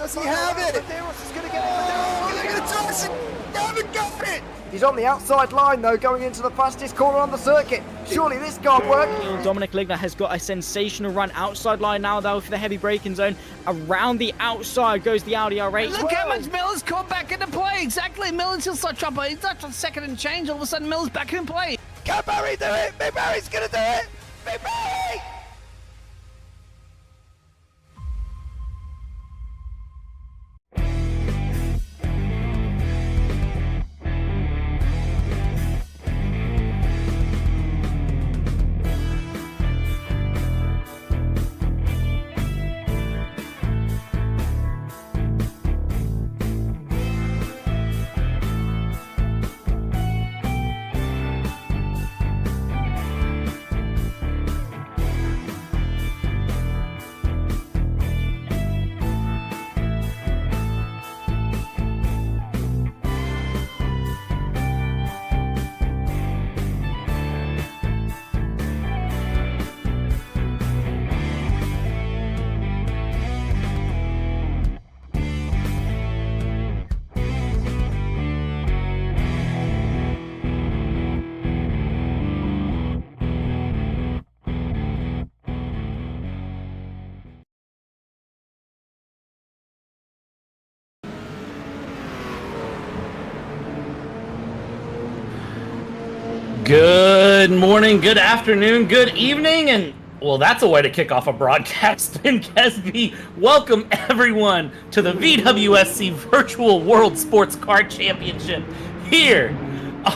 Does he have it? Medeiros is going to get it. They're going to toss it. They haven't got it. He's on the outside line though, going into the fastest corner on the circuit. Surely this can't work. Dominic Ligner has got a sensational run outside line now though for the heavy braking zone. Around the outside goes the Audi R8. Look how much Miller's caught back into play. Exactly, Miller's still such trouble. He's not on second and change. All of a sudden, Miller's back in play. Can Barry do it? Big Barry's going to do it. Big Barry! Good morning, good afternoon, good evening, and well, that's a way to kick off a broadcast. Ben Kesby, welcome everyone to the VWSC Virtual World Sports Car Championship here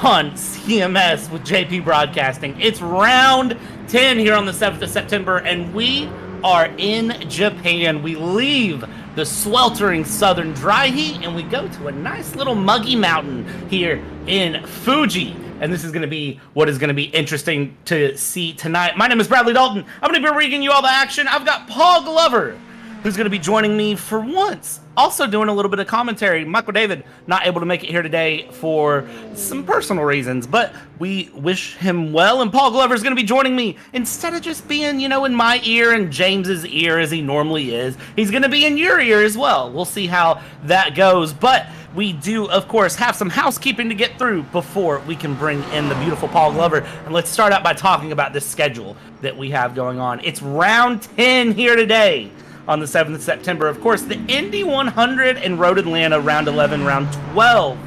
on CMS with JP Broadcasting. It's round 10 here on the 7th of September, and we are in Japan. We leave the sweltering southern dry heat, and we go to a nice little muggy mountain here in Fuji. And this is going to be what is going to be interesting to see tonight. My name is Bradley Dalton. I'm going to be bringing you all the action. I've got Paul Glover, who's going to be joining me for once. Also doing a little bit of commentary. Michael David not able to make it here today for some personal reasons, but we wish him well. And Paul Glover is going to be joining me instead of just being, you know, in my ear and James's ear as he normally is. He's going to be in your ear as well. We'll see how that goes. But we do, of course, have some housekeeping to get through before we can bring in the beautiful Paul Glover. And let's start out by talking about this schedule that we have going on. It's round 10 here today on the 7th of September. Of course, the Indy 100 and Road Atlanta, round 11, round 12.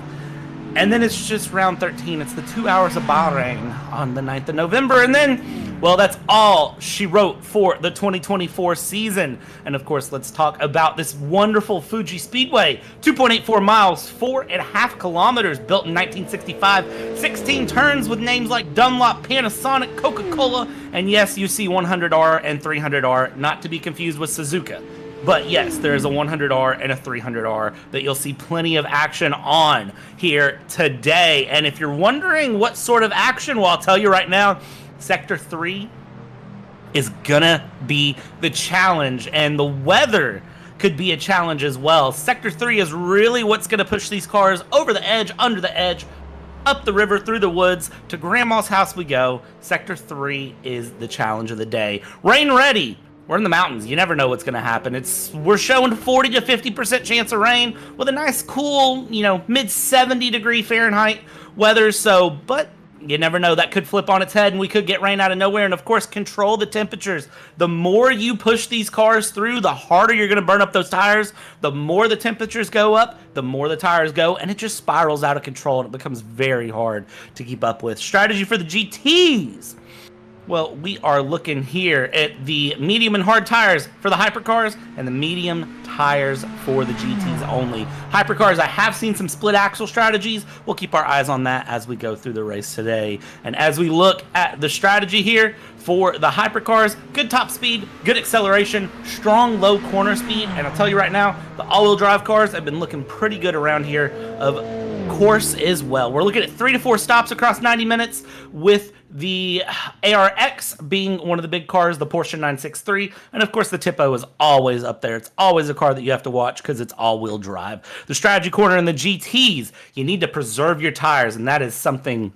And then it's just round 13. It's the 2 hours of Bahrain on the 9th of November. And then, well, that's all she wrote for the 2024 season. And of course, let's talk about this wonderful Fuji Speedway. 2.84 miles, 4.5 kilometers, built in 1965. 16 turns with names like Dunlop, Panasonic, Coca-Cola, and yes, you see 100R and 300R, not to be confused with Suzuka. But yes, there is a 100R and a 300R that you'll see plenty of action on here today. And if you're wondering what sort of action, well, I'll tell you right now, Sector 3 is gonna be the challenge, and the weather could be a challenge as well. Sector 3 is really what's gonna push these cars over the edge, under the edge, up the river, through the woods, to Grandma's house we go. Sector 3 is the challenge of the day. Rain ready. We're in the mountains. You never know what's going to happen. We're showing 40 to 50% chance of rain with a nice cool, you know, mid 70 degree Fahrenheit weather. So, but you never know. That could flip on its head and we could get rain out of nowhere. And of course, control the temperatures. The more you push these cars through, the harder you're going to burn up those tires. The more the temperatures go up, the more the tires go, and it just spirals out of control and it becomes very hard to keep up with. Strategy for the GTs. Well, we are looking here at the medium and hard tires for the Hypercars and the medium tires for the GTs only. Hypercars, I have seen some split axle strategies. We'll keep our eyes on that as we go through the race today. And as we look at the strategy here for the Hypercars, good top speed, good acceleration, strong low corner speed. And I'll tell you right now, the all-wheel drive cars have been looking pretty good around here of course as well. We're looking at 3 to 4 stops across 90 minutes with the ARX being one of the big cars, the Porsche 963, and of course the Tipo is always up there. It's always a car that you have to watch because it's all-wheel drive. The strategy corner in the GTs, you need to preserve your tires, and that is something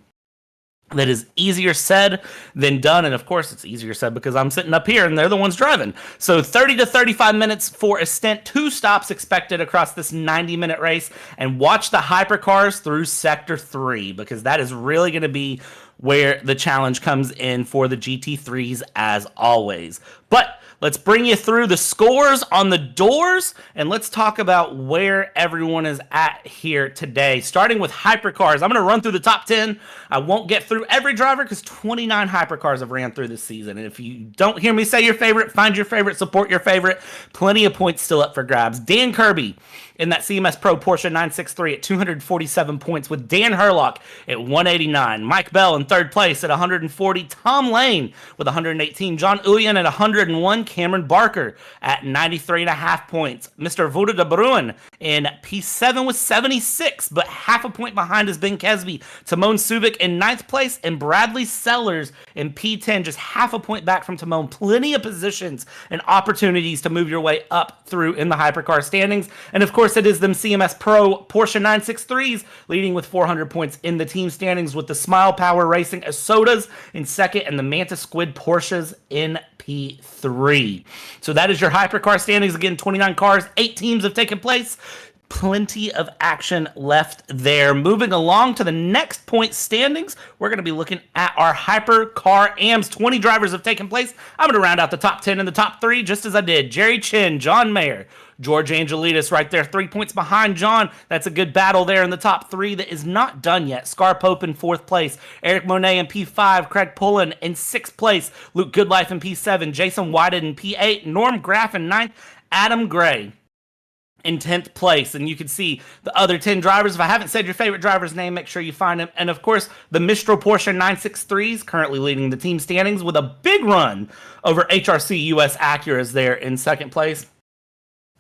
that is easier said than done. And of course, it's easier said because I'm sitting up here and they're the ones driving. So 30 to 35 minutes for a stint, 2 stops expected across this 90-minute race. And watch the hypercars through Sector 3, because that is really going to be where the challenge comes in for the GT3s as always. But let's bring you through the scores on the doors, and let's talk about where everyone is at here today. Starting with hypercars, I'm going to run through the top 10. I won't get through every driver because 29 hypercars have ran through this season. And if you don't hear me say your favorite, find your favorite, support your favorite. Plenty of points still up for grabs. Dan Kirby in that CMS Pro Porsche 963 at 247 points, with Dan Herlock at 189. Mike Bell in third place at 140. Tom Lane with 118. John Uyen at 101. Cameron Barker at 93.5 points. Mr. Vuda de Bruin in P7 with 76, but half a point behind is Ben Kesby. Timon Subic in ninth place, and Bradley Sellers in P10, just half a point back from Timon. Plenty of positions and opportunities to move your way up through in the hypercar standings. And of course, it is them CMS Pro Porsche 963s leading with 400 points in the team standings, with the Smile Power Racing Asotas in second and the Manta Squid Porsches in P3. So that is your hypercar standings. Again, 29 cars, 8 teams have taken place. Plenty of action left there. Moving along to the next point standings, we're going to be looking at our hypercar AMs. 20 drivers have taken place. I'm going to round out the top 10 and the top 3 just as I did. Jerry Chin, John Mayer, George Angelides right there, 3 points behind John. That's a good battle there in the top 3 that is not done yet. Scar Pope in 4th place, Eric Monet in P5, Craig Pullen in 6th place, Luke Goodlife in P7, Jason Whited in P8, Norm Graff in 9th, Adam Gray in 10th place. And you can see the other 10 drivers. If I haven't said your favorite driver's name, make sure you find him. And of course, the Mistral Porsche 963s currently leading the team standings with a big run over HRC US Acuras there in 2nd place.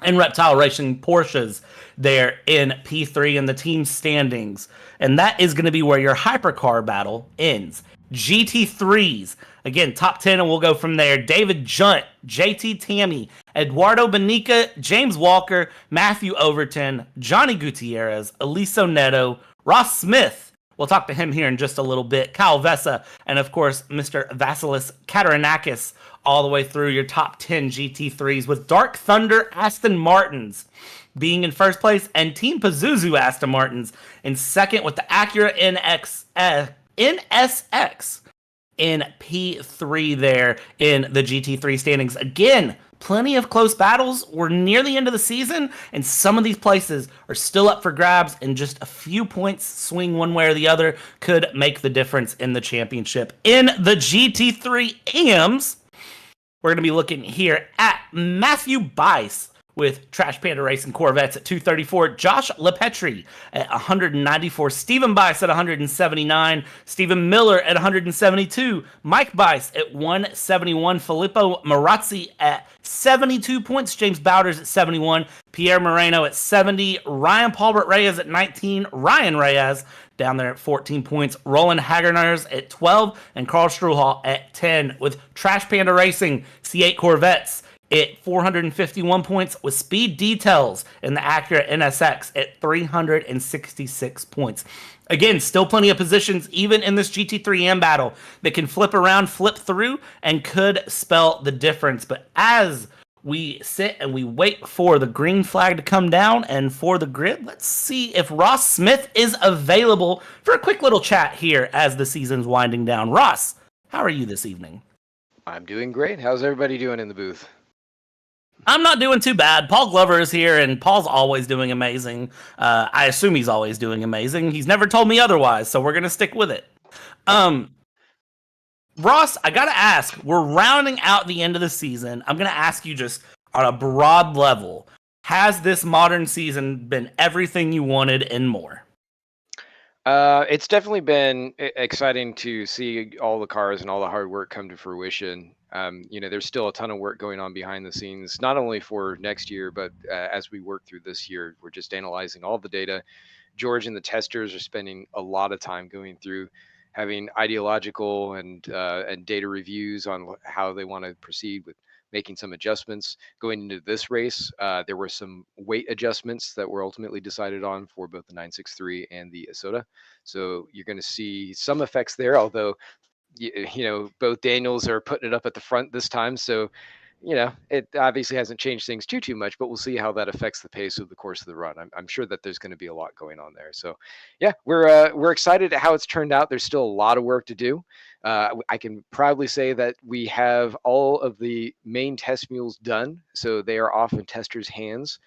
And Reptile Racing Porsches there in P3 in the team standings. And that is going to be where your hypercar battle ends. GT3s, again, top 10, and we'll go from there. David Junt, JT Tammy, Eduardo Benica, James Walker, Matthew Overton, Johnny Gutierrez, Eliso Neto, Ross Smith. We'll talk to him here in just a little bit. Kyle Vesa, and of course, Mr. Vasilis Katarinakis, all the way through your top 10 GT3s, with Dark Thunder Aston Martins being in first place, and Team Pazuzu Aston Martins in second, with the Acura NSX in P3 there in the GT3 standings. Again, plenty of close battles. We're near the end of the season, and some of these places are still up for grabs, and just a few points swing one way or the other could make the difference in the championship. In the GT3 AMs, we're going to be looking here at Matthew Bice with Trash Panda Racing Corvettes at 234, Josh Lepetri at 194, Stephen Bice at 179, Stephen Miller at 172, Mike Bice at 171, Filippo Marazzi at 72 points, James Bowders at 71, Pierre Moreno at 70, Ryan Paulbert Reyes at 19, Ryan Reyes down there at 14 points, Roland Hagerners at 12, and Carl Struhal at 10, with Trash Panda Racing C8 Corvettes at 451 points, with Speed Details in the Acura NSX at 366 points. Again, still plenty of positions, even in this GT3M battle, that can flip around, flip through, and could spell the difference. But as we sit and we wait for the green flag to come down and for the grid, let's see if Ross Smith is available for a quick little chat here as the season's winding down. Ross, how are you this evening? I'm doing great. How's everybody doing in the booth? I'm not doing too bad. Paul Glover is here, and Paul's always doing amazing. I assume he's always doing amazing. He's never told me otherwise, so we're going to stick with it. Ross, I got to ask, we're rounding out the end of the season. I'm going to ask you just on a broad level, has this modern season been everything you wanted and more? It's definitely been exciting to see all the cars and all the hard work come to fruition. There's still a ton of work going on behind the scenes, not only for next year, but as we work through this year, we're just analyzing all the data. George and the testers are spending a lot of time going through having ideological and data reviews on how they want to proceed with making some adjustments. Going into this race, there were some weight adjustments that were ultimately decided on for both the 963 and the Isota. So you're going to see some effects there, although both Daniels are putting it up at the front this time. So, it obviously hasn't changed things too much, but we'll see how that affects the pace of the course of the run. I'm sure that there's going to be a lot going on there. So, yeah, we're excited at how it's turned out. There's still a lot of work to do. I can proudly say that we have all of the main test mules done, so they are off in testers' hands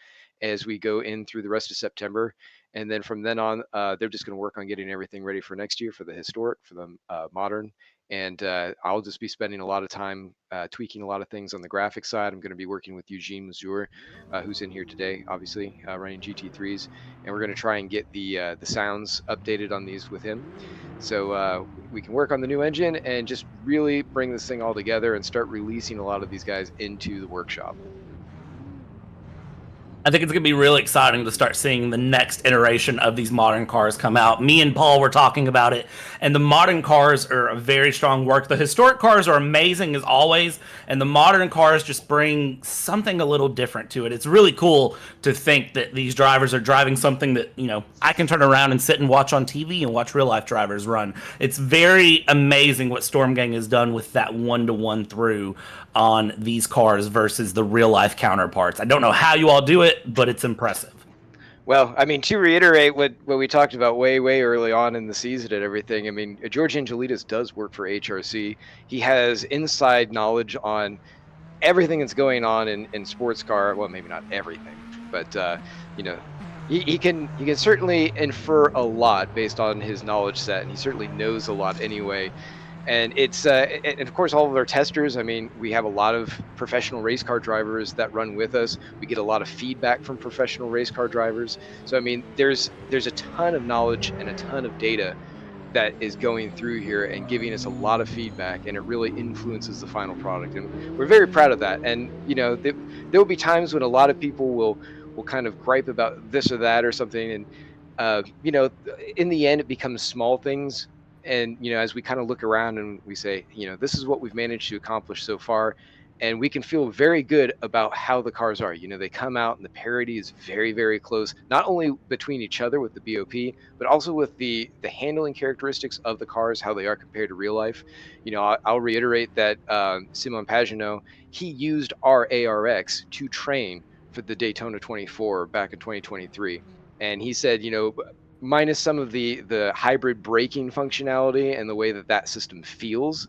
as we go in through the rest of September. And then from then on, they're just going to work on getting everything ready for next year for the historic, for the modern. And I'll just be spending a lot of time tweaking a lot of things on the graphic side. I'm going to be working with Eugene Mazur, who's in here today, obviously, running GT3s. And we're going to try and get the sounds updated on these with him. So we can work on the new engine and just really bring this thing all together and start releasing a lot of these guys into the workshop. I think it's going to be really exciting to start seeing the next iteration of these modern cars come out. Me and Paul were talking about it, and the modern cars are a very strong work. The historic cars are amazing as always, and the modern cars just bring something a little different to it. It's really cool to think that these drivers are driving something that, I can turn around and sit and watch on TV and watch real life drivers run. It's very amazing what Storm Gang has done with that 1-to-1 through on these cars versus the real life counterparts. I don't know how you all do it, but it's impressive. Well, I mean, to reiterate what we talked about way early on in the season and everything, I mean, George Angelides does work for HRC. He has inside knowledge on everything that's going on in sports car. Well, maybe not everything, but he can certainly infer a lot based on his knowledge set, and he certainly knows a lot anyway. And it's and of course all of our testers. I mean, we have a lot of professional race car drivers that run with us. We get a lot of feedback from professional race car drivers. So I mean, there's a ton of knowledge and a ton of data that is going through here and giving us a lot of feedback, and it really influences the final product. And we're very proud of that. And there will be times when a lot of people will kind of gripe about this or that or something, and in the end, it becomes small things. And, as we kind of look around and we say, this is what we've managed to accomplish so far, and we can feel very good about how the cars are. They come out and the parity is very close, not only between each other with the BOP, but also with the handling characteristics of the cars, how they are compared to real life. I'll reiterate that Simon Pagenaud, he used our ARX to train for the Daytona 24 back in 2023. And he said, minus some of the hybrid braking functionality and the way that system feels,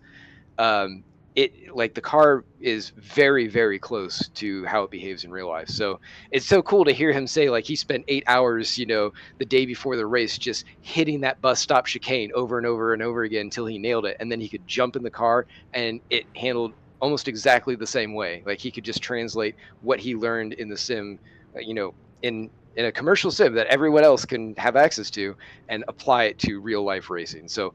the car is very close to how it behaves in real life. So it's so cool to hear him say, like, he spent 8 hours, the day before the race, just hitting that bus stop chicane over and over again until he nailed it. And then he could jump in the car and it handled almost exactly the same way. Like, he could just translate what he learned in the sim, in a commercial sim that everyone else can have access to, and apply it to real life racing. So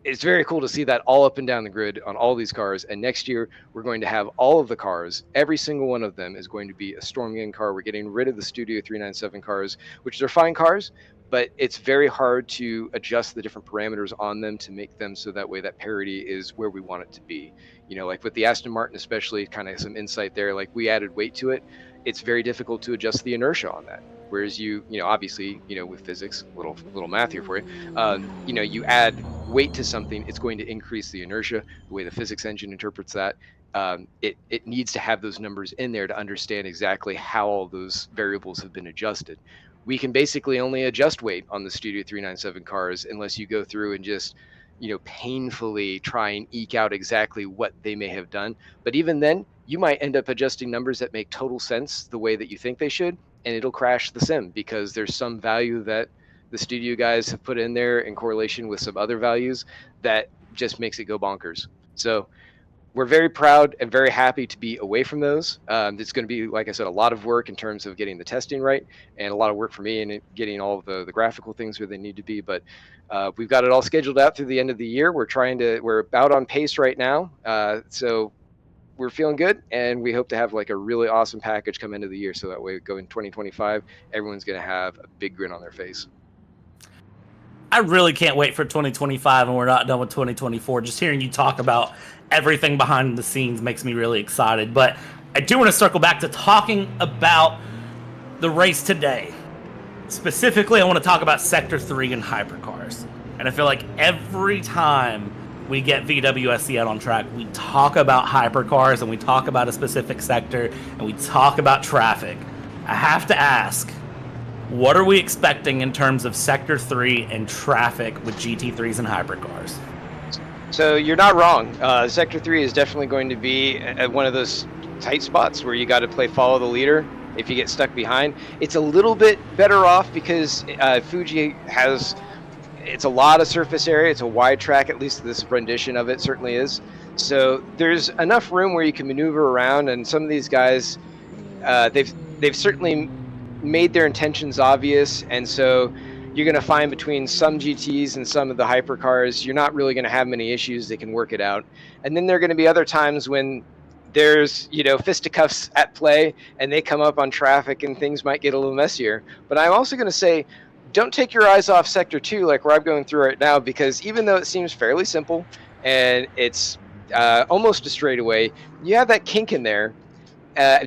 it's very cool to see that all up and down the grid on all these cars. And next year we're going to have all of the cars, every single one of them is going to be a Storm Gang car. We're getting rid of the Studio 397 cars, which are fine cars, but it's very hard to adjust the different parameters on them to make them so that way that parity is where we want it to be. Like with the Aston Martin, especially, kind of some insight there, like we added weight to it. It's very difficult to adjust the inertia on that. Whereas obviously, with physics, little math here for you, you add weight to something, it's going to increase the inertia. The way the physics engine interprets that, it needs to have those numbers in there to understand exactly how all those variables have been adjusted. We can basically only adjust weight on the Studio 397 cars unless you go through and just, painfully try and eke out exactly what they may have done. But even then, you might end up adjusting numbers that make total sense the way that you think they should, and it'll crash the sim because there's some value that the studio guys have put in there in correlation with some other values that just makes it go bonkers. So we're very proud and very happy to be away from those. It's going to be, like I said, a lot of work in terms of getting the testing right, and a lot of work for me in getting all of the graphical things where they need to be. But we've got it all scheduled out through the end of the year. We're about on pace right now. So we're feeling good, and we hope to have like a really awesome package come into the year. So that way, we go in 2025, everyone's going to have a big grin on their face. I really can't wait for 2025, and we're not done with 2024. Just hearing you talk about everything behind the scenes makes me really excited. But I do want to circle back to talking about the race today. Specifically, I want to talk about Sector 3 and Hypercars. And I feel like every time we get VWSC out on track, we talk about Hypercars and we talk about a specific sector and we talk about traffic. I have to ask, what are we expecting in terms of Sector 3 and traffic with GT3s and Hypercars? So you're not wrong. Sector 3 is definitely going to be one of those tight spots where you got to play follow the leader. If you get stuck behind, it's a little bit better off because Fuji has, it's a lot of surface area. It's a wide track, at least this rendition of it certainly is. So there's enough room where you can maneuver around, and some of these guys, they've certainly made their intentions obvious, and so you're going to find between some GTs and some of the hypercars, you're not really going to have many issues. They can work it out. And then there are going to be other times when there's, you know, fisticuffs at play and they come up on traffic and things might get a little messier. But I'm also going to say, don't take your eyes off Sector 2 like where I'm going through right now, because even though it seems fairly simple and it's almost a straightaway, you have that kink in there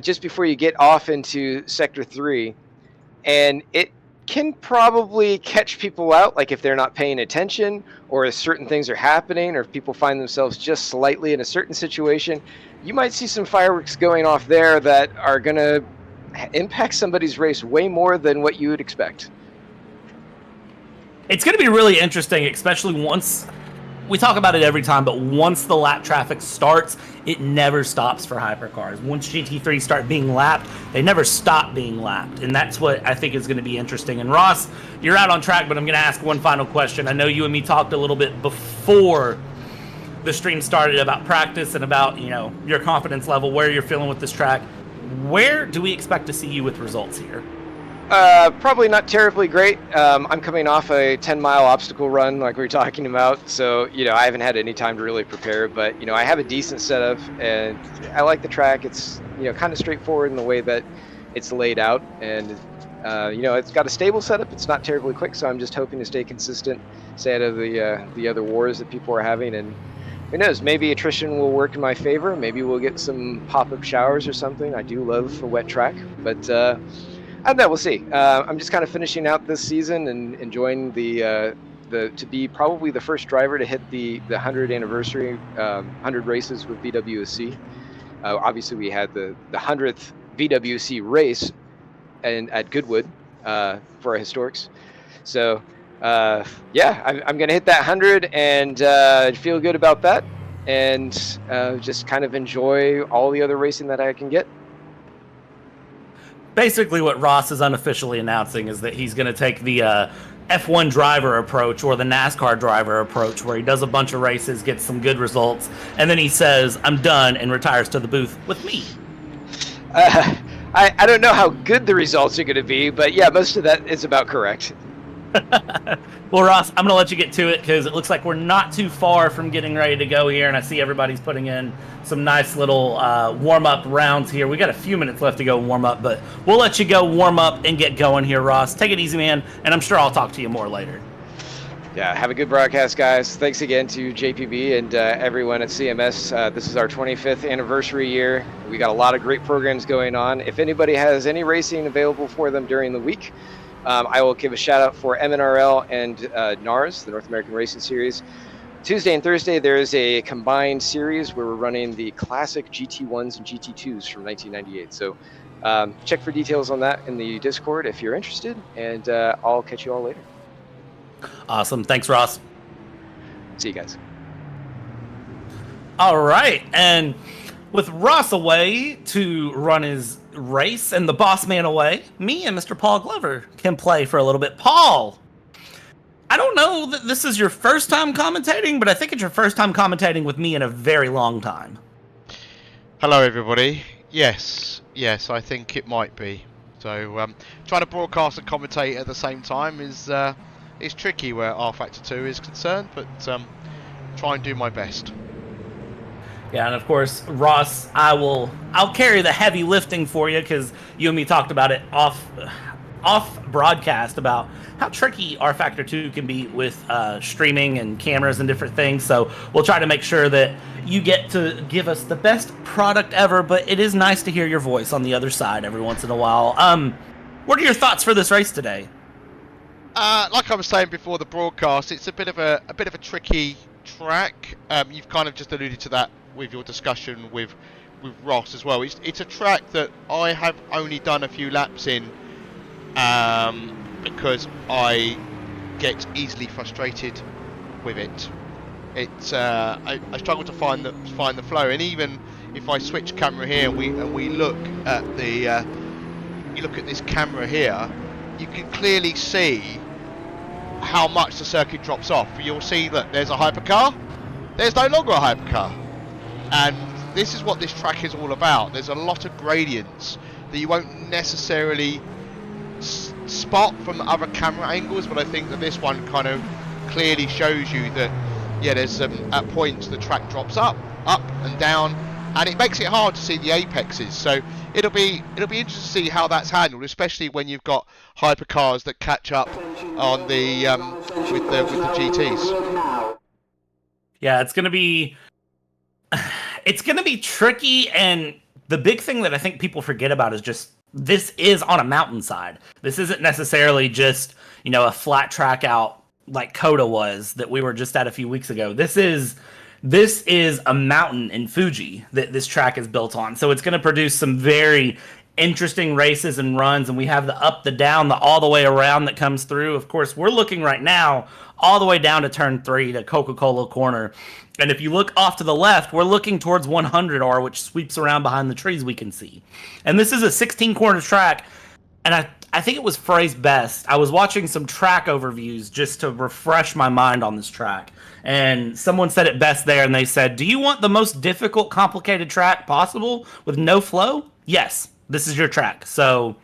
just before you get off into Sector 3. And it can probably catch people out, like if they're not paying attention or if certain things are happening or if people find themselves just slightly in a certain situation. You might see some fireworks going off there that are going to impact somebody's race way more than what you would expect. It's going to be really interesting, especially once, we talk about it every time, but once the lap traffic starts, it never stops for hypercars. Once GT3 start being lapped, they never stop being lapped. And that's what I think is going to be interesting. And Ross, you're out on track, but I'm going to ask one final question. I know you and me talked a little bit before the stream started about practice and about, you know, your confidence level, where you're feeling with this track. Where do we expect to see you with results here? Probably not terribly great. I'm coming off a 10-mile obstacle run like we were talking about, so, you know, I haven't had any time to really prepare, but, you know, I have a decent setup, and I like the track. It's, you know, kind of straightforward in the way that it's laid out, and, you know, it's got a stable setup. It's not terribly quick, so I'm just hoping to stay consistent, stay out of the other wars that people are having, and who knows, maybe attrition will work in my favor. Maybe we'll get some pop-up showers or something. I do love a wet track, but I don't know, we'll see. I'm just kind of finishing out this season and enjoying to be probably the first driver to hit the 100th anniversary, 100 races with VWSC. Obviously, we had the 100th VWSC race at Goodwood for our historics. So, yeah, I'm going to hit that 100 and feel good about that, and just kind of enjoy all the other racing that I can get. Basically, what Ross is unofficially announcing is that he's going to take the F1 driver approach or the NASCAR driver approach, where he does a bunch of races, gets some good results, and then he says, I'm done, and retires to the booth with me. I don't know how good the results are going to be, but yeah, most of that is about correct. Well, Ross, I'm going to let you get to it because it looks like we're not too far from getting ready to go here, and I see everybody's putting in some nice little warm-up rounds here. We got a few minutes left to go warm up, but we'll let you go warm up and get going here, Ross. Take it easy, man, and I'm sure I'll talk to you more later. Yeah, have a good broadcast, guys. Thanks again to JPB and everyone at CMS. This is our 25th anniversary year. We got a lot of great programs going on. If anybody has any racing available for them during the week, I will give a shout out for MNRL and NARS, the North American Racing Series. Tuesday and Thursday, there is a combined series where we're running the classic GT1s and GT2s from 1998. So check for details on that in the Discord if you're interested, and I'll catch you all later. Awesome. Thanks, Ross. See you guys. All right. And with Ross away to run his race and the boss man away, me and Mr. Paul Glover can play for a little bit. Paul, I don't know that this is your first time commentating, but I think it's your first time commentating with me in a very long time. Hello, everybody. Yes, I think it might be. So, trying to broadcast and commentate at the same time is tricky where R Factor 2 is concerned, but try and do my best. Yeah, and of course, Ross, I'll carry the heavy lifting for you because you and me talked about it off broadcast about how tricky R Factor 2 can be with streaming and cameras and different things. So we'll try to make sure that you get to give us the best product ever, but it is nice to hear your voice on the other side every once in a while. What are your thoughts for this race today? Like I was saying before the broadcast, it's a bit of a tricky track. You've kind of just alluded to that with your discussion with Ross as well. It's a track that I have only done a few laps in because I get easily frustrated with it. I struggle to find the flow, and even if I switch camera here and we look at you look at this camera here, you can clearly see how much the circuit drops off. You'll see that there's a hypercar, there's no longer a hypercar, and this is what this track is all about. There's a lot of gradients that you won't necessarily spot from other camera angles, but I think that this one kind of clearly shows you that, yeah, there's at points the track drops up and down, and it makes it hard to see the apexes. So it'll be interesting to see how that's handled, especially when you've got hypercars that catch up on the with the GTs. Yeah, it's gonna be tricky, and the big thing that I think people forget about is just this is on a mountainside. This isn't necessarily just, you know, a flat track out like Coda was that we were just at a few weeks ago. This is a mountain in Fuji that this track is built on. So it's going to produce some very interesting races and runs, and we have the up, the down, the all the way around that comes through. Of course, we're looking right now all the way down to turn 3 to Coca-Cola corner. And if you look off to the left, we're looking towards 100R, which sweeps around behind the trees we can see. And this is a 16-corner track, and I think it was phrased best. I was watching some track overviews just to refresh my mind on this track, and someone said it best there, and they said, do you want the most difficult, complicated track possible with no flow? Yes, this is your track. So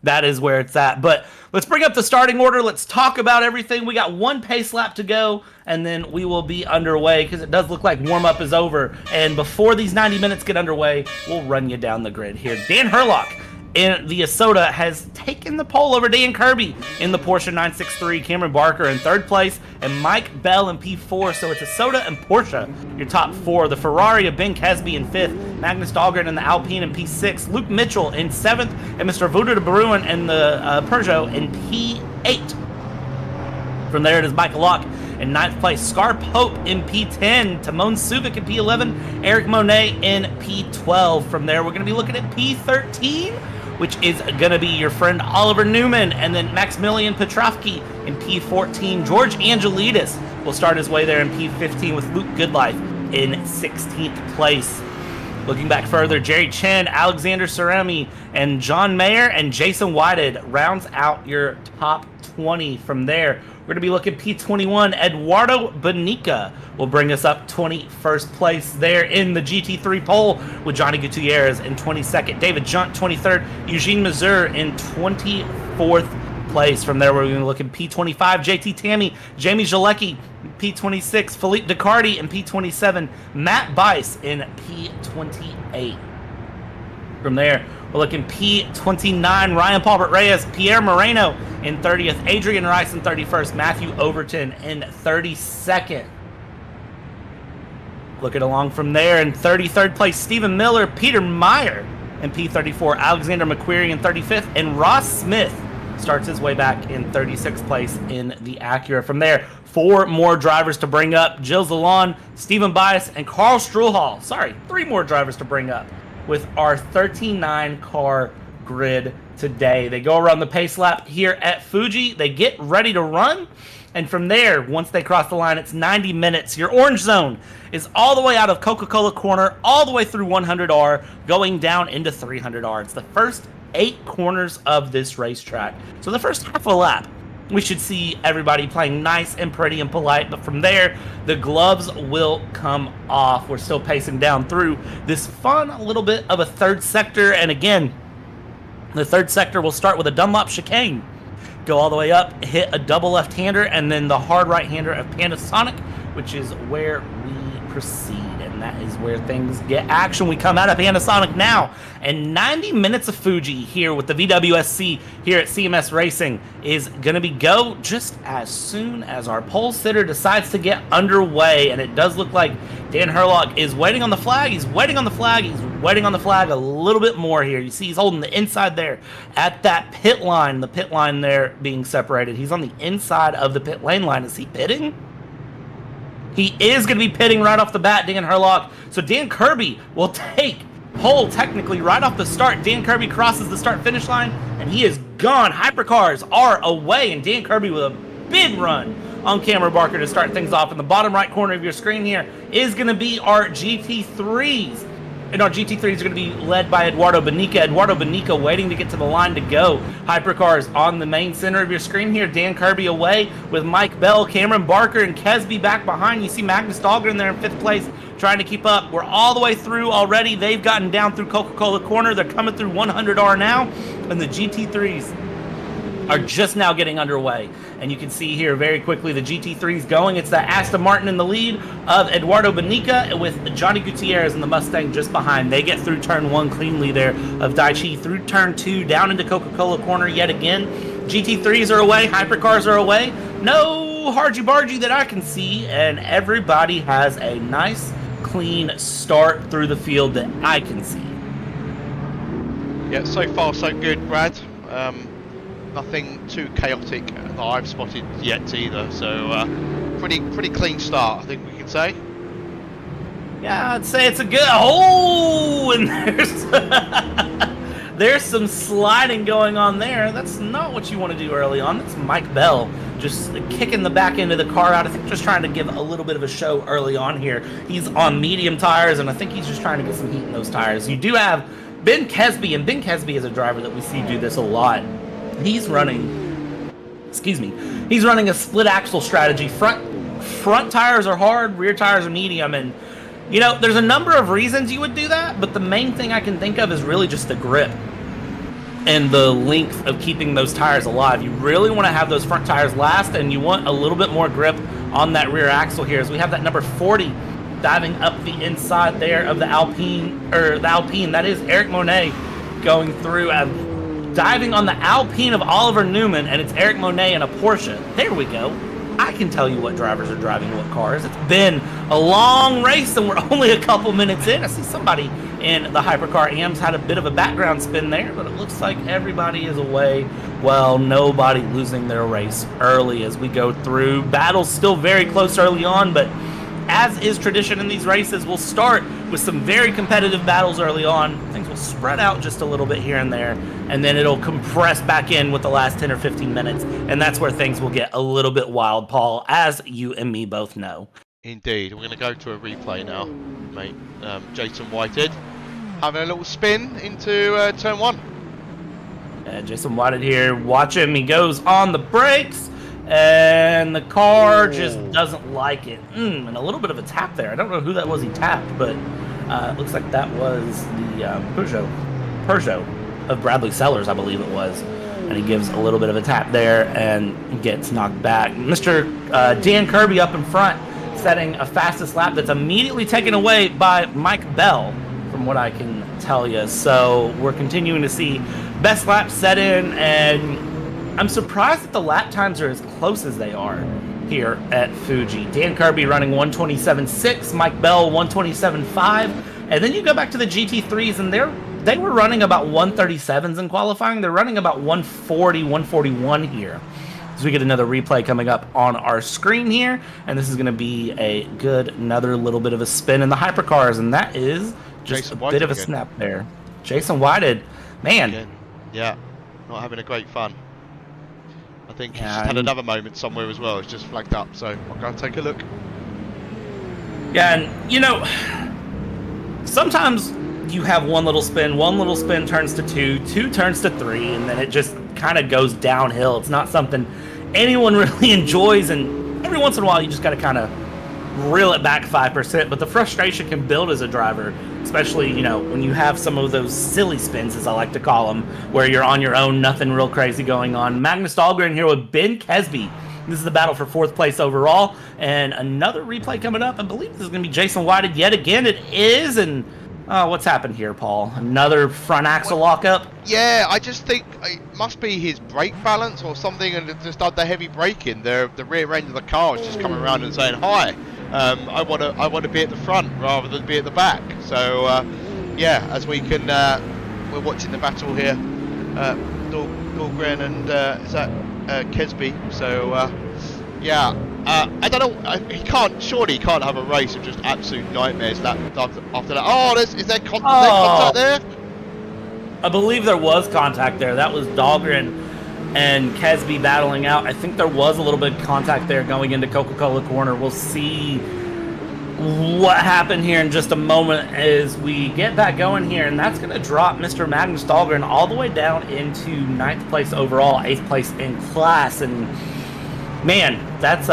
that is where it's at. But let's bring up the starting order. Let's talk about everything. We got one pace lap to go, and then we will be underway because it does look like warm-up is over. And before these 90 minutes get underway, we'll run you down the grid here. Dan Herlock in the Isoda has taken the pole over Dan Kirby in the Porsche 963, Cameron Barker in third place, and Mike Bell in P4. So it's Isoda and Porsche, your top four. The Ferrari of Ben Kesby in fifth, Magnus Dahlgren in the Alpine in P6, Luke Mitchell in seventh, and Mr. Vuder de Bruin in the Peugeot in P8. From there it is Michael Locke in ninth place, Scar Pope in P10, Timon Subic in P11, Eric Monet in P12. From there we're going to be looking at P13, which is going to be your friend Oliver Newman, and then Maximilian Petrovsky in P14. George Angelidis will start his way there in P15 with Luke Goodlife in 16th place. Looking back further, Jerry Chen, Alexander Cerami, and John Mayer and Jason Whited rounds out your top 20. From there, we're going to be looking P21. Eduardo Bonica will bring us up 21st place there in the GT3 pole with Johnny Gutierrez in 22nd. David Junt, 23rd. Eugene Mazur in 24th place. From there, we're going to look at P25. JT Tammy, Jamie Jalecki, P26. Philippe Ducardi in P27. Matt Bice in P28. From there, we're looking P29, Ryan Paulbert Reyes, Pierre Moreno in 30th, Adrian Rice in 31st, Matthew Overton in 32nd. Looking along from there in 33rd place, Stephen Miller, Peter Meyer in P34, Alexander McQuarrie in 35th, and Ross Smith starts his way back in 36th place in the Acura. From there, four more drivers to bring up, Jill Zalon, Stephen Bias, and Carl Struhal. Sorry, three more drivers to bring up with our 39-car grid today. They go around the pace lap here at Fuji. They get ready to run. And from there, once they cross the line, it's 90 minutes. Your orange zone is all the way out of Coca-Cola corner, all the way through 100R, going down into 300R. It's the first 8 corners of this racetrack. So the first half a lap, we should see everybody playing nice and pretty and polite, but from there, the gloves will come off. We're still pacing down through this fun little bit of a third sector, and again, the third sector will start with a Dunlop chicane, go all the way up, hit a double left-hander, and then the hard right-hander of Panasonic, which is where we proceed. And and that is where things get action. We come out of Panasonic now, and 90 minutes of Fuji here with the VWSC here at CMS Racing is going to be go just as soon as our pole sitter decides to get underway, and it does look like Dan Herlock is waiting on the flag. He's waiting on the flag. He's waiting on the flag a little bit more here. You see he's holding the inside there at that pit line, the pit line there being separated. He's on the inside of the pit lane line. Is he pitting? He is going to be pitting right off the bat, Dan Herlock. So Dan Kirby will take pole technically right off the start. Dan Kirby crosses the start-finish line, and he is gone. Hypercars are away, and Dan Kirby with a big run on Cameron Barker to start things off. In the bottom right corner of your screen here is going to be our GT3s. And our GT3s are going to be led by Eduardo Benica. Eduardo Benica waiting to get to the line to go. Hypercars on the main center of your screen here. Dan Kirby away with Mike Bell, Cameron Barker, and Kesby back behind. You see Magnus Dahlgren there in 5th place trying to keep up. We're all the way through already. They've gotten down through Coca-Cola Corner. They're coming through 100R now. And the GT3s are just now getting underway. And you can see here very quickly the GT3's going. It's that Aston Martin in the lead of Eduardo Benica with Johnny Gutierrez and the Mustang just behind. They get through turn 1 cleanly there of Daichi, through turn 2 down into Coca-Cola Corner yet again. GT3s are away, Hypercars are away. No hargy-bargy that I can see, and everybody has a nice clean start through the field that I can see. Yeah, so far so good, Brad. Nothing too chaotic that I've spotted yet either, so pretty clean start, I think we can say. Yeah, I'd say it's a good. Oh, and there's some sliding going on there. That's not what you want to do early on. That's Mike Bell just kicking the back end of the car out. I think just trying to give a little bit of a show early on here. He's on medium tires, and I think he's just trying to get some heat in those tires. You do have Ben Kesby, and Ben Kesby is a driver that we see do this a lot. He's running, he's running a split axle strategy. Front tires are hard, rear tires are medium, and you know, there's a number of reasons you would do that, but the main thing I can think of is really just the grip and the length of keeping those tires alive. You really want to have those front tires last, and you want a little bit more grip on that rear axle here, as we have that number 40 diving up the inside there of the Alpine, that is Eric Monet going through diving on the Alpine of Oliver Newman, and it's Eric Monet in a Porsche. There we go. I can tell you what drivers are driving what cars. It's been a long race, and we're only a couple minutes in. I see somebody in the Hypercar AMs had a bit of a background spin there, but it looks like everybody is away. Well, nobody losing their race early as we go through. Battle's still very close early on, but as is tradition in these races, we'll start with some very competitive battles early on. Things will spread out just a little bit here and there, and then it'll compress back in with the last 10 or 15 minutes, and that's where things will get a little bit wild, Paul, as you and me both know. Indeed. We're going to go to a replay now, mate. Jason Whitehead having a little spin into turn 1. Jason Whitehead here, watch him. He goes on the brakes, and the car just doesn't like it. And a little bit of a tap there. I don't know who that was he tapped, but it looks like that was the Peugeot of Bradley Sellers, I believe it was. And he gives a little bit of a tap there and gets knocked back. Mr. Dan Kirby up in front, setting a fastest lap that's immediately taken away by Mike Bell, from what I can tell you. So we're continuing to see best lap set in, and I'm surprised that the lap times are as close as they are here at Fuji. Dan Kirby running 127.6, Mike Bell 127.5, and then you go back to the GT3s, and they were running about 137s in qualifying. They're running about 140, 141 here. So we get another replay coming up on our screen here, and this is going to be another little bit of a spin in the Hypercars, and that is just Jason a bit of a again. snap there. Jason Whitehead, man. Again. Yeah, not having a great fun. I think he's Yeah, just had another moment somewhere as well. It's just flagged up, so I'll go and take a look. Yeah, and you know, sometimes you have one little spin turns to two turns to three, and then it just kind of goes downhill. It's not something anyone really enjoys, and every once in a while you just got to kind of reel it back 5%, but the frustration can build as a driver, especially, you know, when you have some of those silly spins, as I like to call them, where you're on your own, nothing real crazy going on. Magnus Dahlgren here with Ben Kesby This is the battle for 4th place overall, and another replay coming up. I believe this is going to be Jason Whited yet again. It is, and what's happened here, Paul? Another front axle lockup? Yeah, I just think it must be his brake balance or something, and just had the heavy braking. The rear end of the car is just coming around and saying, "Hi, I want to be at the front rather than be at the back." So yeah, as we can, we're watching the battle here. Dahlgren and is that Kesby? So yeah, I don't know. He can't have a race of just absolute nightmares after that. Oh, is there contact there? I believe there was contact there. That was Dahlgren and Kesby battling out. I think there was a little bit of contact there going into Coca-Cola Corner. We'll see what happened here in just a moment as we get back going here, and that's going to drop Mr. Magnus Dahlgren all the way down into 9th place overall, 8th place in class. And man, that's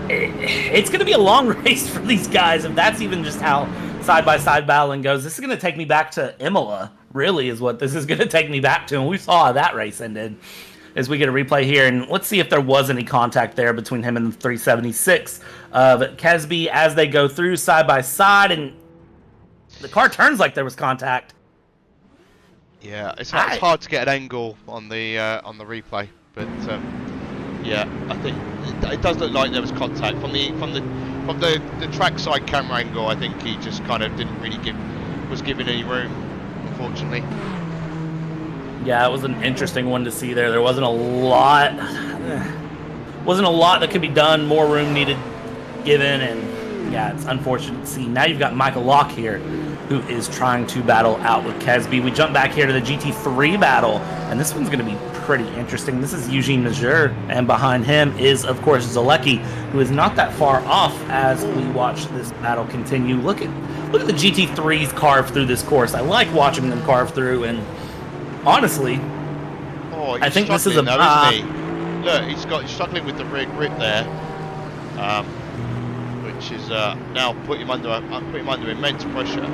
it's going to be a long race for these guys if that's even just how side-by-side battling goes. This is going to take me back to Imola, really, is what this is going to take me back to, and we saw how that race ended as we get a replay here. And let's see if there was any contact there between him and the 376 of Kesby as they go through side-by-side, and the car turns like there was contact. Yeah, it's hard to get an angle on the replay, but yeah, I think it does look like there was contact from the trackside camera angle. I think he just kind of didn't really was given any room, unfortunately. Yeah, it was an interesting one to see there. There wasn't a lot that could be done. More room needed given, and yeah, it's unfortunate to see. Now you've got Michael Locke here, who is trying to battle out with Kesby. We jump back here to the GT3 battle, and this one's going to be pretty interesting. This is Eugene Majeur, and behind him is, of course, Zalecki, who is not that far off as we watch this battle continue. Look at the GT3s carve through this course. I like watching them carve through, and honestly, I think this is a isn't he? Look, he's struggling with the rear grip there, which is now put him under immense pressure.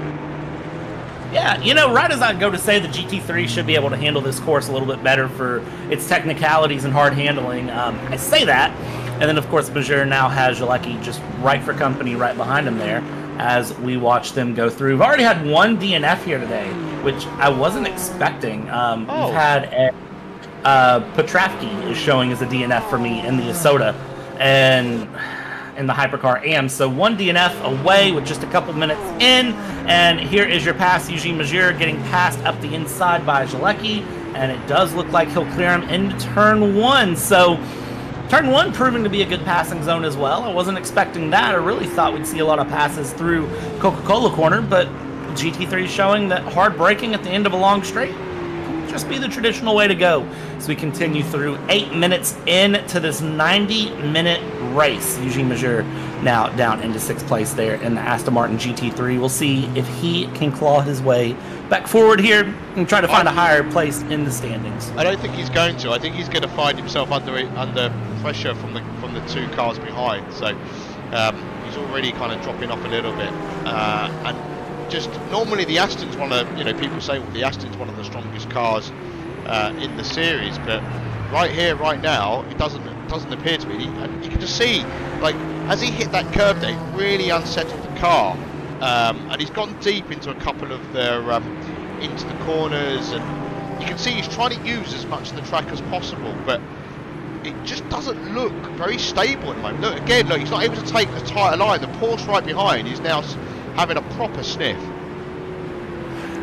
Yeah, you know, right as I go to say the GT3 should be able to handle this course a little bit better for its technicalities and hard handling, I say that, and then of course Majeur now has Zalecki just right for company right behind him there as we watch them go through. We've already had one DNF here today, which I wasn't expecting. We've had Petravki is showing as a DNF for me in the Isoda and in the Hypercar AM. So one DNF away with just a couple minutes in, and here is your pass. Eugene Majeur getting passed up the inside by Zalecki, and it does look like he'll clear him into turn 1. So turn 1 proving to be a good passing zone as well. I wasn't expecting that. I really thought we'd see a lot of passes through Coca-Cola Corner, but GT3 showing that hard braking at the end of a long straight just be the traditional way to go as we continue through 8 minutes into this 90-minute race. Eugene Majeur now down into 6th place there in the Aston Martin GT3. We'll see if he can claw his way back forward here and try to find a higher place in the standings. I don't think he's going to. I think he's going to find himself under pressure from the 2 cars behind. So he's already kind of dropping off a little bit. And just normally the Aston's people say, well, the Aston's one of the strongest cars in the series, but right here, right now, it doesn't appear to be. You can just see, like, as he hit that curve there, it really unsettled the car, and he's gone deep into a couple of into the corners, and you can see he's trying to use as much of the track as possible, but it just doesn't look very stable at the moment. Look, he's not able to take a tighter line. The Porsche right behind is now having a proper sniff.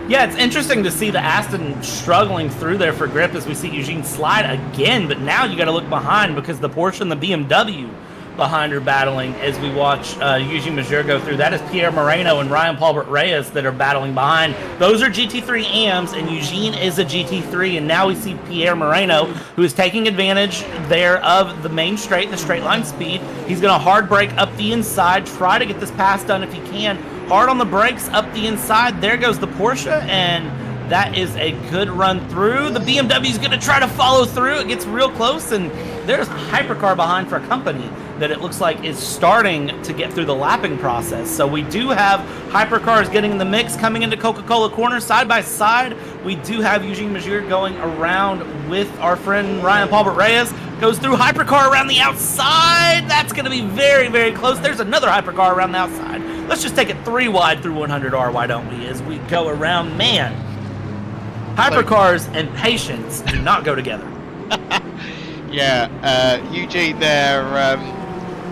Yeah, it's interesting to see the Aston struggling through there for grip as we see Eugene slide again, but now you got to look behind because the Porsche and the BMW behind are battling as we watch Eugene Majeur go through. That is Pierre Moreno and Ryan Paulbert Reyes that are battling behind. Those are GT3 AMs, and Eugene is a GT3, and now we see Pierre Moreno, who is taking advantage there of the main straight, the straight line speed. He's going to hard brake up the inside, try to get this pass done if he can. Hard on the brakes up the inside. There goes the Porsche, and that is a good run through. The BMW is going to try to follow through. It gets real close, and there's a Hypercar behind for a company that it looks like is starting to get through the lapping process. So we do have Hypercars getting in the mix coming into Coca-Cola Corner side by side. We do have Eugene Majeur going around with our friend Ryan Paulbert Reyes. Goes through Hypercar around the outside. That's going to be very, very close. There's another Hypercar around the outside. Let's just take it 3 wide through 100R, why don't we, as we go around. Man, Hypercars and patience do not go together. Yeah, Eugene there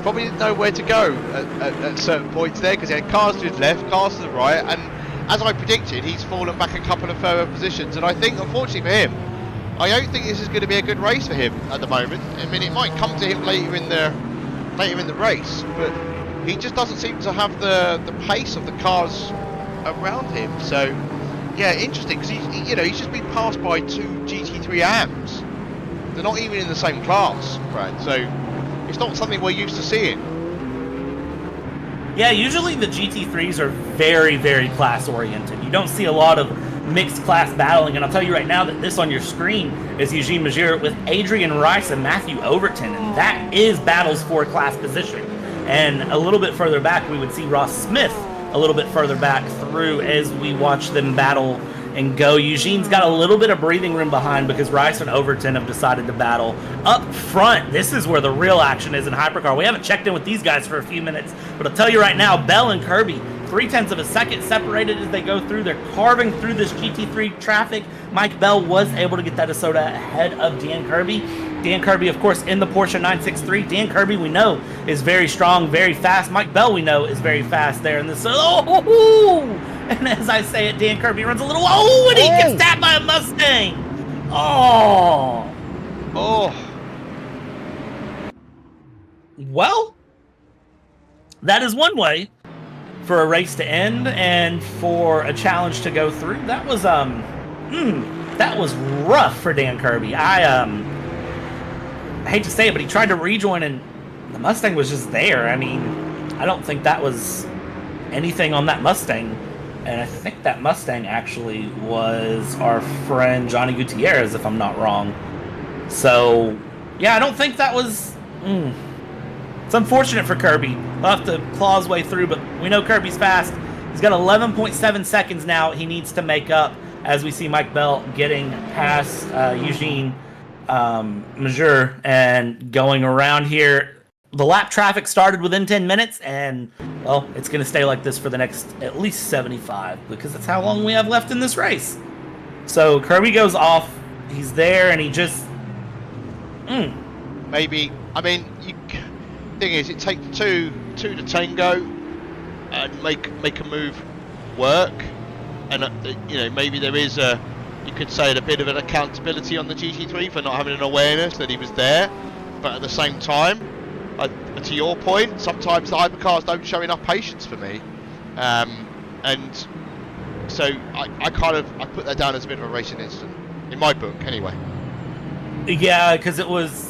probably didn't know where to go at certain points there, because he had cars to his left, cars to the right, and as I predicted, he's fallen back a couple of further positions, and I think, unfortunately for him, I don't think this is going to be a good race for him at the moment. I mean, it might come to him later in the race, but he just doesn't seem to have the pace of the cars around him. So, yeah, interesting, because he's just been passed by 2 GT3 AMs. They're not even in the same class, Brad. So it's not something we're used to seeing. Yeah, usually the GT3s are very, very class oriented. You don't see a lot of mixed class battling, and I'll tell you right now that this on your screen is Eugene Major with Adrian Rice and Matthew Overton, and that is battles for class position. And a little bit further back, we would see Ross Smith a little bit further back through as we watch them battle and go. Eugene's got a little bit of breathing room behind because Rice and Overton have decided to battle up front. This is where the real action is in Hypercar. We haven't checked in with these guys for a few minutes, but I'll tell you right now, Bell and Kirby, 0.3 of a second separated as they go through. They're carving through this GT3 traffic. Mike Bell was able to get that Isoda ahead of Dan Kirby. Dan Kirby, of course, in the Porsche 963. Dan Kirby, we know, is very strong, very fast. Mike Bell, we know, is very fast there in this. And as I say it, Dan Kirby runs a little. And he gets tapped by a Mustang. Well, that is one way for a race to end and for a challenge to go through. That was rough for Dan Kirby. I hate to say it, but he tried to rejoin and the Mustang was just there. I mean, I don't think that was anything on that Mustang. And I think that Mustang actually was our friend Johnny Gutierrez, if I'm not wrong. So, yeah, I don't think that was... It's unfortunate for Kirby. He'll have to claw his way through, but we know Kirby's fast. He's got 11.7 seconds now he needs to make up as we see Mike Bell getting past Eugene Major and going around here. The lap traffic started within 10 minutes, and, well, it's going to stay like this for the next at least 75, because that's how long we have left in this race. So Kirby goes off. He's there, and he just... Maybe, I mean, thing is, it takes two to tango and make a move work. And, maybe there is you could say, a bit of an accountability on the GT3 for not having an awareness that he was there. But at the same time, to your point, sometimes the hypercars don't show enough patience for me, and so I put that down as a bit of a racing incident in my book, anyway. Yeah, because it was,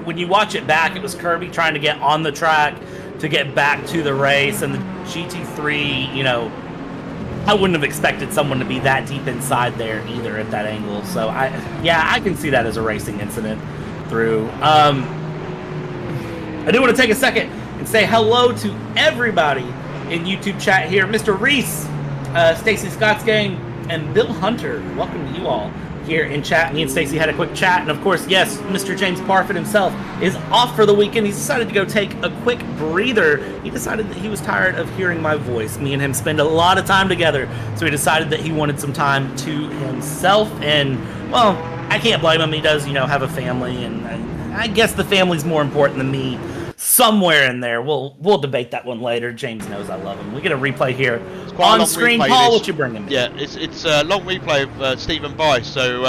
when you watch it back, it was Kirby trying to get on the track to get back to the race, and the GT3, I wouldn't have expected someone to be that deep inside there either at that angle. So I can see that as a racing incident through. I do want to take a second and say hello to everybody in YouTube chat here. Mr. Reese, Stacy Scott's gang, and Bill Hunter. Welcome to you all here in chat. Me and Stacy had a quick chat, and of course, yes, Mr. James Parfit himself is off for the weekend. He's decided to go take a quick breather. He decided that he was tired of hearing my voice. Me and him spend a lot of time together, so he decided that he wanted some time to himself, and, well, I can't blame him. He does, have a family, and I guess the family's more important than me. Somewhere in there, we'll debate that one later. James knows I love him. We get a replay here on screen. Paul, what you bringing me? Yeah, it's a long replay of Stephen Bice, so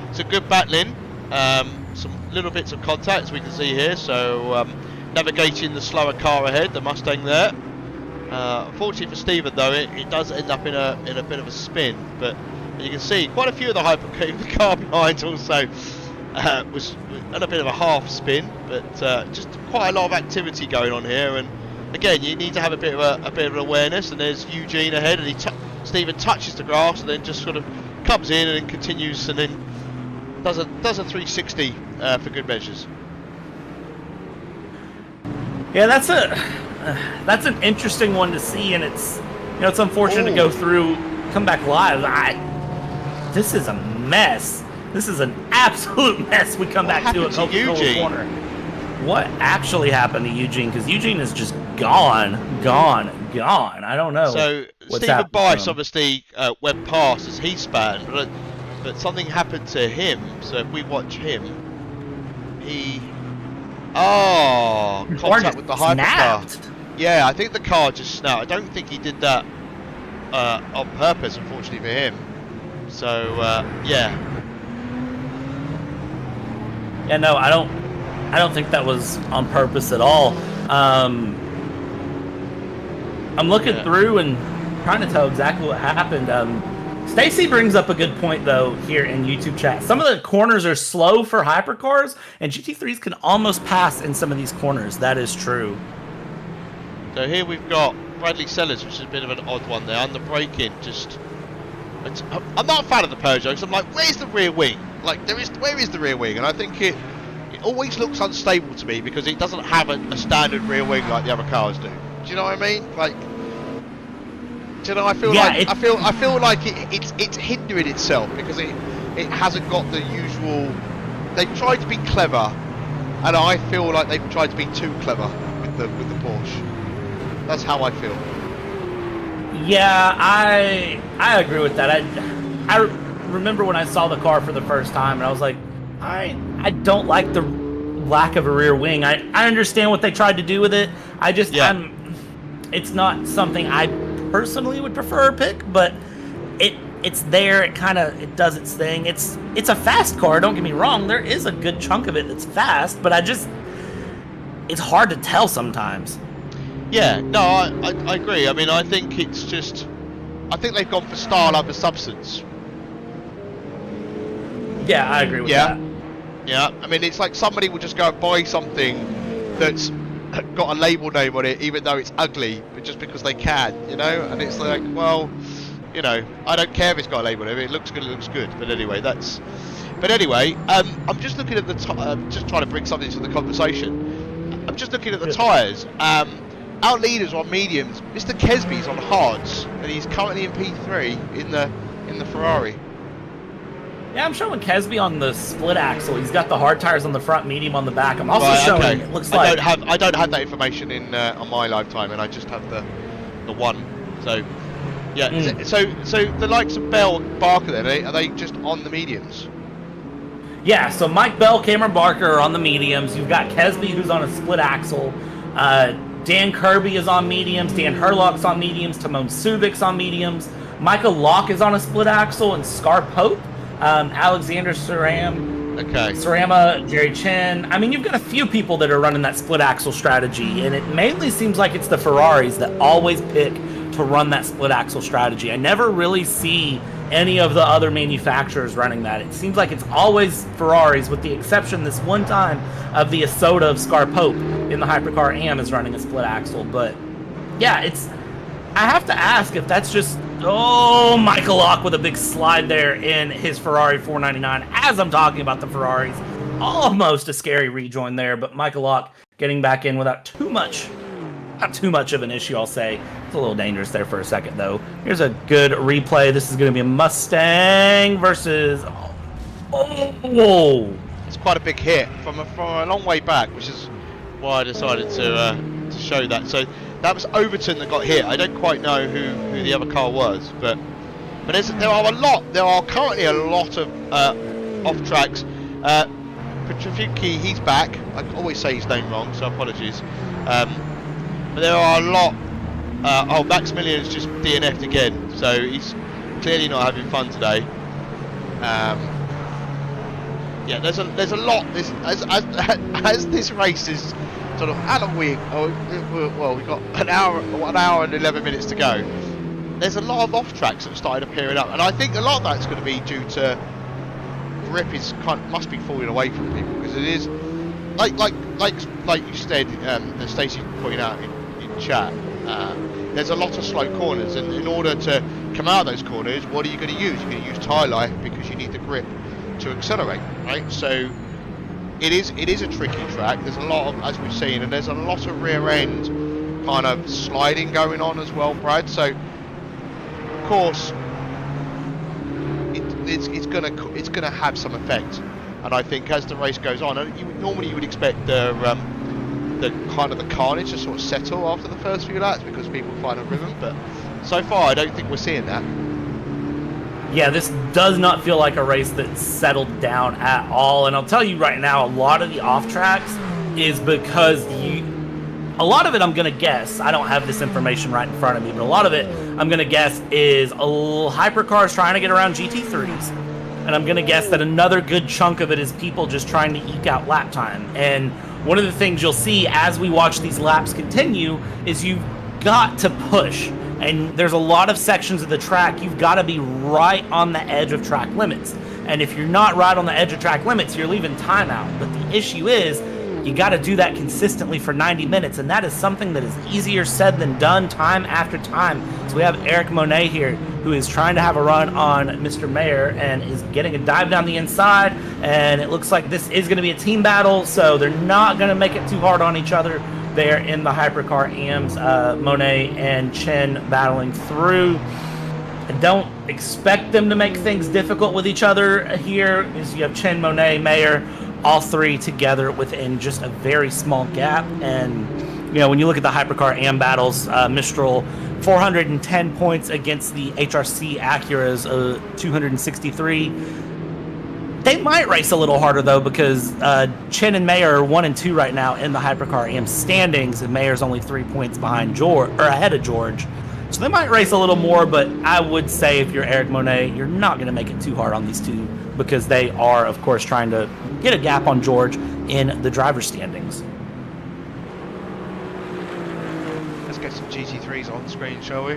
it's a good battling. Some little bits of contact, as we can see here. So navigating the slower car ahead, the Mustang there. Unfortunately for Stephen, though, it does end up in a bit of a spin. But you can see quite a few of the the car behind also. Was on a bit of a half spin, but just quite a lot of activity going on here. And again, you need to have a bit of an awareness. And there's Eugene ahead, and Stephen touches the grass, and then just sort of comes in and then continues, and then does a 360 for good measures. Yeah, that's an interesting one to see, and it's it's unfortunate to come back live. This is a mess. This is an absolute mess we come back to at happened to Coca-Cola Eugene? Corner. What actually happened to Eugene? Because Eugene is just gone. I don't know. So what's Stephen happened to Bice him. obviously went past as he spat, but something happened to him. So if we watch him, he contact with the hypercar. Snapped. Yeah, I think the car just snapped. I don't think he did that on purpose, unfortunately for him. So yeah. Yeah, no, I don't think that was on purpose at all. I'm looking through and trying to tell exactly what happened. Stacy brings up a good point, though, here in YouTube chat. Some of the corners are slow for hypercars, and GT3s can almost pass in some of these corners. That is true. So here we've got Bradley Sellers, which is a bit of an odd one there, and the braking just... I'm not a fan of the Peugeot, because I'm like, where's the rear wing? Like, where is the rear wing? And I think it always looks unstable to me, because it doesn't have a standard rear wing like the other cars do. Do you know what I mean? Like, do you know? I feel like it's hindering itself because it hasn't got the usual. They've tried to be clever, and I feel like they've tried to be too clever with the Porsche. That's how I feel. Yeah, I agree with that. I remember when I saw the car for the first time, and I was like, I don't like the lack of a rear wing. I understand what they tried to do with it. It's not something I personally would prefer or pick, but it's there. It does its thing. It's a fast car. Don't get me wrong. There is a good chunk of it that's fast, but it's hard to tell sometimes. Yeah, no, I agree. I mean, I think they've gone for style over substance. Yeah, I agree with that. Yeah, I mean, it's like somebody will just go and buy something that's got a label name on it, even though it's ugly, but just because they can, you know. And it's like, well, you know, I don't care if it's got a label on it. It looks good. It looks good. But anyway, I'm just looking at the just trying to bring something to the conversation. I'm just looking at the tyres. Our leaders on mediums. Mr. Kesby's on hards, and he's currently in P3 in the Ferrari. Yeah, I'm showing Kesby on the split axle. He's got the hard tires on the front, medium on the back. I'm also showing. It looks like I don't have that information in on my lifetime, and I just have the one. So yeah. So the likes of Bell and Barker, then are they just on the mediums? Yeah. So Mike Bell, Cameron Barker are on the mediums. You've got Kesby, who's on a split axle. Dan Kirby is on mediums. Dan Herlock's on mediums. Timon Subik's on mediums. Michael Locke is on a split axle, and Scar Pope. Alexander Sarama, Jerry Chen. I mean, you've got a few people that are running that split axle strategy, and it mainly seems like it's the Ferraris that always pick to run that split axle strategy. I never really see any of the other manufacturers running that. It seems like it's always Ferraris, with the exception this one time of the Isoda of Scar Pope in the Hypercar AM is running a split axle. But yeah, I have to ask if that's just... Oh, Michael Locke with a big slide there in his Ferrari 499. As I'm talking about the Ferraris, almost a scary rejoin there, but Michael Locke getting back in without not too much of an issue, I'll say. It's a little dangerous there for a second, though. Here's a good replay. This is going to be a Mustang versus... Oh! It's quite a big hit from a long way back, which is why I decided to show that. So that was Overton that got hit. I don't quite know who the other car was, but there are currently a lot of off tracks. Petrofuki, he's back. I always say his name wrong, so apologies. But there are a lot. Maximilian's just DNF'd again, so he's clearly not having fun today. Yeah, there's a lot. As this race is sort of, how long we've got an hour and 11 minutes to go. There's a lot of off tracks that have started appearing up, and I think a lot of that's going to be due to grip must be falling away from people, because it is like you said, Stacey pointed out in chat. There's a lot of slow corners, and in order to come out of those corners, what are you going to use? You're going to use tyre life, because you need the grip to accelerate, right? So it is a tricky track. There's a lot of, as we've seen, and there's a lot of rear end kind of sliding going on as well, Brad. So of course it's gonna have some effect And I think as the race goes on, normally you would expect the kind of the carnage to sort of settle after the first few laps because people find a rhythm, but so far I don't think we're seeing that. Yeah, this does not feel like a race that's settled down at all. And I'll tell you right now, a lot of the off tracks is because a lot of it I'm going to guess, I don't have this information right in front of me, but a lot of it I'm going to guess is hypercars trying to get around GT3s. And I'm going to guess that another good chunk of it is people just trying to eke out lap time. And one of the things you'll see as we watch these laps continue is you've got to push. And there's a lot of sections of the track you've got to be right on the edge of track limits. And if you're not right on the edge of track limits, you're leaving time out. But the issue is you got to do that consistently for 90 minutes, and that is something that is easier said than done time after time. So we have Eric Monet here, who is trying to have a run on Mr. Mayer and is getting a dive down the inside, and it looks like this is going to be a team battle, so they're not going to make it too hard on each other there in the Hypercar AMs. Monet and Chen battling through. I don't expect them to make things difficult with each other here, as you have Chen, Monet, Mayer, all three together within just a very small gap. And you know, when you look at the Hypercar AM battles, Mistral 410 points against the HRC Acura's 263. They might race a little harder though, because Chen and Mayer are 1 and 2 right now in the Hypercar AM standings, and Mayer's only 3 points behind George, or ahead of George. So they might race a little more, but I would say if you're Eric Monet, you're not going to make it too hard on these two, because they are, of course, trying to get a gap on George in the driver's standings. Let's get some GT3s on screen, shall we?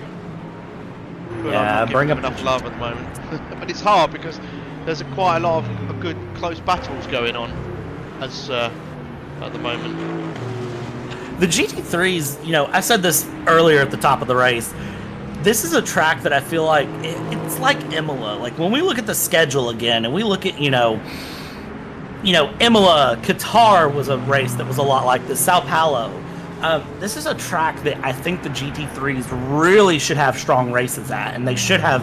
Yeah, bring up enough love at the moment. But it's hard because there's quite a lot of good close battles going on as at the moment. The GT3s, you know, I said this earlier at the top of the race. This is a track that I feel like it's like Imola. Like when we look at the schedule again, and we look at, you know, Imola, Qatar was a race that was a lot like this. Sao Paulo. This is a track that I think the GT3s really should have strong races at, and they should have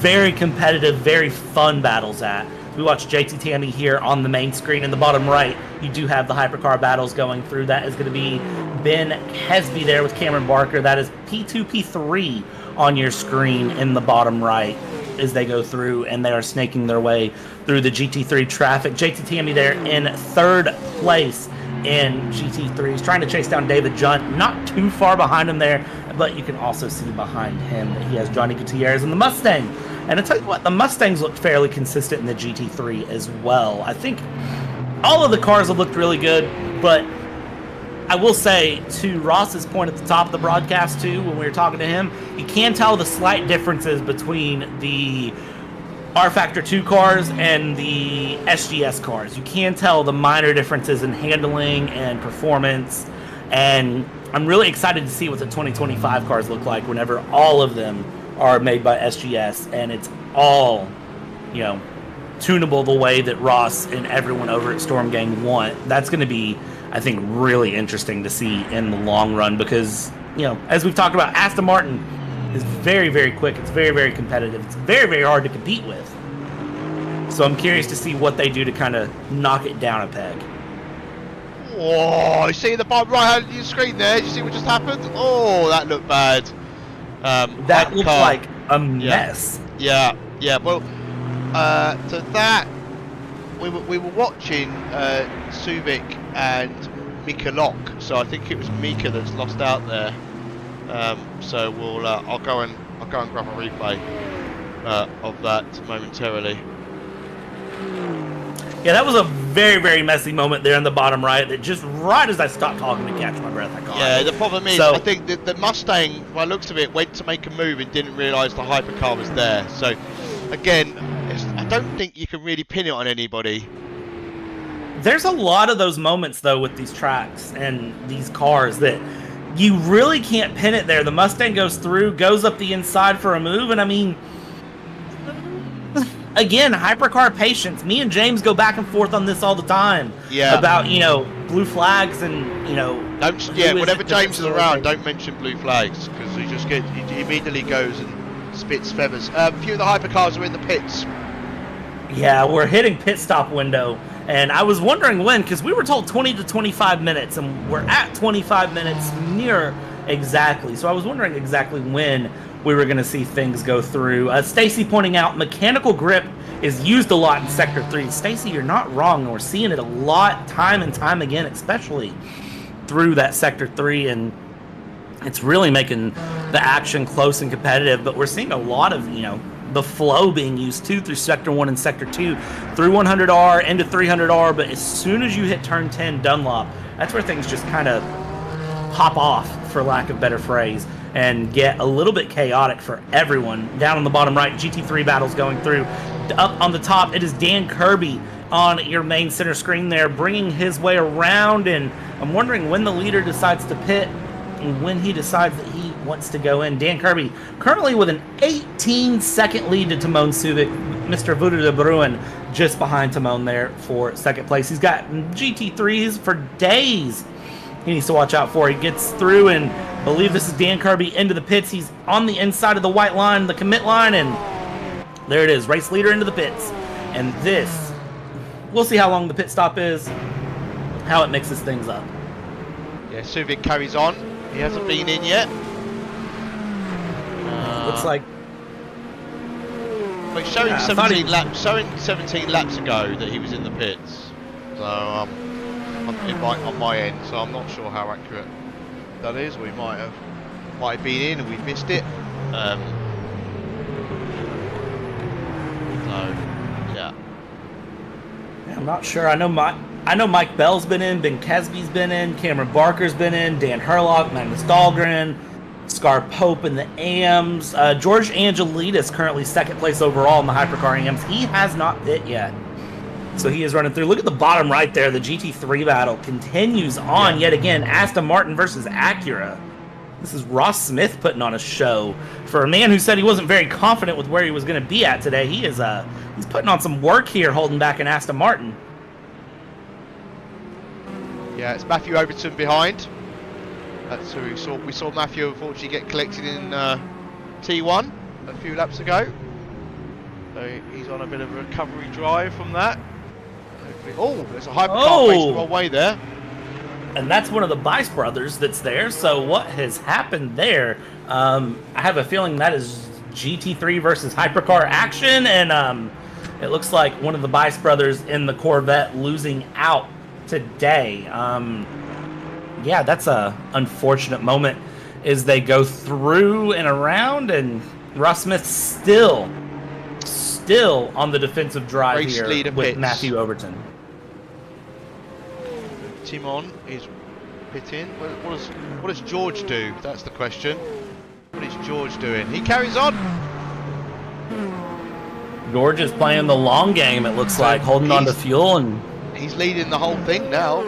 very competitive, very fun battles at. We watch JT Tammy here on the main screen in the bottom right. You do have the hypercar battles going through. That is going to be Ben Hesby there with Cameron Barker. That is P2, P3 on your screen in the bottom right as they go through, and they are snaking their way through the GT3 traffic. JT Tammy there in third place in GT3s, trying to chase down David Junt. Not too far behind him there, but you can also see behind him that he has Johnny Gutierrez in the Mustang. And I tell you what, the Mustangs looked fairly consistent in the GT3 as well. I think all of the cars have looked really good, but I will say, to Ross's point at the top of the broadcast too, when we were talking to him, you can tell the slight differences between the R-Factor 2 cars and the SGS cars. You can tell the minor differences in handling and performance, and I'm really excited to see what the 2025 cars look like whenever all of them are made by SGS, and it's all, you know, tunable the way that Ross and everyone over at Storm Gang want. That's going to be, I think, really interesting to see in the long run, because, you know, as we've talked about, Aston Martin is very, very quick. It's very, very competitive. It's very, very hard to compete with. So I'm curious to see what they do to kind of knock it down a peg. Oh, you see the bottom right hand of your screen there? Did you see what just happened? Oh, that looked bad. That looked like a mess. Yeah. Well, to that, we were watching Subic and Mika Lock. So I think it was Mika that's lost out there. So we'll I'll go and grab a replay of that momentarily. Yeah, that was a very, very messy moment there in the bottom right, that just right as I stopped talking to catch my breath, I caught. Yeah, the problem is, I think that the Mustang, by the looks of it, went to make a move and didn't realise the hypercar was there. So, again, I don't think you can really pin it on anybody. There's a lot of those moments, though, with these tracks and these cars that you really can't pin it there. The Mustang goes through, goes up the inside for a move, and I mean, again, hypercar patience. Me and James go back and forth on this all the time. Yeah. About, you know, blue flags and, you know. Whenever James is around, don't mention blue flags, because he immediately goes and spits feathers. A few of the hypercars are in the pits. Yeah, we're hitting pit stop window, And I was wondering when, because we were told 20 to 25 minutes, and we're at 25 minutes near exactly. So I was wondering exactly when we were going to see things go through. Stacy pointing out mechanical grip is used a lot in Sector 3. Stacy, you're not wrong. We're seeing it a lot, time and time again, especially through that Sector 3, and it's really making the action close and competitive. But we're seeing a lot of, the flow being used too through Sector 1 and Sector 2, through 100R into 300R, but as soon as you hit turn 10 Dunlop, that's where things just kind of pop off, for lack of better phrase, and get a little bit chaotic for everyone. Down on the bottom right, GT3 battles going through. Up on the top, it is Dan Kirby on your main center screen there, bringing his way around, and I'm wondering when the leader decides to pit and when he decides that he wants to go in. Dan Kirby currently with an 18-second lead to Timon Subic. Mr. Voodoo de Bruin just behind Timon there for second place. He's got GT3s for days he needs to watch out for. He gets through, and I believe this is Dan Kirby into the pits. He's on the inside of the white line, the commit line, and there it is, race leader into the pits. And this, we'll see how long the pit stop is, how it mixes things up. Yeah, Subic carries on. He hasn't been in yet. Looks like. But showing 17 laps ago that he was in the pits. So on my end, so I'm not sure how accurate that is. We might have been in and we missed it. So yeah. I'm not sure. I know Mike Bell's been in, Ben Kesby's been in, Cameron Barker's been in, Dan Herlock, Magnus Dahlgren, Scar Pope in the AMs. George Angelidis currently second place overall in the Hypercar AMs. He has not pit yet, so he is running through. Look at the bottom right there. The GT3 battle continues on yet again. Aston Martin versus Acura. This is Ross Smith putting on a show for a man who said he wasn't very confident with where he was going to be at today. He is he's putting on some work here, holding back an Aston Martin. Yeah, it's Matthew Overton behind. That's who we saw Matthew unfortunately get collected in T1 a few laps ago. So he's on a bit of a recovery drive from that. Oh, there's a hypercar facing the wrong way there. And that's one of the Bice brothers that's there. So what has happened there? I have a feeling that is GT3 versus Hypercar action, and it looks like one of the Bice brothers in the Corvette losing out today. Yeah, that's a unfortunate moment as they go through and around, and Ross Smith still on the defensive drive Race here leader with pits. Matthew Overton. Timon is pitting. What does George do? That's the question. What is George doing? He carries on. George is playing the long game, it looks like, holding on to fuel, and he's leading the whole thing now.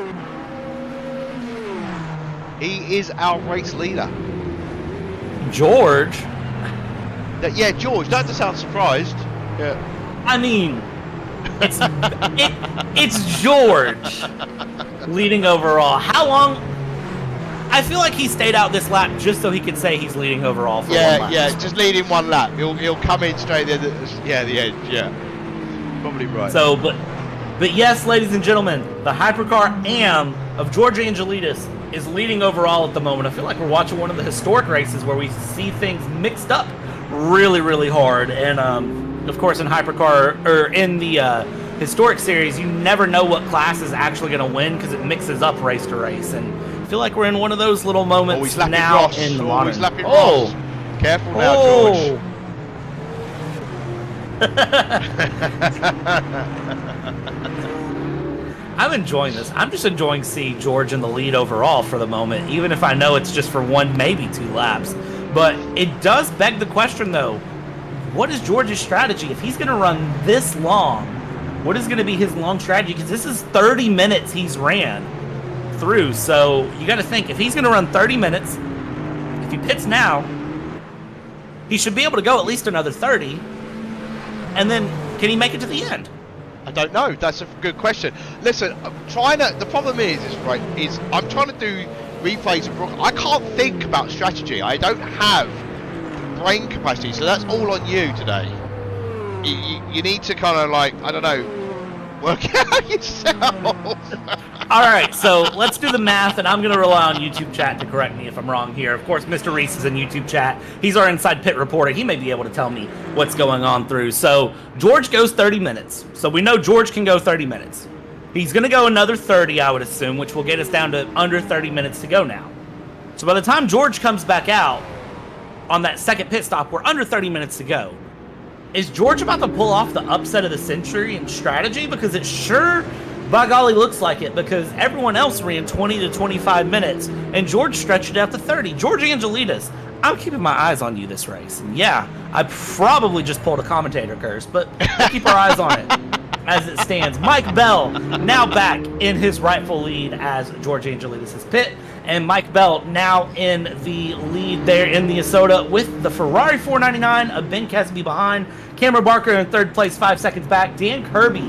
He is our race leader. George. Yeah, George. Don't sound surprised. Yeah. I mean, it's George leading overall. How long? I feel like he stayed out this lap just so he could say he's leading overall for one lap. Yeah, just leading one lap. He'll come in straight there. The edge. Yeah, probably right. So, but yes, ladies and gentlemen, the Hypercar AM of George Angelidis is leading overall at the moment. I feel like we're watching one of the historic races where we see things mixed up really, really hard. And of course, in Hypercar or in the historic series, you never know what class is actually going to win because it mixes up race to race. And I feel like we're in one of those little moments now Ross. in the modern. modern. Ross. Careful now, George. I'm enjoying this. I'm just enjoying seeing George in the lead overall for the moment, even if I know it's just for one, maybe 2 laps. But it does beg the question, though, what is George's strategy? If he's going to run this long, what is going to be his long strategy? Because this is 30 minutes he's ran through. So you got to think, if he's going to run 30 minutes, if he pits now, he should be able to go at least another 30. And then can he make it to the end? I don't know. That's a good question. Listen, the problem is I'm trying to do replays. I can't think about strategy. I don't have brain capacity, so that's all on you today. You need to kind of like, I don't know, Work it out yourself. All right, so let's do the math, and I'm going to rely on YouTube chat to correct me if I'm wrong here. Of course, Mr. Reese is in YouTube chat. He's our inside pit reporter. He may be able to tell me what's going on through. So George goes 30 minutes. So we know George can go 30 minutes. He's going to go another 30, I would assume, which will get us down to under 30 minutes to go now. So by the time George comes back out on that second pit stop, we're under 30 minutes to go. Is George about to pull off the upset of the century in strategy? Because it sure, by golly, looks like it, because everyone else ran 20 to 25 minutes, and George stretched it out to 30. George Angelides, I'm keeping my eyes on you this race. And yeah, I probably just pulled a commentator curse, but we'll keep our eyes on it as it stands. Mike Bell now back in his rightful lead as George Angelides' pit, and Mike Bell now in the lead there in the Minnesota with the Ferrari 499 of Ben Kesby behind. Cameron Barker in third place, 5 seconds back. Dan Kirby,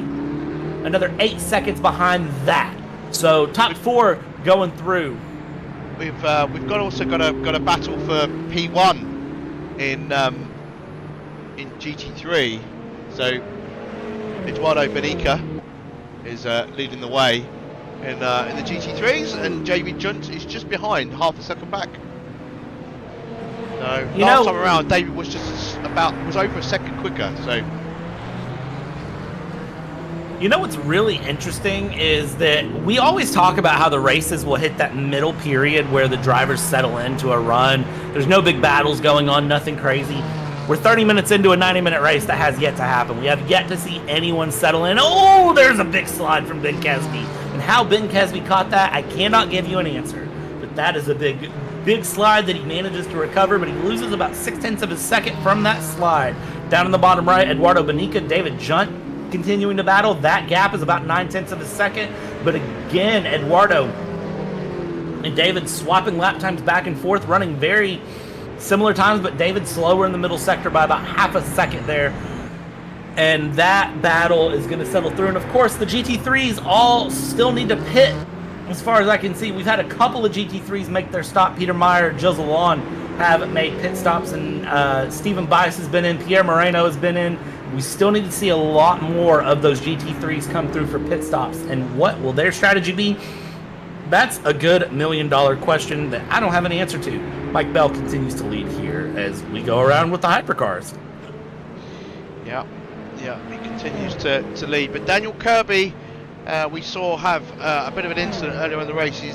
another 8 seconds behind that. So top four going through. We've also got a battle for P1 in GT3. So Eduardo Benica is leading the way in the GT3s, and JB Junt is just behind, half a second back. So last time around, David was just was over a second quicker. So you know what's really interesting is that we always talk about how the races will hit that middle period where the drivers settle into a run. There's no big battles going on, nothing crazy. We're 30 minutes into a 90-minute race that has yet to happen. We have yet to see anyone settle in. Oh, there's a big slide from Ben Kesby. And how Ben Kesby caught that, I cannot give you an answer. But that is a big slide that he manages to recover, but he loses about 0.6 of a second from that slide. Down in the bottom right, Eduardo Benica, David Junt continuing to battle. That gap is about 0.9 of a second. But again, Eduardo and David swapping lap times back and forth, running very similar times, but David slower in the middle sector by about half a second there. And that battle is going to settle through. And of course, the GT3s all still need to pit. As far as I can see, we've had a couple of GT3s make their stop. Peter Meyer, Joe Zalon have made pit stops, and Stephen Bice has been in, Pierre Moreno has been in. We still need to see a lot more of those GT3s come through for pit stops. And what will their strategy be? That's a good $1 million question that I don't have an answer to. Mike Bell continues to lead here as we go around with the hypercars. Yeah, he continues to lead. But Daniel Kirby, we saw have a bit of an incident earlier in the race. He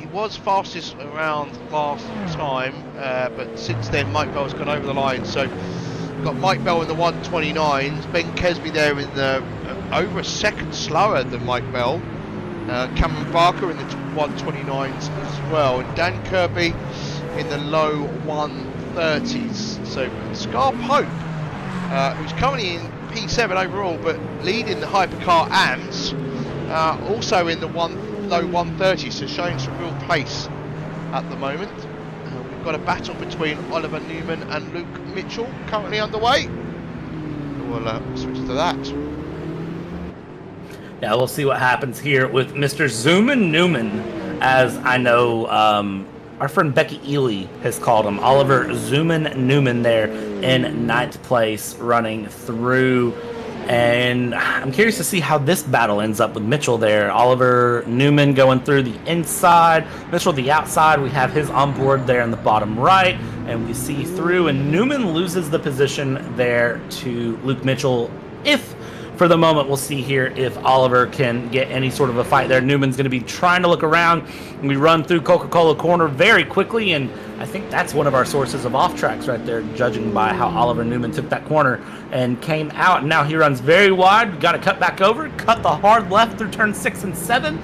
was fastest around last time, but since then Mike Bell's gone over the line. So we've got Mike Bell in the 129s, Ben Kesby there in the over a second slower than Mike Bell. Cameron Barker in the 129s as well, and Dan Kirby in the low 130s. So Scar Pope, who's currently in P7 overall, but leading the Hypercar AMS, also in the low 130s, so showing some real pace at the moment. We've got a battle between Oliver Newman and Luke Mitchell currently underway. We'll switch to that. Yeah, we'll see what happens here with Mr. Zoomin Newman, as I know our friend Becky Ely has called him. Oliver Zoomin Newman there in 9th place running through. And I'm curious to see how this battle ends up with Mitchell there. Oliver Newman going through the inside, Mitchell the outside. We have his onboard there in the bottom right, and we see through, and Newman loses the position there to Luke Mitchell. If for the moment, we'll see here if Oliver can get any sort of a fight there. Newman's going to be trying to look around. We run through Coca-Cola corner very quickly, and I think that's one of our sources of off-tracks right there, judging by how Oliver Newman took that corner and came out. Now he runs very wide. We got to cut back over, cut the hard left through turn 6 and 7,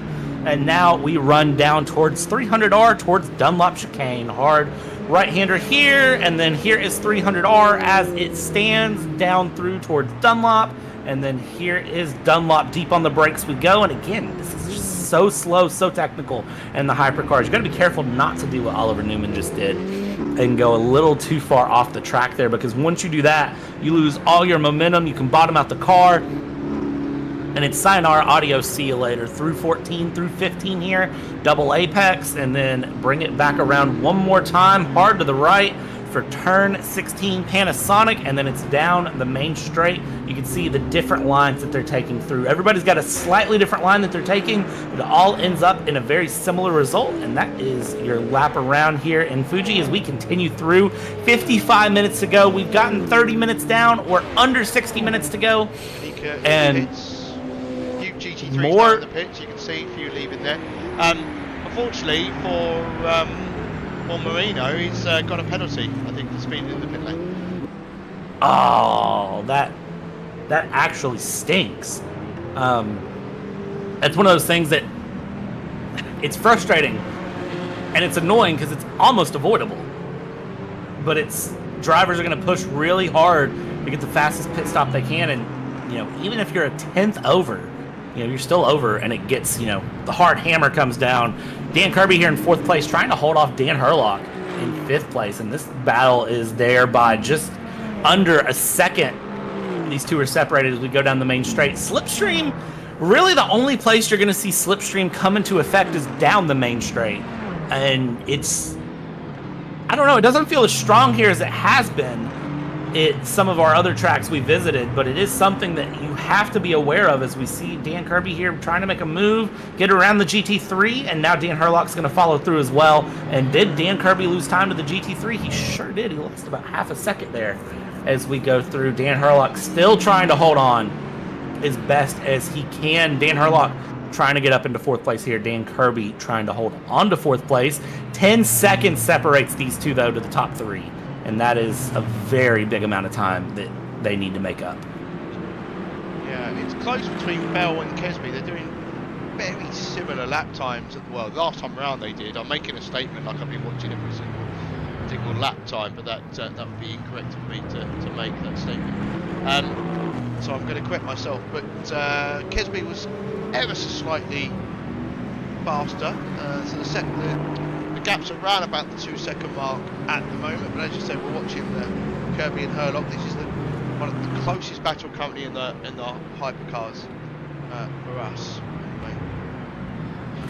and now we run down towards 300R, towards Dunlop chicane. Hard right-hander here, and then here is 300R as it stands down through towards Dunlop. And then here is Dunlop. Deep on the brakes we go. And again, this is just so slow, so technical. And the hypercars, you got to be careful not to do what Oliver Newman just did and go a little too far off the track there, because once you do that, you lose all your momentum. You can bottom out the car. And it's sayonara, adios, see you later. Through 14, through 15 here. Double apex. And then bring it back around one more time. Hard to the right. for turn 16 Panasonic, and then it's down the main straight. You can see the different lines that they're taking through. Everybody's got a slightly different line that they're taking, but it all ends up in a very similar result, and that is your lap around here in Fuji as we continue through. 55 minutes to go. We've gotten 30 minutes down. We're under 60 minutes to go. And few GT3s more down the pitch. You can see a few leaving there. Unfortunately for Marino, he's got a penalty, I think, for speeding in the pit lane. Oh, that actually stinks. It's one of those things that it's frustrating and it's annoying because it's almost avoidable. But drivers are going to push really hard to get the fastest pit stop they can, and even if you're a 10th over, you're still over, and it gets, the hard hammer comes down. Dan Kirby here in 4th place, trying to hold off Dan Herlock in 5th place, and this battle is there by just under a second. These two are separated as we go down the main straight. Slipstream, really the only place you're going to see Slipstream come into effect is down the main straight, and I don't know, it doesn't feel as strong here as it has been at some of our other tracks we visited, but it is something that you have to be aware of as we see Dan Kirby here trying to make a move, get around the GT3, and now Dan Herlock's going to follow through as well. And did Dan Kirby lose time to the GT3? He sure did. He lost about half a second there as we go through. Dan Herlock still trying to hold on as best as he can. Dan Herlock trying to get up into 4th place here. Dan Kirby trying to hold on to 4th place. 10 seconds separates these two, though, to the top 3. And that is a very big amount of time that they need to make up. Yeah, it's close between Bell and Kesby. They're doing very similar lap times. Well, last time around they did. I'm making a statement like I've been watching every single lap time, but that would be incorrect for me to make that statement. So I'm going to correct myself. But Kesby was ever so slightly faster. So the gaps are around about the 2-second mark at the moment, but as you said, we're watching Kirby and Herlock. This is one of the closest battle currently in the hypercars for us. Anyway.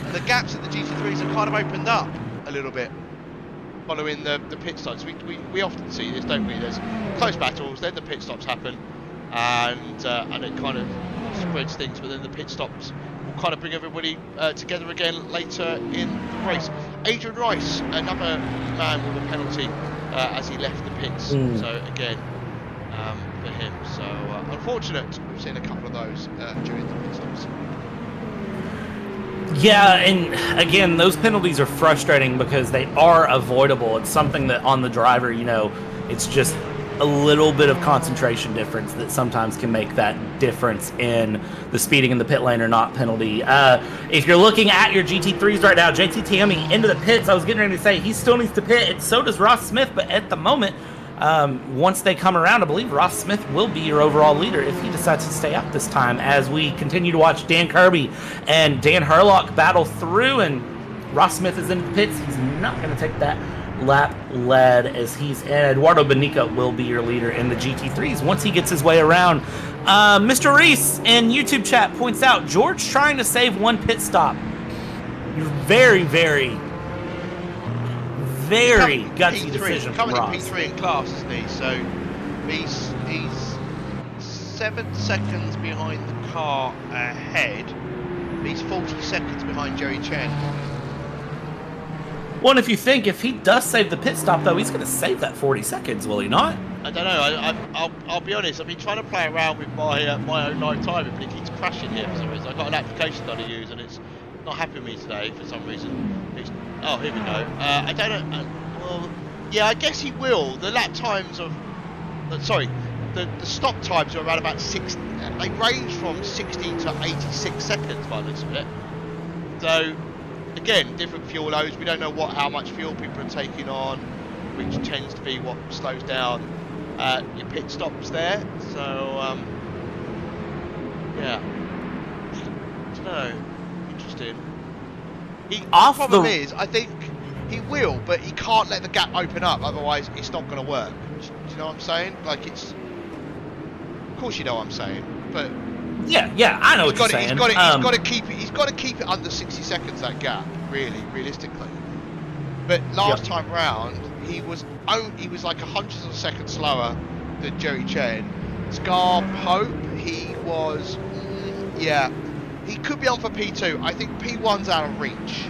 And the gaps at the GT3s have kind of opened up a little bit following the pit stops. We often see this, don't we? There's close battles, then the pit stops happen, and it kind of spreads things, but then the pit stops will kind of bring everybody together again later in the race. Adrian Rice, another man with a penalty as he left the pits. So again, for him. So unfortunate. We've seen a couple of those during the pit stops. Yeah, and again, those penalties are frustrating because they are avoidable. It's something that on the driver, it's just a little bit of concentration difference that sometimes can make that difference in the speeding in the pit lane or not penalty. If you're looking at your GT3s right now, JT Tammy into the pits, I was getting ready to say he still needs to pit, and so does Ross Smith, but at the moment, once they come around, I believe Ross Smith will be your overall leader if he decides to stay up this time, as we continue to watch Dan Kirby and Dan Herlock battle through, and Ross Smith is in the pits. He's not going to take that lap lead as he's in. Eduardo Benica will be your leader in the GT3s once he gets his way around. Mr. Reese in YouTube chat points out George trying to save one pit stop. You're very, very, very gutsy decision from Ross. Currently P3 in class, isn't he? So he's 7 seconds behind the car ahead. He's 40 seconds behind Jerry Chen. Well, if he does save the pit stop, though, he's going to save that 40 seconds, will he not? I don't know. I'll be honest. I've been trying to play around with my own live timing, but it keeps crashing here for some reason. I've got an application that I use, and it's not happy with me today for some reason. Oh, here we go. I don't know. Well, yeah, I guess he will. The lap times of, the stop times are around about 6. They range from 60 to 86 seconds by the looks of it. So. Again, different fuel loads. We don't know how much fuel people are taking on, which tends to be what slows down your pit stops there. So, yeah. I don't know. Interesting. The problem is, I think he will, but he can't let the gap open up. Otherwise, it's not going to work. Do you know what I'm saying? Like of course, you know what I'm saying, but. Yeah, I know what you're saying. He's got to keep it under 60 seconds, that gap, realistically. But last time round, he was like a hundredth of a second slower than Jerry Chen. Scar Pope, he was, yeah, he could be on for P2. I think P1's out of reach.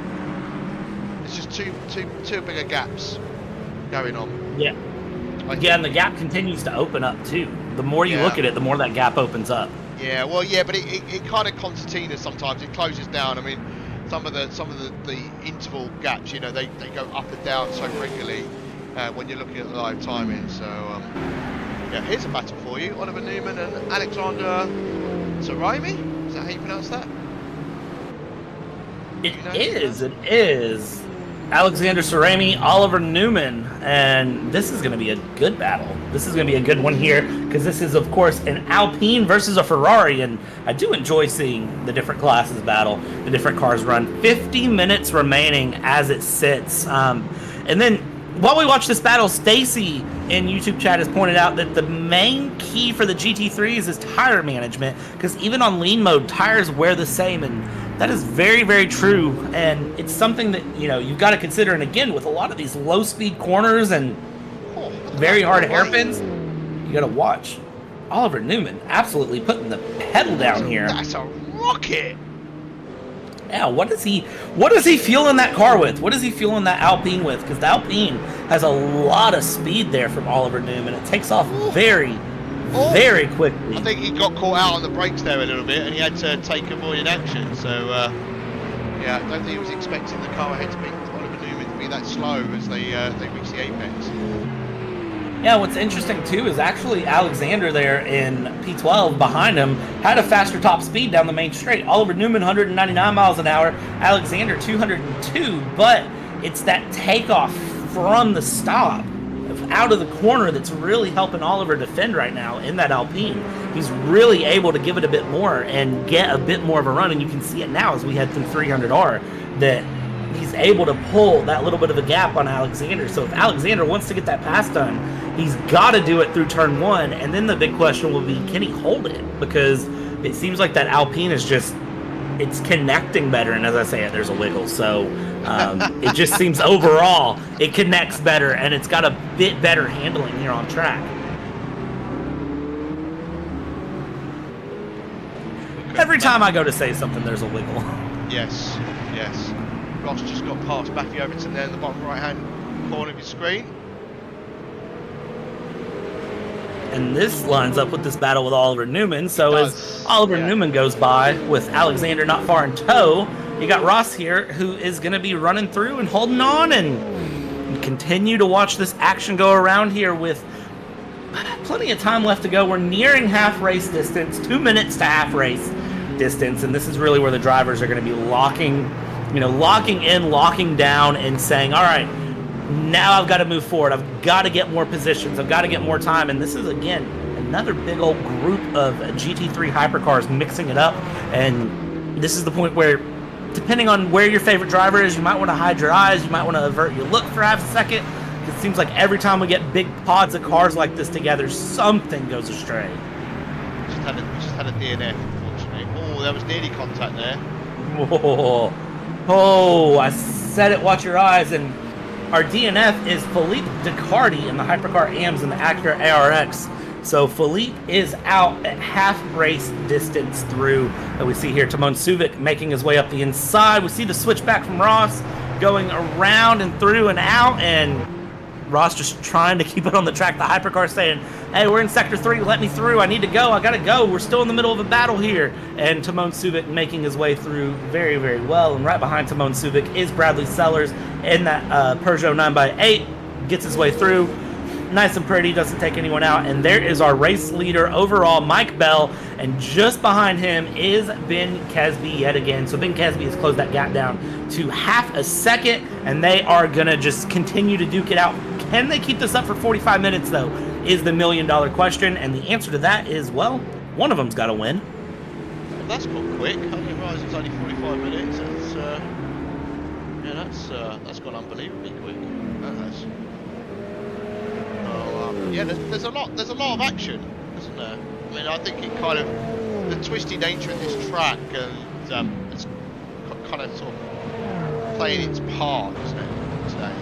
It's just two bigger gaps going on. Yeah. Yeah, and the gap continues to open up too. The more you look at it, the more that gap opens up. Yeah, well, yeah, but it kind of concertinas sometimes. It closes down. I mean, some of the interval gaps, you know, they go up and down so regularly when you're looking at the live timing. So, yeah, here's a battle for you: Oliver Newman and Alexander Saraimi. Is that how you pronounce that? It is. Alexander Saraimi, Oliver Newman, and this is going to be a good battle. This is going to be a good one here, because this is, of course, an Alpine versus a Ferrari, and I do enjoy seeing the different classes battle, the different cars run. 50 minutes remaining as it sits. And then, while we watch this battle, Stacy in YouTube chat has pointed out that the main key for the GT3s is tire management, because even on lean mode, tires wear the same, and that is very, very true, and it's something that, you know, you've got to consider. And again, with a lot of these low-speed corners and very hard hairpins, you got to watch. Oliver Newman absolutely putting the pedal down here. That's a rocket. Yeah, what does he fueling that car with? What is he fueling that Alpine with? Because the Alpine has a lot of speed there from Oliver Newman. It takes off very quickly. I think he got caught out on the brakes there a little bit, and he had to take avoided action. So, yeah, I don't think he was expecting the car ahead to be Oliver Newman to be that slow as they reach the apex. Yeah, what's interesting too is actually Alexander there in P12 behind him had a faster top speed down the main straight. Oliver Newman 199 miles an hour, Alexander 202, but it's that takeoff from the stop out of the corner that's really helping Oliver defend right now in that Alpine. He's really able to give it a bit more and get a bit more of a run, and you can see it now as we head through 300R that he's able to pull that little bit of a gap on Alexander. So if Alexander wants to get that pass done, he's got to do it through turn one, and then the big question will be, can he hold it? Because it seems like that Alpine is just, it's connecting better, and as I say it, there's a wiggle. So it just seems overall it connects better, and it's got a bit better handling here on track. Every time I go to say something, there's a wiggle. Yes, yes. Ross just got past Matthew Overton there in the bottom right-hand corner of your screen. And this lines up with this battle with Oliver Newman. So as Oliver Newman goes by with Alexander not far in tow, you got Ross here who is going to be running through and holding on and continue to watch this action go around here with plenty of time left to go. We're nearing half race distance, 2 minutes to half race distance, and this is really where the drivers are going to be locking in, locking down, and saying, all right, now I've got to move forward. I've got to get more positions. I've got to get more time. And this is, again, another big old group of GT3 hypercars mixing it up. And this is the point where, depending on where your favorite driver is, you might want to hide your eyes. You might want to avert your look for half a second. It seems like every time we get big pods of cars like this together, something goes astray. We just had a DNF, unfortunately. Oh, there was nearly contact there. Oh, I said it, watch your eyes. And our DNF is Philippe Ducardi in the Hypercar AMS and the Acura ARX. So Philippe is out at half race distance through. And we see here Timon Suvic making his way up the inside. We see the switch back from Ross going around and through and out, and Ross just trying to keep it on the track. The Hypercar saying, hey, we're in Sector 3, let me through, I need to go, I gotta go, we're still in the middle of a battle here. And Timon Suvic making his way through very, very well. And right behind Timon Suvic is Bradley Sellers in that Peugeot 9x8, gets his way through. Nice and pretty, doesn't take anyone out. And there is our race leader overall, Mike Bell, and just behind him is Ben Kesby yet again. So Ben Kesby has closed that gap down to half a second, and they are gonna just continue to duke it out. Can they keep this up for 45 minutes though, is the million-dollar question, and the answer to that is, well, one of them's got to win. Well, that's gone quick. I didn't realise it was only 45 minutes. That's gone unbelievably quick. That has. Yeah, there's a lot of action, isn't there? I mean, I think it kind of, the twisty nature of this track and it's kind of sort of playing its part, isn't it, today?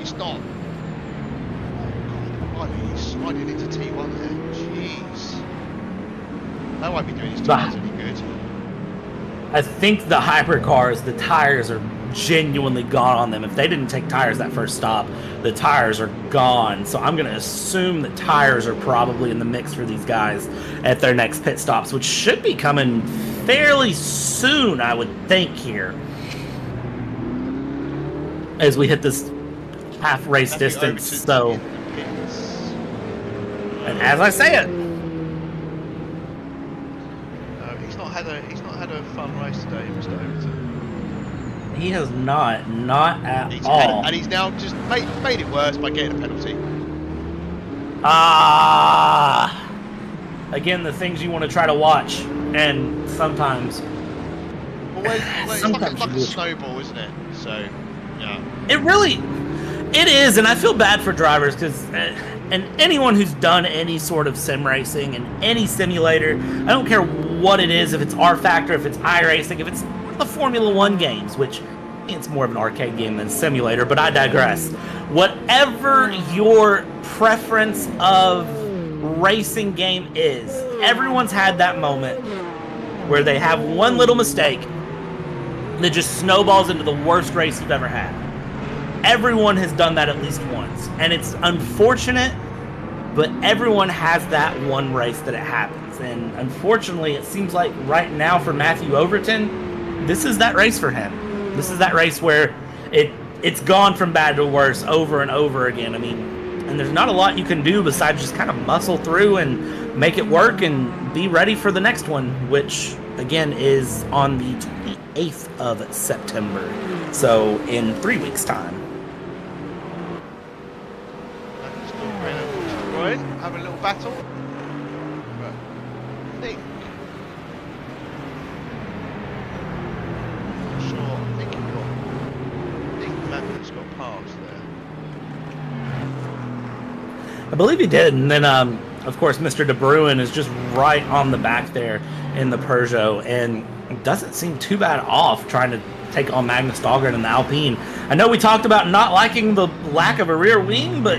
It's not. Oh, God, he's sliding into T1 there. Jeez. That won't be doing his tyres any good. I think the hypercars, the tires are genuinely gone on them. If they didn't take tires that first stop, the tires are gone. So I'm going to assume that tires are probably in the mix for these guys at their next pit stops, which should be coming fairly soon, I would think, here. As we hit this half race distance. So, and as I say it, he's not had a fun race today, Mr. Overton. he has not at all. And he's now just made it worse by getting a penalty. Again, the things you want to try to watch, and sometimes. Well, it's like a snowball, isn't it? So, yeah. It is, and I feel bad for drivers because, and anyone who's done any sort of sim racing in any simulator, I don't care what it is, if it's R Factor, if it's iRacing, if it's the Formula One games, which it's more of an arcade game than simulator, but I digress. Whatever your preference of racing game is, everyone's had that moment where they have one little mistake that just snowballs into the worst race you've ever had. Everyone has done that at least once, and it's unfortunate, but everyone has that one race that it happens. And unfortunately, it seems like right now for Matthew Overton, this is that race for him. This is that race where it's gone from bad to worse over and over again. I mean, and there's not a lot you can do besides just kind of muscle through and make it work and be ready for the next one, which again is on the 28th of September. So in 3 weeks' time. Have a little battle. But I think. Not sure. I think Magnus got past there. I believe he did, and then of course Mr. De Bruin is just right on the back there in the Peugeot, and doesn't seem too bad off trying to take on Magnus Dahlgren in the Alpine. I know we talked about not liking the lack of a rear wing, but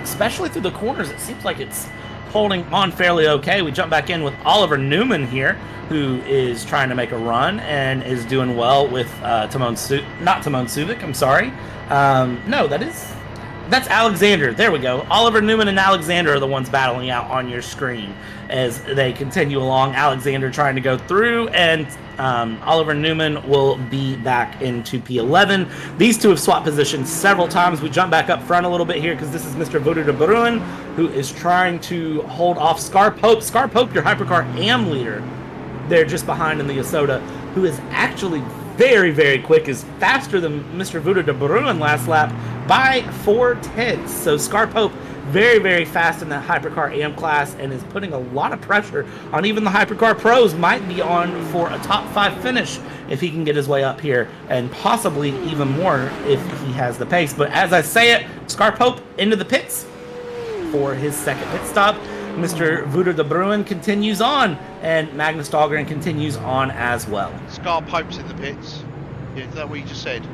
especially through the corners, it seems like it's holding on fairly okay. We jump back in with Oliver Newman here, who is trying to make a run and is doing well with not Timon Subic, I'm sorry. No, that's Alexander. There we go. Oliver Newman and Alexander are the ones battling out on your screen as they continue along. Alexander trying to go through, and Oliver Newman will be back into P11. These two have swapped positions several times. We jump back up front a little bit here because this is Mr. Wouter de Bruin, who is trying to hold off Scar Pope. Scar Pope, your Hypercar AM leader, there just behind in the Isoda, who is actually very, very quick, is faster than Mr. Wouter de Bruin last lap by 4/10. So Scar Pope, very, very fast in that Hypercar AM class and is putting a lot of pressure on even the Hypercar Pros. Might be on for a top 5 finish if he can get his way up here, and possibly even more if he has the pace. But as I say it, Scar Pope into the pits for his second pit stop. Mr. Wouter de Bruin continues on, and Magnus Dahlgren continues on as well. Scar Pope's in the pits. Yeah, is that what you just said?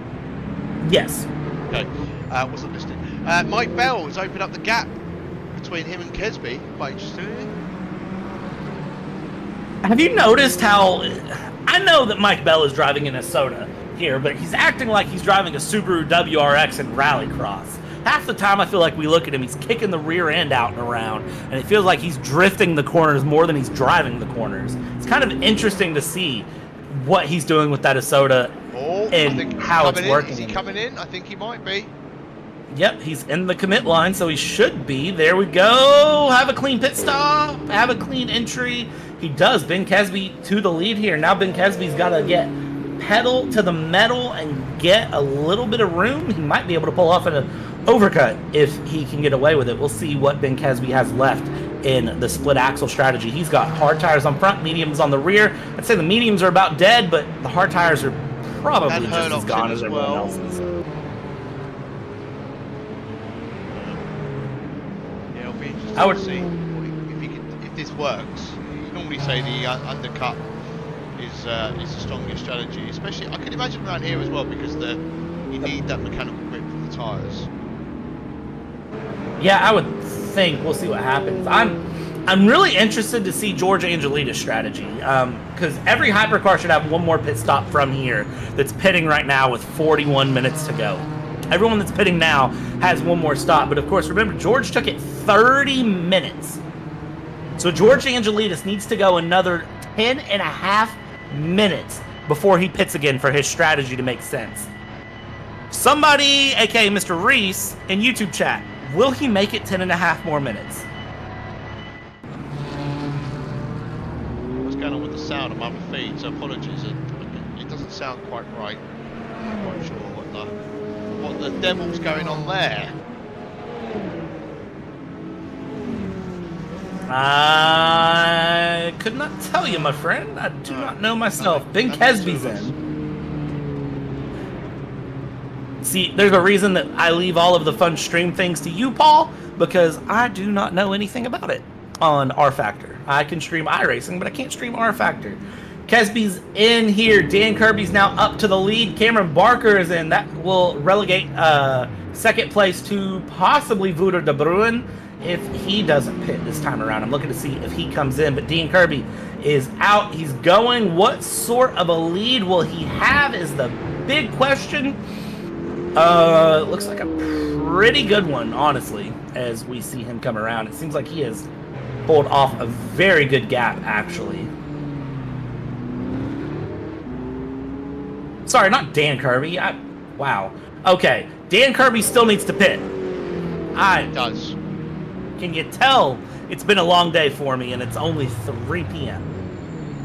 Yes. Okay, wasn't listening. Mike Bell has opened up the gap between him and Kesby. Quite interesting. Have you noticed how... I know that Mike Bell is driving in a Soda here, but he's acting like he's driving a Subaru WRX in Rallycross. Half the time I feel like we look at him, he's kicking the rear end out and around, and it feels like he's drifting the corners more than he's driving the corners. It's kind of interesting to see what he's doing with that Isoda and how it's working. Is he coming in? I think he might be. Yep, he's in the commit line, so he should be. There we go. Have a clean pit stop. Have a clean entry. He does. Ben Kesby to the lead here. Now Ben Kesby's got to get pedal to the metal and get a little bit of room. He might be able to pull off an overcut if he can get away with it. We'll see what Ben Kesby has left in the split axle strategy. He's got hard tires on front, mediums on the rear. I'd say the mediums are about dead, but the hard tires are probably just as gone as everyone else's. Yeah, it'll be interesting to see if this works. You normally say the undercut is the strongest strategy, especially I can imagine around here as well, because you need that mechanical grip tyres. Yeah, I would think we'll see what happens. I'm really interested to see George Angelita's strategy, because every hypercar should have one more pit stop from here that's pitting right now with 41 minutes to go. Everyone that's pitting now has one more stop, but of course, remember, George took it 30 minutes. So George Angelitas needs to go another 10 and a half minutes before he pits again for his strategy to make sense. Somebody, aka Mr. Reese, in YouTube chat, will he make it 10 and a half more minutes? What's going on with the sound of my other feed? So apologies, it doesn't sound quite right. I'm not quite sure what the devil's going on there. I could not tell you, my friend. I do not know myself. Ben Kesby's in. See, there's a reason that I leave all of the fun stream things to you, Paul, because I do not know anything about it on R Factor. I can stream iRacing, but I can't stream R Factor. Kesby's in here. Dan Kirby's now up to the lead. Cameron Barker is in. That will relegate second place to possibly Wouter de Bruin if he doesn't pit this time around. I'm looking to see if he comes in, but Dean Kirby is out. He's going. What sort of a lead will he have is the big question. Looks like a pretty good one, honestly, as we see him come around. It seems like he has pulled off a very good gap, actually. Sorry, not Dan Kirby. Wow. Okay, Dan Kirby still needs to pit. It does. Can you tell it's been a long day for me and it's only 3 p.m.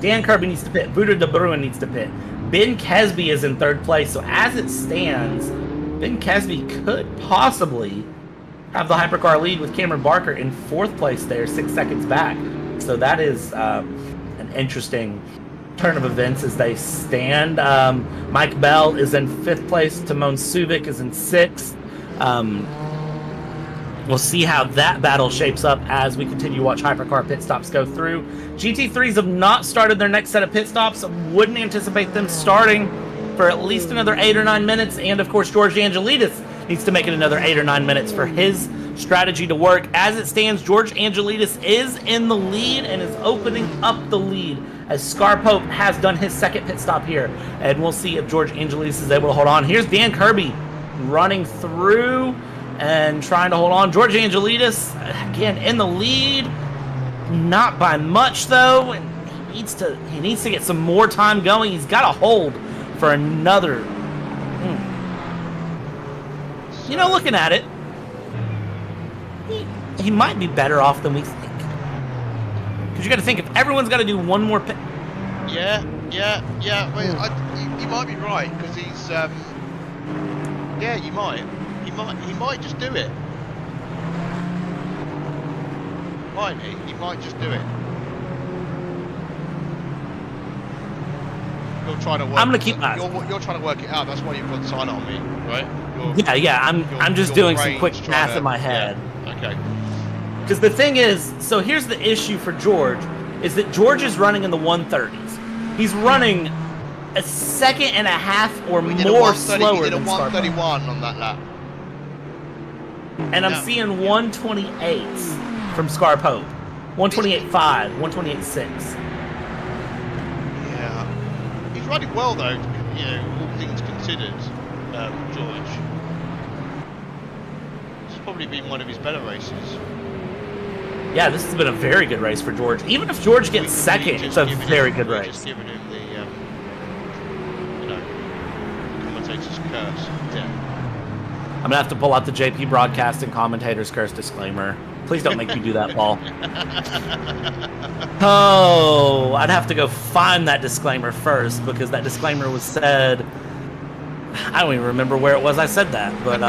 Dan Kirby needs to pit. Wouter de Bruin needs to pit. Ben Kesby is in third place, so as it stands, Ben Kesby could possibly have the hypercar lead with Cameron Barker in fourth place there, 6 seconds back. So that is an interesting turn of events as they stand. Mike Bell is in fifth place. Timon Subic is in sixth. We'll see how that battle shapes up as we continue to watch hypercar pit stops go through. GT3s have not started their next set of pit stops. Wouldn't anticipate them starting for at least another 8 or 9 minutes. And of course, George Angelitas needs to make it another 8 or 9 minutes for his strategy to work. As it stands, George Angelitas is in the lead and is opening up the lead as Scar Pope has done his second pit stop here. And we'll see if George Angelitas is able to hold on. Here's Dan Kirby running through and trying to hold on. George Angelitas, again, in the lead. Not by much, though. And he needs to get some more time going. He's got to hold for another... You know, looking at it, he might be better off than we think. Because you got to think, if everyone's got to do one more pit... Yeah. Well, you might be right, because he's... yeah, you might. He might just do it. Might he? He might just do it. You're trying to work. I'm gonna keep that. You're trying to work it out. That's why you've got sign on me, right? Yeah. I'm just doing some quick math in my head. Yeah. Okay. Because the thing is, so here's the issue for George, is that George is running in the 130s. He's running a second and a half or more slower than Scar Pope. He did a 131 on that lap. And I'm seeing 128s from Scar Pope. 128.5, 128.6. Yeah. He's running well, though, you know, all things considered, George. It's probably been one of his better races. Yeah, this has been a very good race for George. Even if George gets second, it's a very good race. Just giving him the, commentator's curse. Yeah. I'm gonna have to pull out the JP Broadcasting commentator's curse disclaimer. Please don't make me do that, Paul. Oh, I'd have to go find that disclaimer first, because that disclaimer was said... I don't even remember where it was I said that, but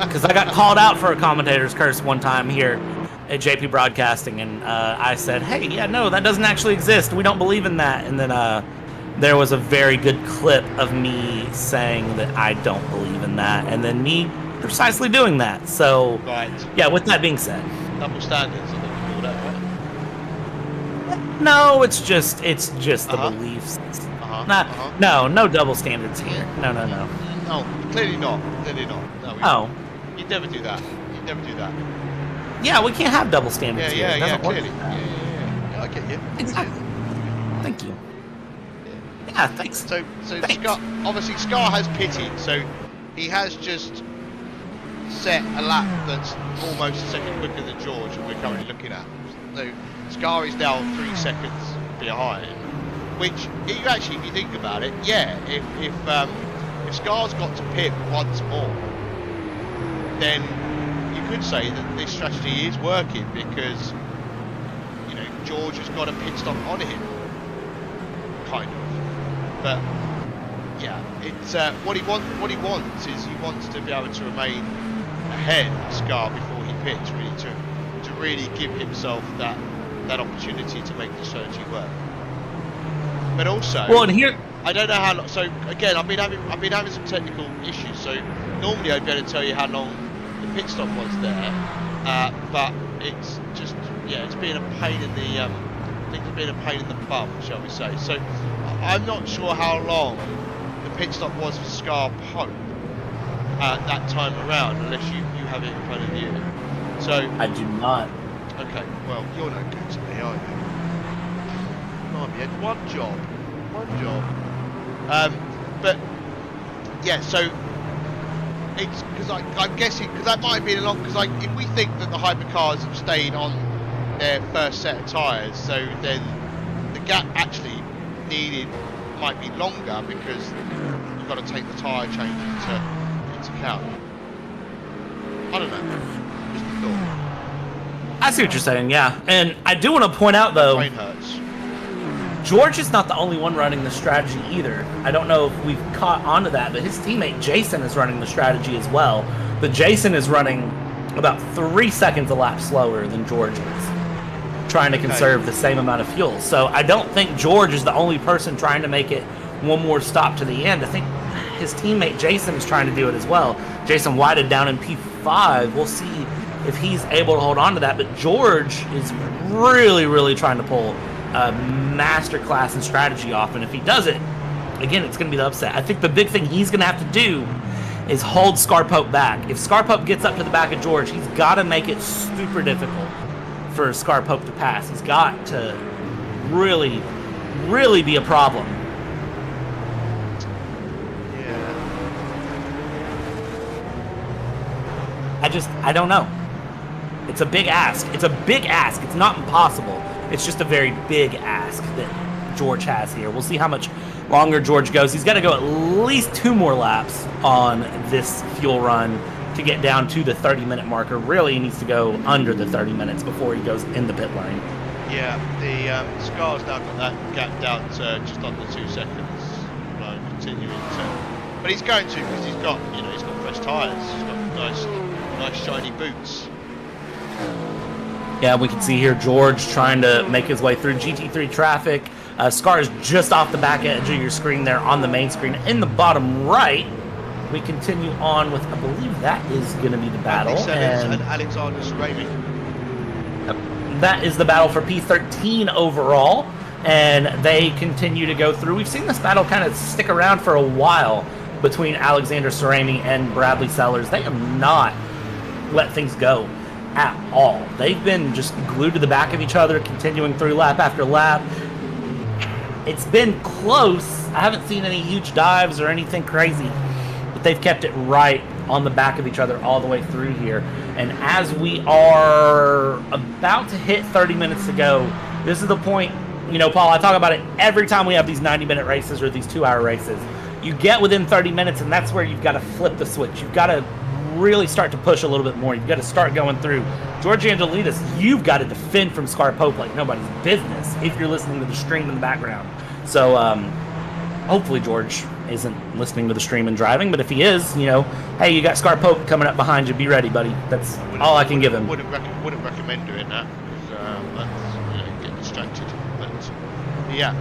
because I got called out for a commentator's curse one time here at JP Broadcasting, and I said, hey, yeah, no, that doesn't actually exist. We don't believe in that. And then there was a very good clip of me saying that I don't believe in that, and then me precisely doing that. So, right. Yeah, with that being said. Double standards, I think you call that, right? No, it's just the beliefs. No double standards here. No. No, clearly not. No, Oh. You'd never do that. You'd never do that. Yeah, we can't have double standards here. It Yeah, doesn't work clearly. like that. Yeah, I get you. Exactly. Thank you. Yeah, thanks. So Thanks. Scar, obviously Scar has pitted, so he has just set a lap that's almost a second quicker than George, and we're currently looking at. So Scar is now 3 seconds behind, which, if you think about it, yeah, if Scar's got to pit once more, then you could say that this strategy is working because, you know, George has got a pit stop on him, kind of. But yeah, it's what he wants is he wants to be able to remain ahead of Scar before he pits, really, to really give himself that opportunity to make the strategy work. But also, Well, and here, I don't know how long. So again, I've been having some technical issues. So normally I'd be able to tell you how long the pit stop was there, but it's just, yeah, it's been a pain in the I think it's been a pain in the bum, shall we say. So I'm not sure how long the pit stop was for Scar Pope that time around, unless you have it in front of you. So I do not. okay, well, you're no good to me, are you? Blimey, you had one job. But yeah, so it's because I'm guessing, because that might have been a long, because if we think that the hypercars have stayed on their first set of tyres, so then the gap actually needed might be longer because you've got to take the tyre change into account. I don't know. Just a thought. I see what you're saying, yeah. And I do want to point out, though, Brain hurts. George is not the only one running the strategy either. I don't know if we've caught onto that, but his teammate Jason is running the strategy as well. But Jason is running about 3 seconds a lap slower than George is, trying to conserve the same amount of fuel. So I don't think George is the only person trying to make it one more stop to the end. I think his teammate Jason is trying to do it as well. Jason whited down in P5. We'll see if he's able to hold on to that. But George is really, really trying to pull a masterclass in strategy off. And if he does it, again, it's going to be the upset. I think the big thing he's going to have to do is hold Scarpope back. If Scarpope gets up to the back of George, he's got to make it super difficult for Scarpope to pass. He's got to really, really be a problem. Yeah. I don't know. It's a big ask. It's a big ask. It's not impossible. It's just a very big ask that George has here. We'll see how much longer George goes. He's got to go at least 2 more laps on this fuel run to get down to the 30-minute marker. Really, he needs to go under the 30 minutes before he goes in the pit lane. Yeah, the Scar's now got that gap down to just under 2 seconds. Continuing to, but he's going to, because he's got fresh tyres. He's got nice shiny boots. Yeah, we can see here George trying to make his way through GT3 traffic. Scar is just off the back edge of your screen there on the main screen. In the bottom right, we continue on with, I believe that is going to be the battle. And Alexander Sarami. That is the battle for P13 overall, and they continue to go through. We've seen this battle kind of stick around for a while between Alexander Sarami and Bradley Sellers. They have not let things go at all. They've been just glued to the back of each other, continuing through lap after lap. It's been close. I haven't seen any huge dives or anything crazy, but they've kept it right on the back of each other all the way through here. And as we are about to hit 30 minutes to go, this is the point, Paul, I talk about it every time we have these 90-minute races or these 2-hour races. You get within 30 minutes, and that's where you've got to flip the switch. You've got to really start to push a little bit more. You've got to start going through. George Angelides, you've got to defend from Scarpope like nobody's business if you're listening to the stream in the background. So hopefully George isn't listening to the stream and driving, but if he is, hey, you got Scarpope coming up behind you. Be ready, buddy. That's all I can give him. Wouldn't recommend doing that, because that's, get distracted. But yeah.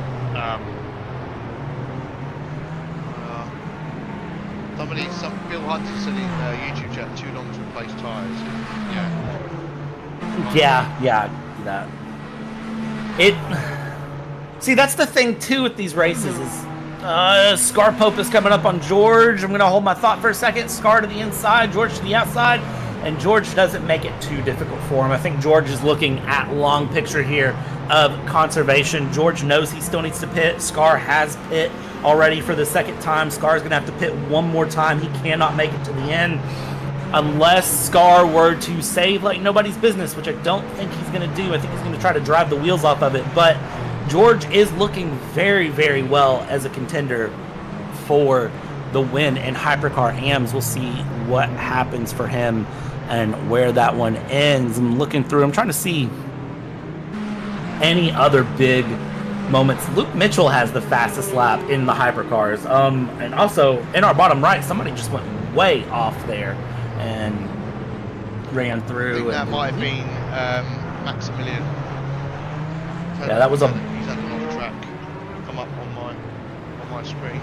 Bill Hunter said in YouTube chat, too long to replace tyres. Yeah, that. See, that's the thing too with these races is Scar Pope is coming up on George. I'm going to hold my thought for a second. Scar to the inside, George to the outside. And George doesn't make it too difficult for him. I think George is looking at long picture here of conservation. George knows he still needs to pit. Scar has pit already for the second time. Scar's going to have to pit one more time. He cannot make it to the end unless Scar were to save like nobody's business, which I don't think he's going to do. I think he's going to try to drive the wheels off of it. But George is looking very, very well as a contender for the win in Hypercar AMS. We'll see what happens for him and where that one ends. I'm looking through. I'm trying to see any other big moments. Luke Mitchell has the fastest lap in the Hypercars. And also, in our bottom right, somebody just went way off there and ran through. I think that might have been Maximilian. Yeah, that was a... He's had an off track come up on my screen.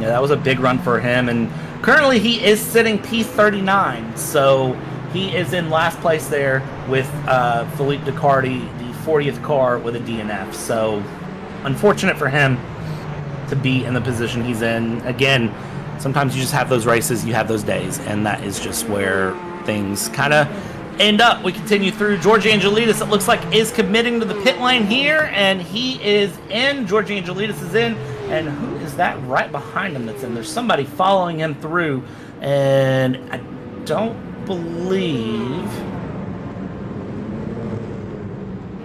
Yeah, that was a big run for him, and currently he is sitting P39, so he is in last place there with Philippe Ducardi, the 40th car with a DNF. So unfortunate for him to be in the position he's in. Again, sometimes you just have those races, you have those days, and that is just where things kind of end up. We continue through. George Angelides, it looks like, is committing to the pit lane here, and he is in. George Angelides is in. And who is that right behind him that's in? There's somebody following him through, and I don't believe...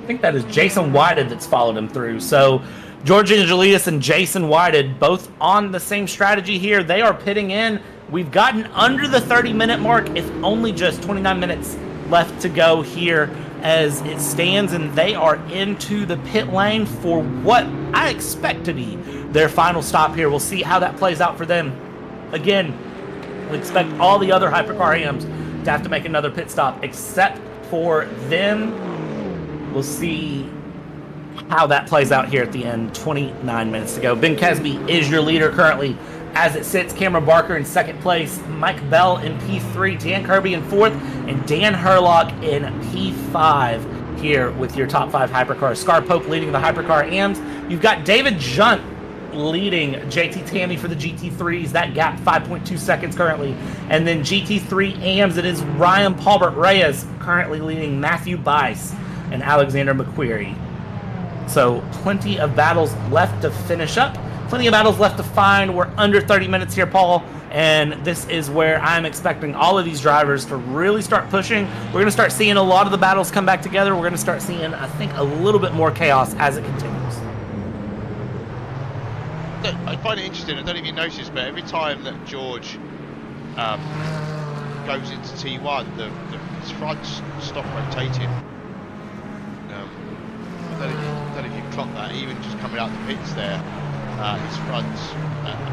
I think that is Jason Whited that's followed him through. So George Angelides and Jason Whited both on the same strategy here. They are pitting in. We've gotten under the 30-minute mark. It's only just 29 minutes left to go here as it stands, and they are into the pit lane for what I expect to be their final stop here. We'll see how that plays out for them. Again, we expect all the other Hypercar AMs to have to make another pit stop except for them. We'll see how that plays out here at the end. 29 minutes to go. Ben Kesby is your leader currently as it sits. Cameron Barker in second place, Mike Bell in P3, Dan Kirby in fourth, and Dan Herlock in P5 here with your top 5 Hypercars. Scar Pope leading the Hypercar AMs. You've got David Junt leading JT Tammy for the GT3s. That gap 5.2 seconds currently. And then GT3 AMs, it is Ryan Paulbert Reyes currently leading Matthew Bice and Alexander McQuarrie. So plenty of battles left to finish up. Plenty of battles left to find. We're under 30 minutes here, Paul. And this is where I'm expecting all of these drivers to really start pushing. We're going to start seeing a lot of the battles come back together. We're going to start seeing, I think, a little bit more chaos as it continues. I find it interesting. I don't know if you noticed, but every time that George goes into T1, his fronts stop rotating. I don't know if you clocked that. Even just coming out the pits there, his fronts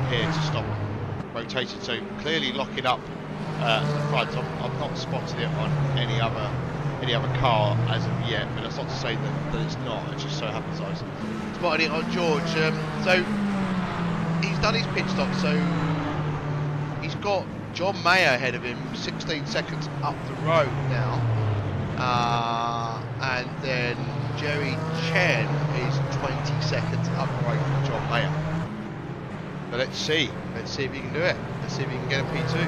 appear to stop rotating. So clearly locking up the front. I've not spotted it on any other car as of yet, but that's not to say that it's not. It just so happens I was spotted it on George. So he's done his pit stop. So he's got John Mayer ahead of him, 16 seconds up the road now, and then Jerry Chen is 20 seconds up the road from John Mayer. But let's see if he can do it. Let's see if he can get a P2.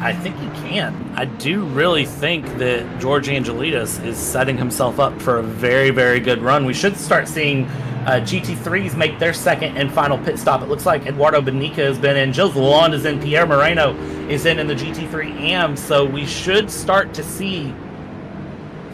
I think he can. I do really think that George Angelides is setting himself up for a very, very good run. We should start seeing GT3s make their second and final pit stop. It looks like Eduardo Benica has been in, Gilles Lalonde is in, Pierre Moreno is in the GT3 AM. So we should start to see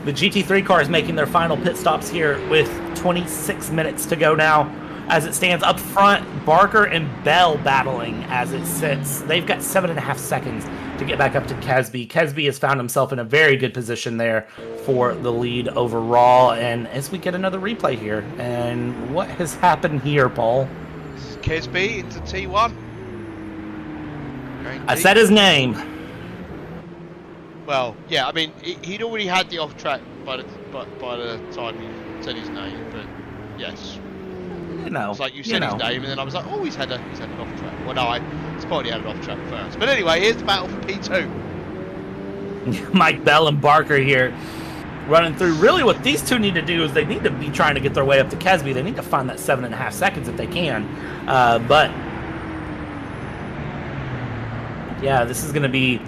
the GT3 cars making their final pit stops here with 26 minutes to go now. As it stands up front, Barker and Bell battling as it sits. They've got 7.5 seconds to get back up to Kesby. Kesby has found himself in a very good position there for the lead overall. And as we get another replay here, and what has happened here, Paul? This is Kesby into T1. I said his name. Well, yeah, I mean, he'd already had the off track by the time he said his name, but yes. You know, it's like you said his name, and then I was like, oh, he's had an off track. Well, no, I spotted he had an off track first. But anyway, here's the battle for P2. Mike Bell and Barker here running through. Really what these two need to do is they need to be trying to get their way up to Kesby. They need to find that 7.5 seconds if they can. But yeah, this is going to be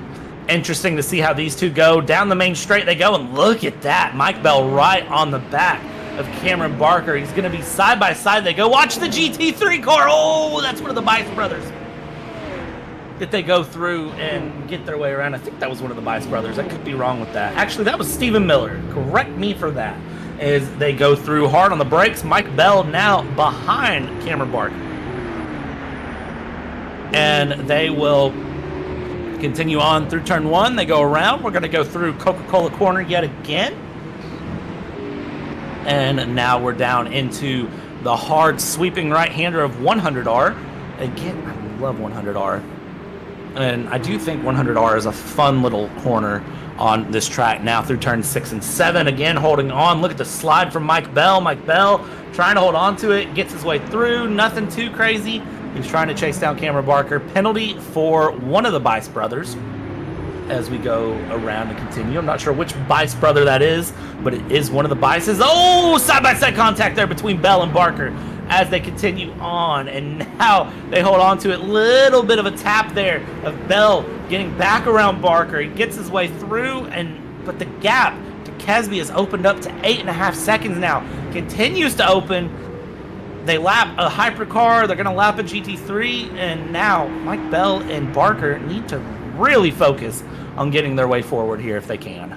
interesting to see how these two go. Down the main straight they go, and look at that. Mike Bell right on the back of Cameron Barker. He's going to be side by side. They go. Watch the GT3 car. Oh, that's one of the Bice brothers. That they go through and get their way around. I think that was one of the Bice brothers. I could be wrong with that. Actually, that was Stephen Miller. Correct me for that. As they go through hard on the brakes. Mike Bell now behind Cameron Barker. And they will continue on through turn 1. They go around. We're going to go through Coca-Cola Corner yet again. And now we're down into the hard sweeping right-hander of 100R. Again, I love 100R. And I do think 100R is a fun little corner on this track now through turn 6 and 7. Again, holding on. Look at the slide from Mike Bell. Mike Bell trying to hold on to it. Gets his way through. Nothing too crazy. He's trying to chase down Cameron Barker. Penalty for one of the Bice brothers as we go around and continue. I'm not sure which Bice brother that is, but it is one of the Bices. Oh, side-by-side contact there between Bell and Barker as they continue on. And now they hold on to it. Little bit of a tap there of Bell getting back around Barker. He gets his way through, but the gap to Kesby has opened up to 8.5 seconds now. Continues to open. They lap a hypercar. They're going to lap a GT3. And now Mike Bell and Barker need to really focus on getting their way forward here if they can.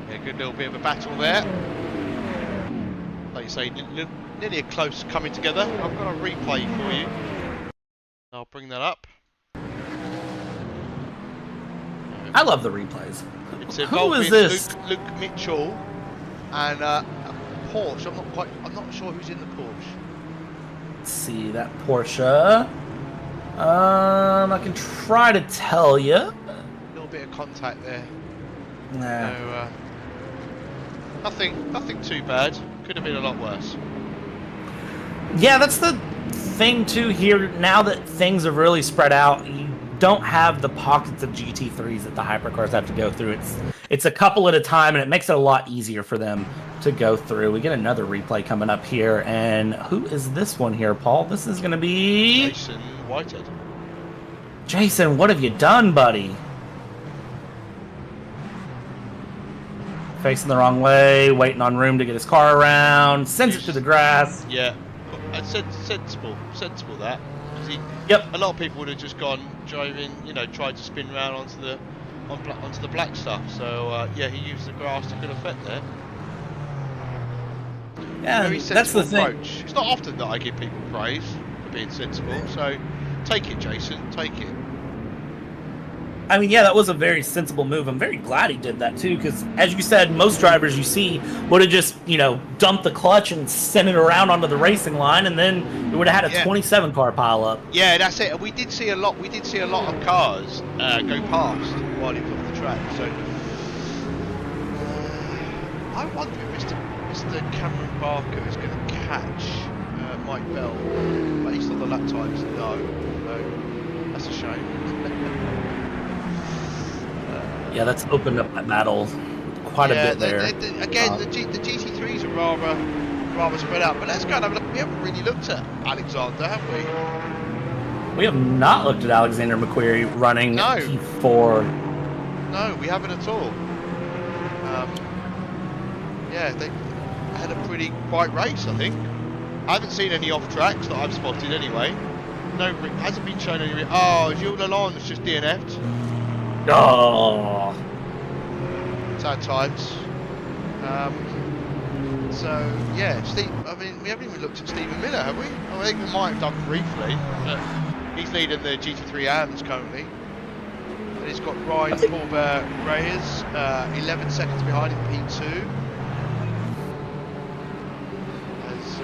Yeah, good little bit of a battle there. Like you say, nearly a close coming together. I've got a replay for you. I'll bring that up. I love the replays. It's Who is this? Luke Mitchell and a Porsche. I'm not sure who's in the Porsche. Let's see that Porsche. I can try to tell you. A little bit of contact there. Nah. So, nothing too bad. Could have been a lot worse. Yeah, that's the thing too here. Now that things are really spread out, you don't have the pockets of GT3s that the hypercars have to go through. It's a couple at a time, and it makes it a lot easier for them to go through. We get another replay coming up here, and who is this one here, Paul? This is going to be Jason Whitehead. Jason, what have you done, buddy? Facing the wrong way, waiting on room to get his car around, sends it to the grass. Yeah, I said sensible that. Yep. A lot of people would have just gone driving, tried to spin around onto the black stuff. So yeah, he used the grass to good effect there. Yeah, Very that's the sensible thing. approach. It's not often that I give people praise for being sensible. So take it, Jason. Take it. I mean, yeah, that was a very sensible move. I'm very glad he did that, too, because, as you said, most drivers you see would have just, dumped the clutch and sent it around onto the racing line, and then it would have had a 27-car pile-up. Yeah, that's it. We did see a lot of cars go past while he was off the track. So I wonder if Mr. Cameron Barker is going to catch Mike Bell based on the lap times. No, that's a shame. Yeah, that's opened up that battle quite a bit there. Again, the GT3s are rather spread out. But let's go and have a look. We haven't really looked at Alexander, have we? We have not looked at Alexander McQuarrie running P4. No, we haven't at all. Yeah, they had a pretty quiet race, I think. I haven't seen any off tracks that I've spotted anyway. No, hasn't been shown any. Oh, Gilles Lalonde's just DNF'd. Oh. Sad times. So yeah, Steve. I mean, we haven't even looked at Stephen Miller, have we? I think we might have done briefly. But he's leading the GT3 AMS currently. And he's got Ryan Paulbert Reyes, 11 seconds behind in P2. As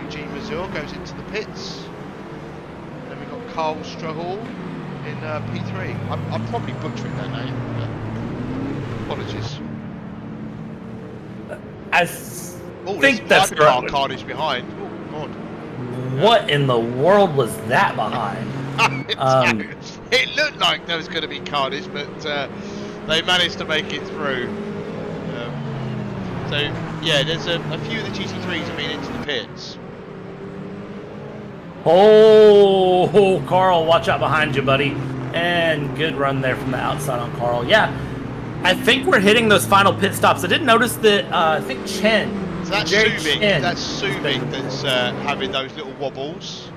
Eugene Mazur goes into the pits. Then we've got Carl Strahal in P3. I'm probably butchering their name. Apologies. I think that's right. Carnage behind. Oh, God. What in the world was that behind? It looked like there was going to be carnage, but they managed to make it through. So yeah, there's a few of the GT3s have been into the pits. Oh, Carl, watch out behind you, buddy. And good run there from the outside on Carl. Yeah, I think we're hitting those final pit stops. I did notice that, I think Chen. So that's Suvik that's having those little wobbles.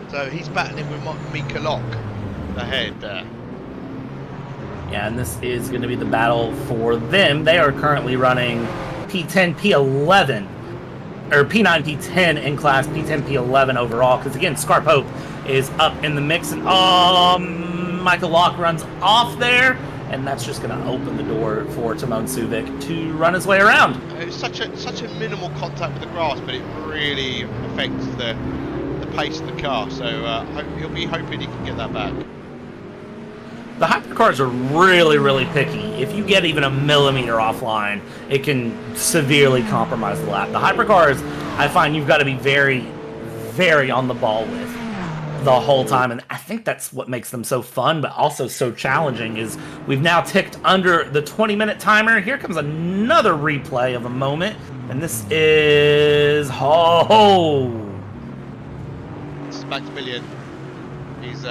So he's battling with Meticulously ahead there. Yeah, and this is going to be the battle for them. They are currently running P10, P11, or P9, P10 in class, P10, P11 overall. Because again, Scar Pope is up in the mix, and Michael Locke runs off there, and that's just going to open the door for Timon Suvik to run his way around. It's such a minimal contact with the grass, but it really affects the pace of the car. So he'll be hoping he can get that back. The hypercars are really, really picky. If you get even a millimeter offline, it can severely compromise the lap. The hypercars, I find you've got to be very, very on the ball with the whole time, and I think that's what makes them so fun, but also so challenging. Is we've now ticked under the 20-minute timer. Here comes another replay of a moment, and this is This is Maximilian. He's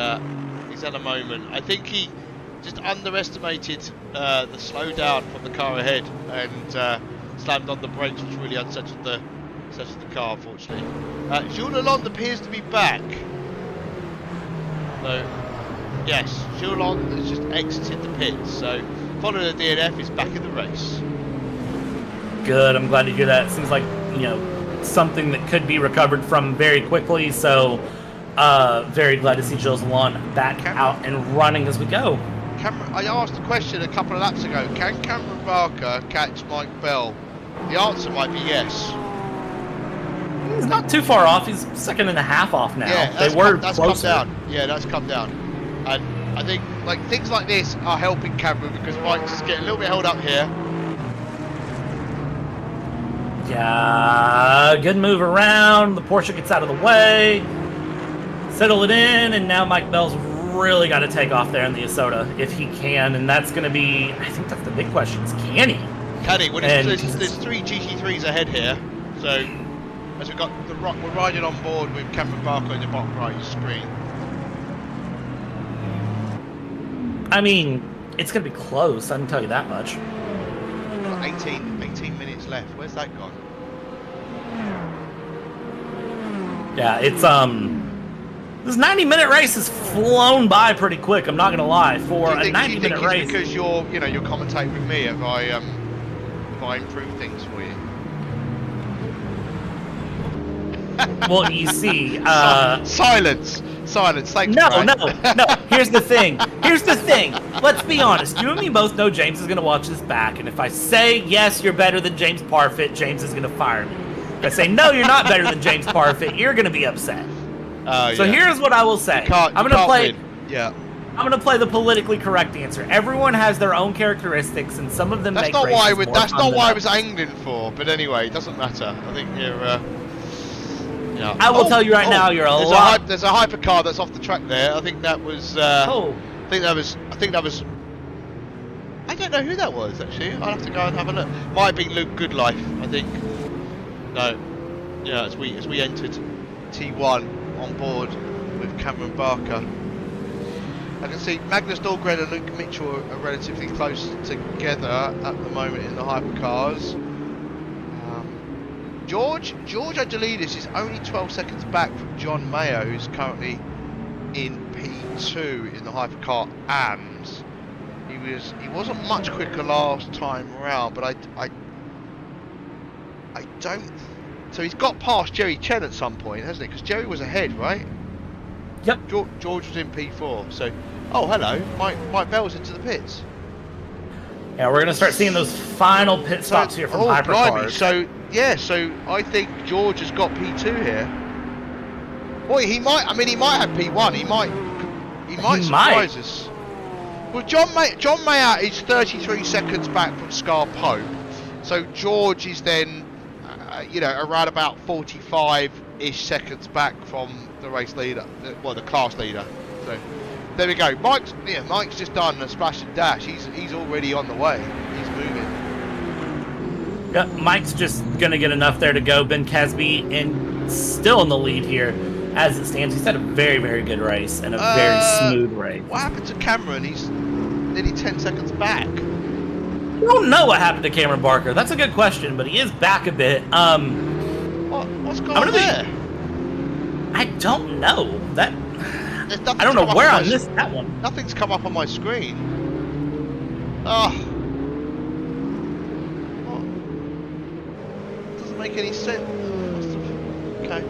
had a moment. I think he just underestimated the slowdown from the car ahead and slammed on the brakes, which really unsettled the car, unfortunately. Jules Lalonde appears to be back. So, yes, Jules Lalonde has just exited the pits. So, following the DNF is back in the race. good. I'm glad to hear that. It seems like, something that could be recovered from very quickly. So, very glad to see Jules Lalonde back out and running as we go. I asked a question a couple of laps ago. Can Cameron Barker catch Mike Bell? The answer might be yes. He's not too far off. He's second and a half off now. Yeah, that's come down. Yeah, that's come down. And I think things like this are helping Cameron because Mike's just getting a little bit held up here. Yeah, good move around. The Porsche gets out of the way. Settle it in, and now Mike Bell's really got to take off there in the Isota if he can, and that's going to be, I think that's the big question, is can he? Can he? Well, there's three GT3s ahead here, so as we're riding on board with Cameron Barker in the bottom right screen. I mean, it's going to be close, I can tell you that much. 18 minutes left. Where's that gone? Yeah, it's this 90-minute race has flown by pretty quick. I'm not gonna lie. For a 90-minute race, because you're commentating with me, have I improved things for you? well, you see, silence. Thanks. No. Brian. No. Here's the thing. Let's be honest. You and me both know James is gonna watch this back, and if I say yes, you're better than James Parfit, James is gonna fire me. If I say no, you're not better than James Parfit, you're gonna be upset. So here's what I will say. I'm gonna play the politically correct answer. Everyone has their own characteristics, and some of them make races more fun than That's not what I was others. angling for. But anyway, it doesn't matter. I think you're. I will tell you right now, you're there's a hypercar that's off the track there. I think that was. I think that was. I don't know who that was actually. I'll have to go and have a look. Might have been Luke Goodlife, I think. No. Yeah, as we entered T1 on board with Cameron Barker. I can see Magnus Dahlgren and Luke Mitchell are relatively close together at the moment in the hypercars. George Adelides is only 12 seconds back from John Mayo, who's currently in P2 in the hypercar AMS. He wasn't much quicker last time around, but I don't. So he's got past Jerry Chen at some point, hasn't he? Because Jerry was ahead, right? Yep. George was in P4. So, oh hello, Mike Bell's into the pits. Yeah, we're gonna start seeing those final pit stops here from hypercars. Blimey. So I think George has got P2 here. Boy, he might have P1. He might surprise us. Well, John Mayer is 33 seconds back from Scar Pope. So George is then, around about 45-ish seconds back from the race leader, the class leader. So there we go. Mike's just done a splash and dash. He's already on the way. He's moving. Yep, Mike's just gonna get enough there to go. Ben Casby and still in the lead here as it stands. He's had a very, very good race and a very smooth race. What happened to Cameron? He's nearly 10 seconds back. I don't know what happened to Cameron Barker. That's a good question, but he is back a bit. What's going on there? I don't know. I don't know where I missed that one. Nothing's come up on my screen. Oh. What? Doesn't make any sense. Okay.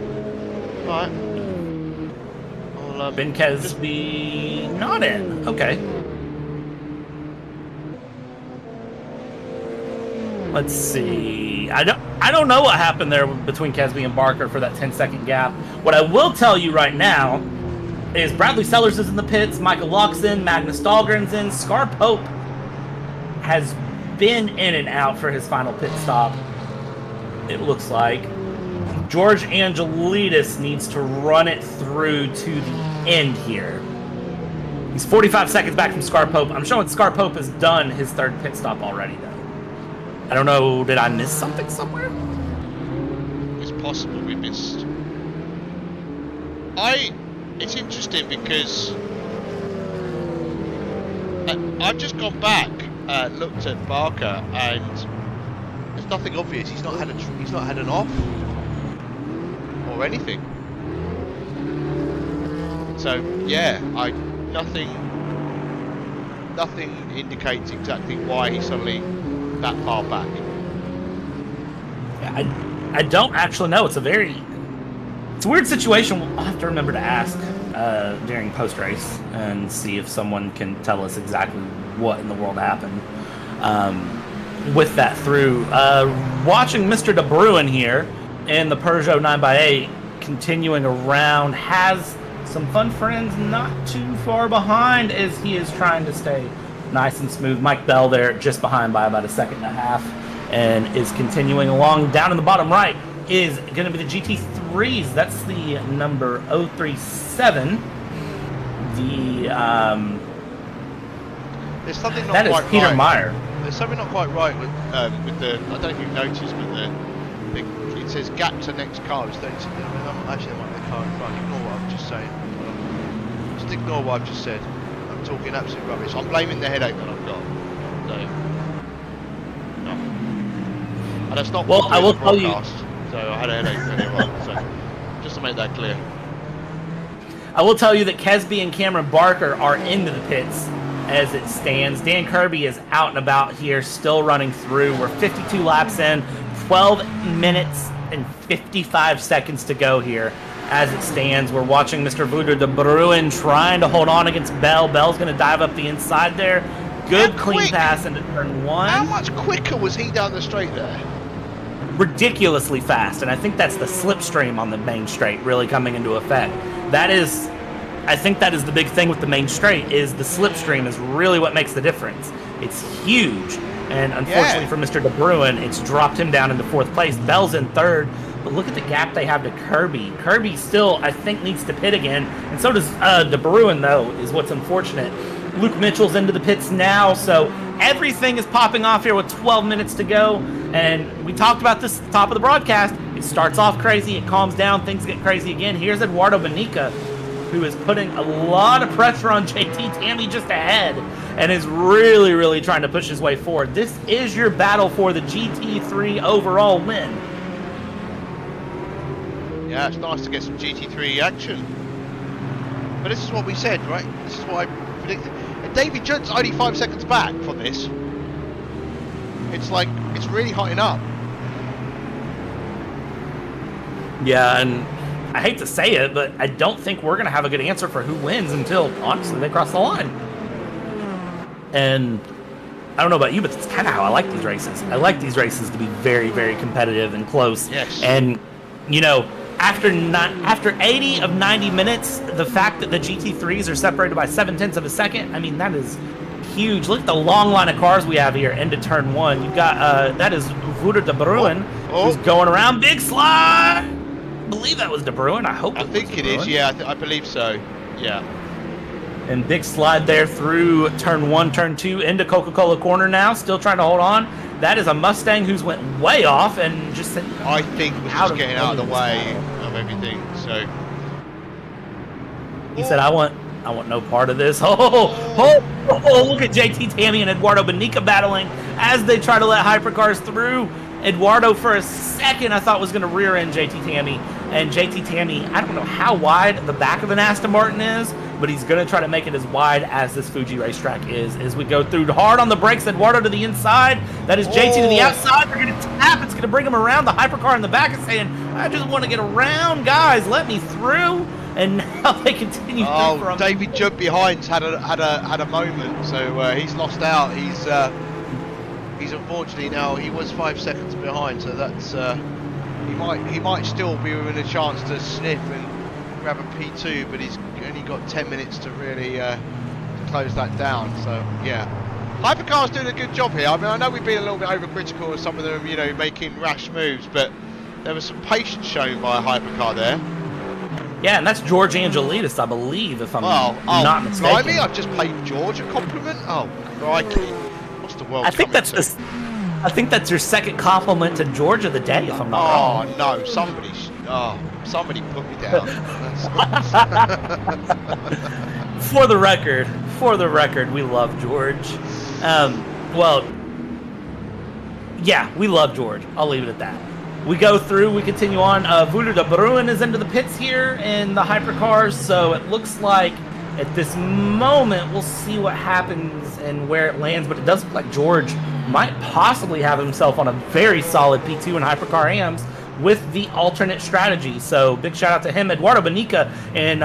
Alright. Ben Casby not in. Okay. Let's see. I don't know what happened there between Casby and Barker for that 10-second gap. What I will tell you right now is Bradley Sellers is in the pits, Michael Locke's in, Magnus Dahlgren's in, Scar Pope has been in and out for his final pit stop, it looks like. George Angelidis needs to run it through to the end here. He's 45 seconds back from Scar Pope. I'm showing Scar Pope has done his third pit stop already, though. I don't know, did I miss something somewhere? It's possible we missed. It's interesting because I've just gone back, looked at Barker, and there's nothing obvious. He's not had an off or anything. So yeah, nothing indicates exactly why he's suddenly that far back. Yeah, I don't actually know. It's a weird situation. I'll have to remember to ask during post-race and see if someone can tell us exactly what in the world happened with that through. Watching Mr. De Bruin here in the Peugeot 9x8 continuing around, has some fun friends not too far behind as he is trying to stay nice and smooth. Mike Bell there just behind by about a second and a half and is continuing along. Down in the bottom right is going to be the GT3s. That's the number 037. There's something not that quite is Peter right. Meyer. There's something not quite right with the. I don't know if you've noticed, but it says gap to next car is 30. Actually, there might be a car in front. Ignore what I'm just saying. Just ignore what I've just said. I'm talking absolute rubbish. I'm blaming the headache that I've got. So, no. And that's not. Well, I will tell you. So I had a headache anyway. So just to make that clear. I will tell you that Casby and Cameron Barker are into the pits as it stands. Dan Kirby is out and about here, still running through. We're 52 laps in, 12 minutes and 55 seconds to go here as it stands. We're watching Mr. Wouter de Bruin trying to hold on against Bell. Bell's going to dive up the inside there. Good clean pass into turn one. How much quicker was he down the straight there? Ridiculously fast, and I think that's the slipstream on the main straight really coming into effect. I think that is the big thing with the main straight, is the slipstream is really what makes the difference. It's huge, and unfortunately for Mr. De Bruin, it's dropped him down into fourth place. Bell's in third, but look at the gap they have to Kirby. Kirby still, I think, needs to pit again, and so does De Bruin, though, is what's unfortunate. Luke Mitchell's into the pits now, so everything is popping off here with 12 minutes to go, and we talked about this at the top of the broadcast. It starts off crazy, it calms down, things get crazy again. Here's Eduardo Benica, who is putting a lot of pressure on JT Tammy just ahead and is really, really trying to push his way forward. This is your battle for the GT3 overall win. Yeah, it's nice to get some GT3 action. But this is what we said, right? This is what I predicted. And Davy Judd's only 5 seconds back from this. It's like, it's really hotting up. Yeah, and I hate to say it, but I don't think we're going to have a good answer for who wins until, honestly, they cross the line. And I don't know about you, but that's kind of how I like these races. I like these races to be very, very competitive and close. Yes. And, you know, after 80 of 90 minutes, the fact that the GT3s are separated by 0.7 of a second, I mean, that is huge. Look at the long line of cars we have here into turn one. You've got, that is Wouter de Bruin, who's going around. Big slide! I believe that was De Bruin. I think it is. Yeah, I believe so. Yeah. And big slide there through turn one, turn two, into Coca-Cola corner now. Still trying to hold on. That is a Mustang who's went way off and just sent I think was just getting out of the way of everything. So he said, "I want no part of this." Look at JT Tammy and Eduardo Bonica battling as they try to let Hypercars through. Eduardo, for a second, I thought was going to rear end JT Tammy. And JT Tammy, I don't know how wide the back of an Aston Martin is, but he's going to try to make it as wide as this Fuji racetrack is. As we go through hard on the brakes, Eduardo to the inside. That is JT to the outside. They're going to tap. It's going to bring him around. The Hypercar in the back is saying, "I just want to get around, guys. Let me through." And now they continue through from... David Judd behind's had a moment, so he's lost out. He's unfortunately now, he was 5 seconds behind, so that's he might still be within a chance to sniff and grab a P2, but he's only got 10 minutes to really to close that down. So yeah, Hypercar's doing a good job here. I mean, I know we've been a little bit overcritical of some of them, you know, making rash moves, but there was some patience shown by a Hypercar there. Yeah, and that's George Angelidis, I believe, if I'm not mistaken. Blimey, I've just paid George a compliment. Oh, crikey! What's the world? I think that's your second compliment to George of the day, if I'm not wrong. Oh no! Somebody put me down. For the record, we love George. Yeah, we love George. I'll leave it at that. We go through, we continue on. Vuder de Bruin is into the pits here in the Hypercars, so it looks like at this moment we'll see what happens and where it lands, but it does look like George might possibly have himself on a very solid P2 in Hypercar AMs with the alternate strategy. So big shout out to him. Eduardo Bonica and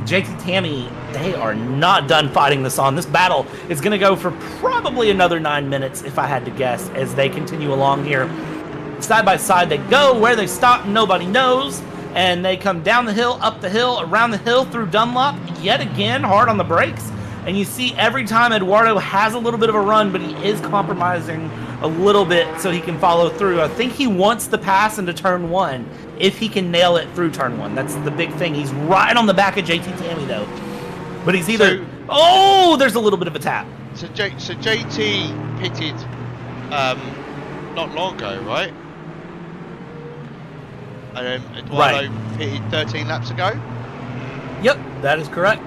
JT Tammy, they are not done fighting this on. This battle is going to go for probably another 9 minutes, if I had to guess, as they continue along here. Side by side they go. Where they stop, nobody knows. And they come down the hill, up the hill, around the hill, through Dunlop. Yet again, hard on the brakes. And you see every time Eduardo has a little bit of a run, but he is compromising a little bit so he can follow through. I think he wants the pass into turn one, if he can nail it through turn one. That's the big thing. He's right on the back of JT Tammy, though. But he's either... there's a little bit of a tap. So JT pitted not long ago, right? And Eduardo pitted 13 laps ago. Yep, that is correct.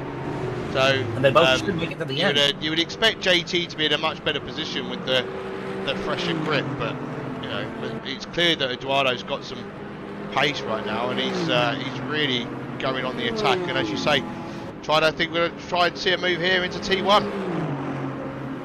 So and they both should make it to the end. You would expect JT to be in a much better position with the fresher grip, but you know, it's clear that Eduardo's got some pace right now, and he's really going on the attack. And as you say, we're going to try and see a move here into T1.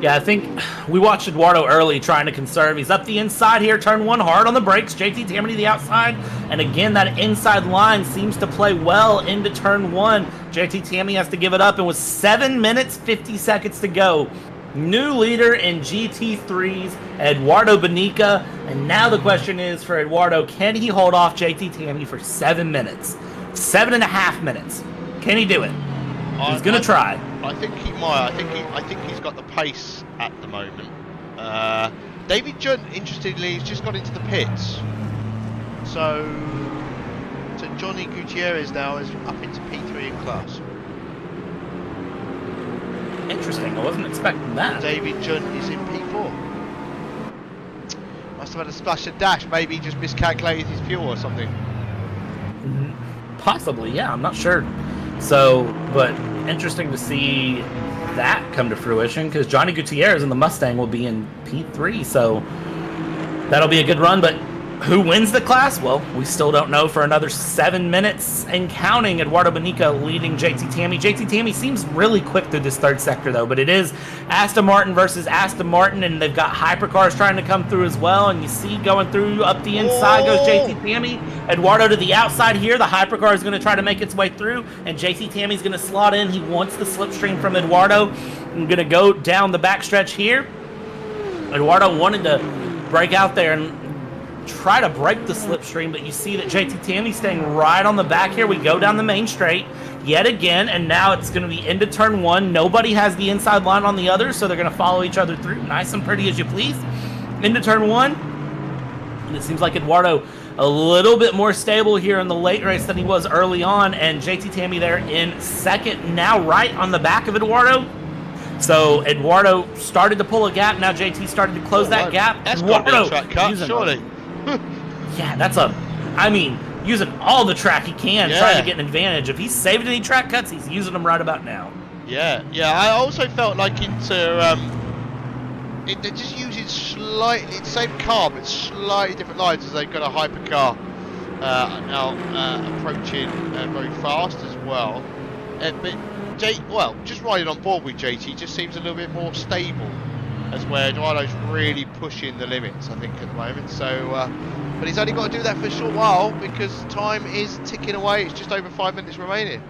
Yeah, I think we watched Eduardo early trying to conserve. He's up the inside here, turn one, hard on the brakes. JT Tammy to the outside. And again, that inside line seems to play well into turn one. JT Tammy has to give it up. And with 7 minutes, 50 seconds to go, new leader in GT3's Eduardo Bonica. And now the question is for Eduardo, can he hold off JT Tammy for 7 minutes? 7.5 minutes. Can he do it? He's going to try. I think he might. I think he's got the pace at the moment. David Judd, interestingly, has just got into the pits. So Johnny Gutierrez now is up into P3 in class. Interesting. I wasn't expecting that. David Judd is in P4. Must have had a splash and dash. Maybe he just miscalculated his fuel or something. Possibly, yeah. I'm not sure. So, but interesting to see that come to fruition, because Johnny Gutierrez in the Mustang will be in P3, so that'll be a good run. But who wins the class? Well, we still don't know for another 7 minutes and counting. Eduardo Bonica leading JT Tammy. JT Tammy seems really quick through this third sector, though, but it is Aston Martin versus Aston Martin, and they've got Hypercars trying to come through as well. And you see going through up the inside goes JT Tammy. Eduardo to the outside here. The Hypercar is going to try to make its way through, and JT Tammy's going to slot in. He wants the slipstream from Eduardo. I'm going to go down the backstretch here. Eduardo wanted to break out there and try to break the slipstream, but you see that JT Tammy's staying right on the back here. We go down the main straight yet again, and now it's going to be into turn one. Nobody has the inside line on the other, so they're going to follow each other through. Nice and pretty as you please. Into turn one, and it seems like Eduardo a little bit more stable here in the late race than he was early on, and JT Tammy there in second, now right on the back of Eduardo. So Eduardo started to pull a gap. Now JT started to close that gap. That's got to be a Eduardo track cut, surely. Yeah, using all the track he can, trying to get an advantage. If he's saving any track cuts, he's using them right about now. Yeah. I also felt like they're just using slightly the same car, but slightly different lines, as they've got a hypercar now approaching very fast as well. But just riding on board with JT just seems a little bit more stable, as where Eduardo's really pushing the limits, I think, at the moment. So, but he's only got to do that for a short while because time is ticking away. It's just over 5 minutes remaining.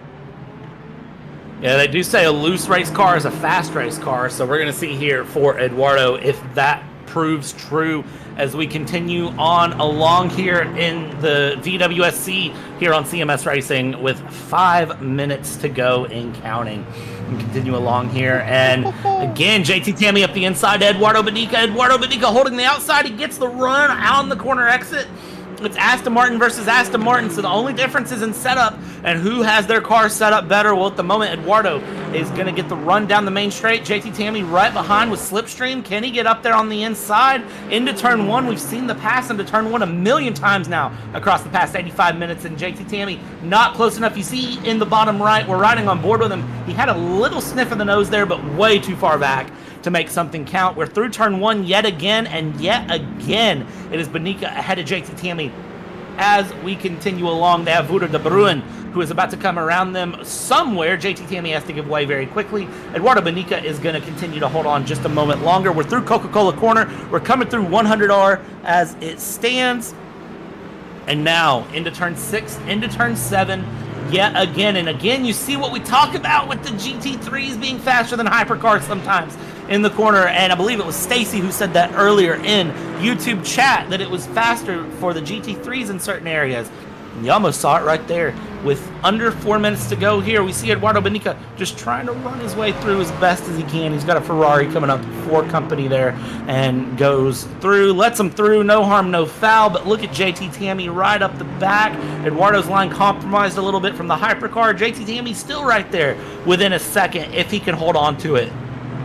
Yeah, they do say a loose race car is a fast race car, so we're going to see here for Eduardo if that proves true as we continue on along here in the VWSC here on CMS Racing with 5 minutes to go in counting. And continue along here, and again, JT Tammy up the inside to Eduardo Bonica. Eduardo Bonica holding the outside. He gets the run out on the corner exit. It's Aston Martin versus Aston Martin, so the only difference is in setup and who has their car set up better. Well, at the moment, Eduardo is going to get the run down the main straight. JT Tammy right behind with Slipstream. Can he get up there on the inside into turn one? We've seen the pass into turn one a million times now across the past 85 minutes, and JT Tammy not close enough. You see in the bottom right, we're riding on board with him. He had a little sniff of the nose there, but way too far back to make something count. We're through turn one yet again, and yet again, it is Bonica ahead of JT Tammy. As we continue along, they have Wouter de Bruin, who is about to come around them somewhere. JT Tammy has to give way very quickly. Eduardo Bonica is going to continue to hold on just a moment longer. We're through Coca-Cola Corner. We're coming through 100R as it stands. And now into turn 6, into turn 7, yet again. And again, you see what we talk about with the GT3s being faster than hypercars sometimes in the corner. And I believe it was Stacy who said that earlier in YouTube chat, that it was faster for the GT3s in certain areas. And you almost saw it right there. With under 4 minutes to go here, we see Eduardo Bonica just trying to run his way through as best as he can. He's got a Ferrari coming up for company there and goes through, lets him through, no harm, no foul. But look at JT Tammy right up the back. Eduardo's line compromised a little bit from the hypercar. JT Tammy still right there within a second if he can hold on to it.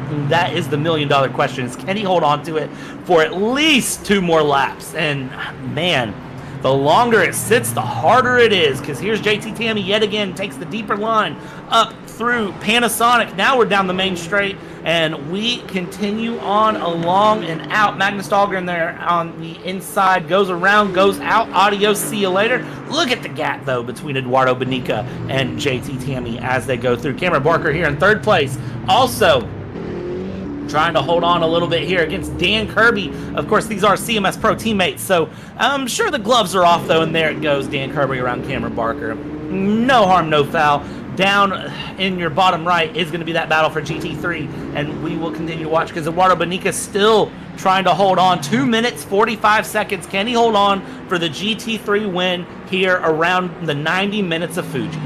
And that is the $1 million question, is can he hold on to it for at least 2 more laps? And man, the longer it sits, the harder it is, because here's JT Tammy yet again, takes the deeper line up through Panasonic. Now we're down the main straight, and we continue on along and out. Magnus Dahlgren there on the inside, goes around, goes out. Adios, see you later. Look at the gap, though, between Eduardo Bonica and JT Tammy as they go through. Cameron Barker here in 3rd place. Also trying to hold on a little bit here against Dan Kirby. Of course, these are CMS Pro teammates, so I'm sure the gloves are off, though, and there it goes, Dan Kirby around Cameron Barker. No harm, no foul. Down in your bottom right is going to be that battle for GT3, and we will continue to watch because Eduardo Bonica still trying to hold on. 2 minutes, 45 seconds. Can he hold on for the GT3 win here around the 90 minutes of Fuji?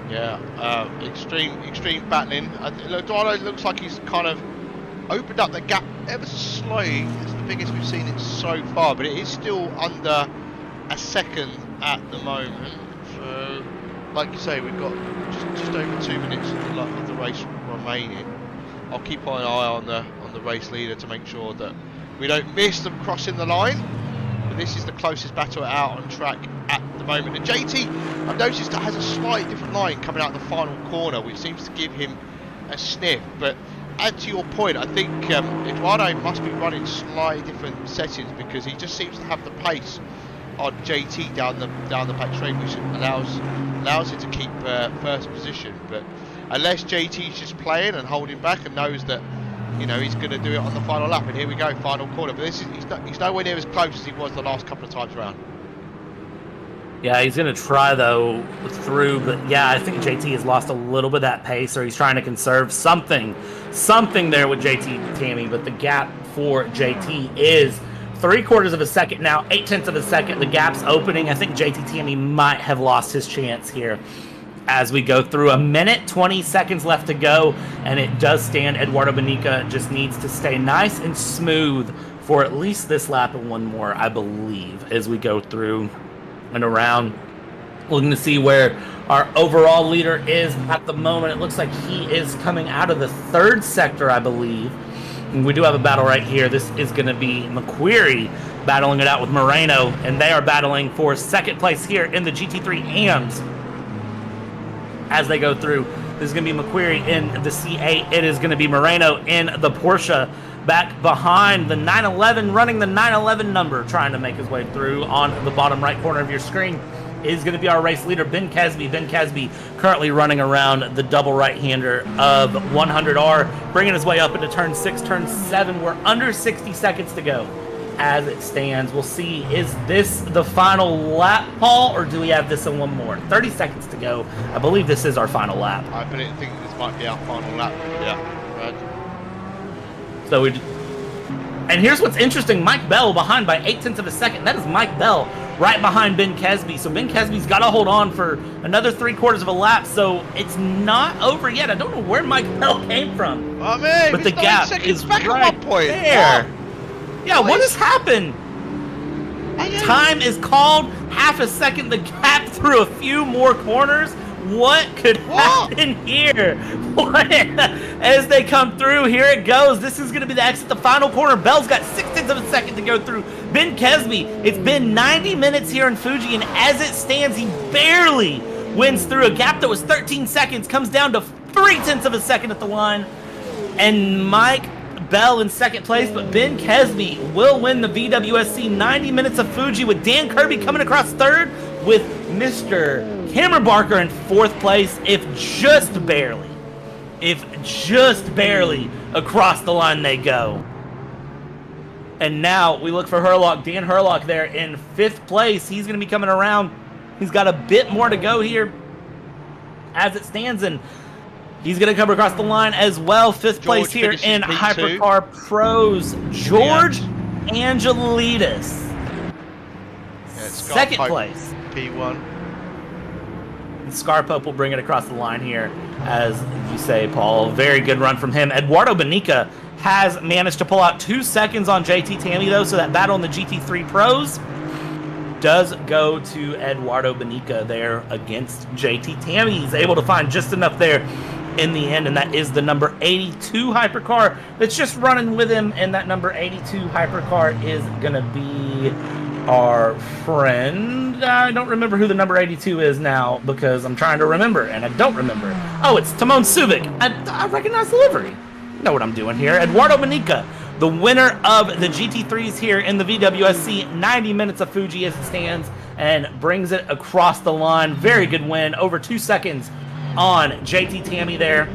Yeah, extreme battling. Eduardo looks like he's kind of opened up the gap ever so slightly. It's the biggest we've seen it so far, but it is still under a second at the moment. So, like you say, we've got just over 2 minutes of the race remaining. I'll keep an eye on the race leader to make sure that we don't miss them crossing the line. But this is the closest battle out on track at the moment. And JT, I've noticed that has a slightly different line coming out of the final corner, which seems to give him a sniff. But add to your point, I think Eduardo must be running slightly different settings, because he just seems to have the pace on JT down the back straight, which allows him to keep first position. But unless JT's just playing and holding back and knows that, you know, he's going to do it on the final lap, and here we go, final corner. But he's nowhere near as close as he was the last couple of times around. Yeah, he's going to try, though, through, but yeah, I think JT has lost a little bit of that pace, or he's trying to conserve something there with JT Tammy, but the gap for JT is 3/4 of a second now, 0.8 of a second. The gap's opening. I think JT Tammy might have lost his chance here as we go through. 1 minute, 20 seconds left to go, and it does stand. Eduardo Bonica just needs to stay nice and smooth for at least this lap and one more, I believe, as we go through and around, looking to see where Our overall leader is, at the moment, it looks like he is coming out of the third sector, I believe. And we do have a battle right here. This is going to be McQuarrie battling it out with Moreno, and they are battling for second place here in the GT3 AMS as they go through. This is going to be McQuarrie in the C8. It is going to be Moreno in the Porsche. Back behind the 911, running the 911 number, trying to make his way through on the bottom right corner of your screen is going to be our race leader, Ben Kesby. Ben Kesby currently running around the double right-hander of 100R, bringing his way up into turn 6, turn 7. We're under 60 seconds to go as it stands. We'll see, is this the final lap, Paul, or do we have this in one more? 30 seconds to go. I believe this is our final lap. I think this might be our final lap. Yeah, right. So and here's what's interesting. Mike Bell behind by 0.8 of a second. That is Mike Bell right behind Ben Kesby. So Ben Kesby's got to hold on for another 3/4 of a lap. So it's not over yet. I don't know where Mike Bell came from. Oh man, but the gap is back right at one point. there. Yeah, what has happened? Time is called. Half a second the gap through a few more corners. What could happen here? What? As they come through, here it goes. This is going to be the exit, the final corner. Bell's got 0.6 of a second to go through. Ben Kesby, it's been 90 minutes here in Fuji, and as it stands, he barely wins through a gap that was 13 seconds, comes down to 0.3 of a second at the line. And Mike Bell in second place, but Ben Kesby will win the VWSC 90 minutes of Fuji, with Dan Kirby coming across third, with Mr. Cameron Barker in fourth place, if just barely across the line they go. And now we look for Herlock, Dan Herlock there in fifth place. He's going to be coming around. He's got a bit more to go here as it stands, and he's going to come across the line as well. Fifth place here in Hypercar Pros, George Angelidis. Second place. P1. And Scarpope will bring it across the line here, as you say, Paul. Very good run from him. Eduardo Benica has managed to pull out 2 seconds on JT Tammy, though, so that battle in the GT3 Pros does go to Eduardo Benica there against JT Tammy. He's able to find just enough there in the end, and that is the number 82 Hypercar that's just running with him, and that number 82 Hypercar is going to be our friend. I don't remember who the number 82 is now because I'm trying to remember, and I don't remember. Oh, it's Timon Subic. I recognize the livery. Know what I'm doing here. Eduardo Benica, the winner of the GT3s here in the VWSC 90 minutes of Fuji as it stands, and brings it across the line. Very good win, over 2 seconds on JT Tammy there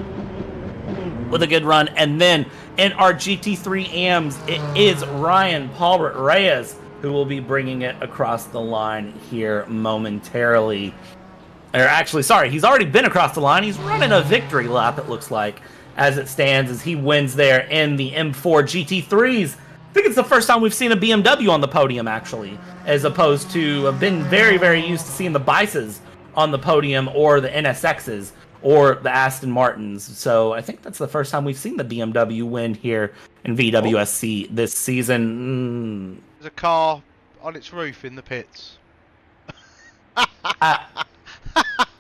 with a good run. And then in our GT3 AMS, it is Ryan Paulbert Reyes who will be bringing it across the line here momentarily. Or actually, sorry, he's already been across the line. He's running a victory lap, it looks like, as it stands, as he wins there in the M4 GT3s. I think it's the first time we've seen a BMW on the podium, actually, as opposed to have been very, very used to seeing the Bices on the podium, or the NSXs, or the Aston Martins. So I think that's the first time we've seen the BMW win here in VWSC this season. There's a car on its roof in the pits.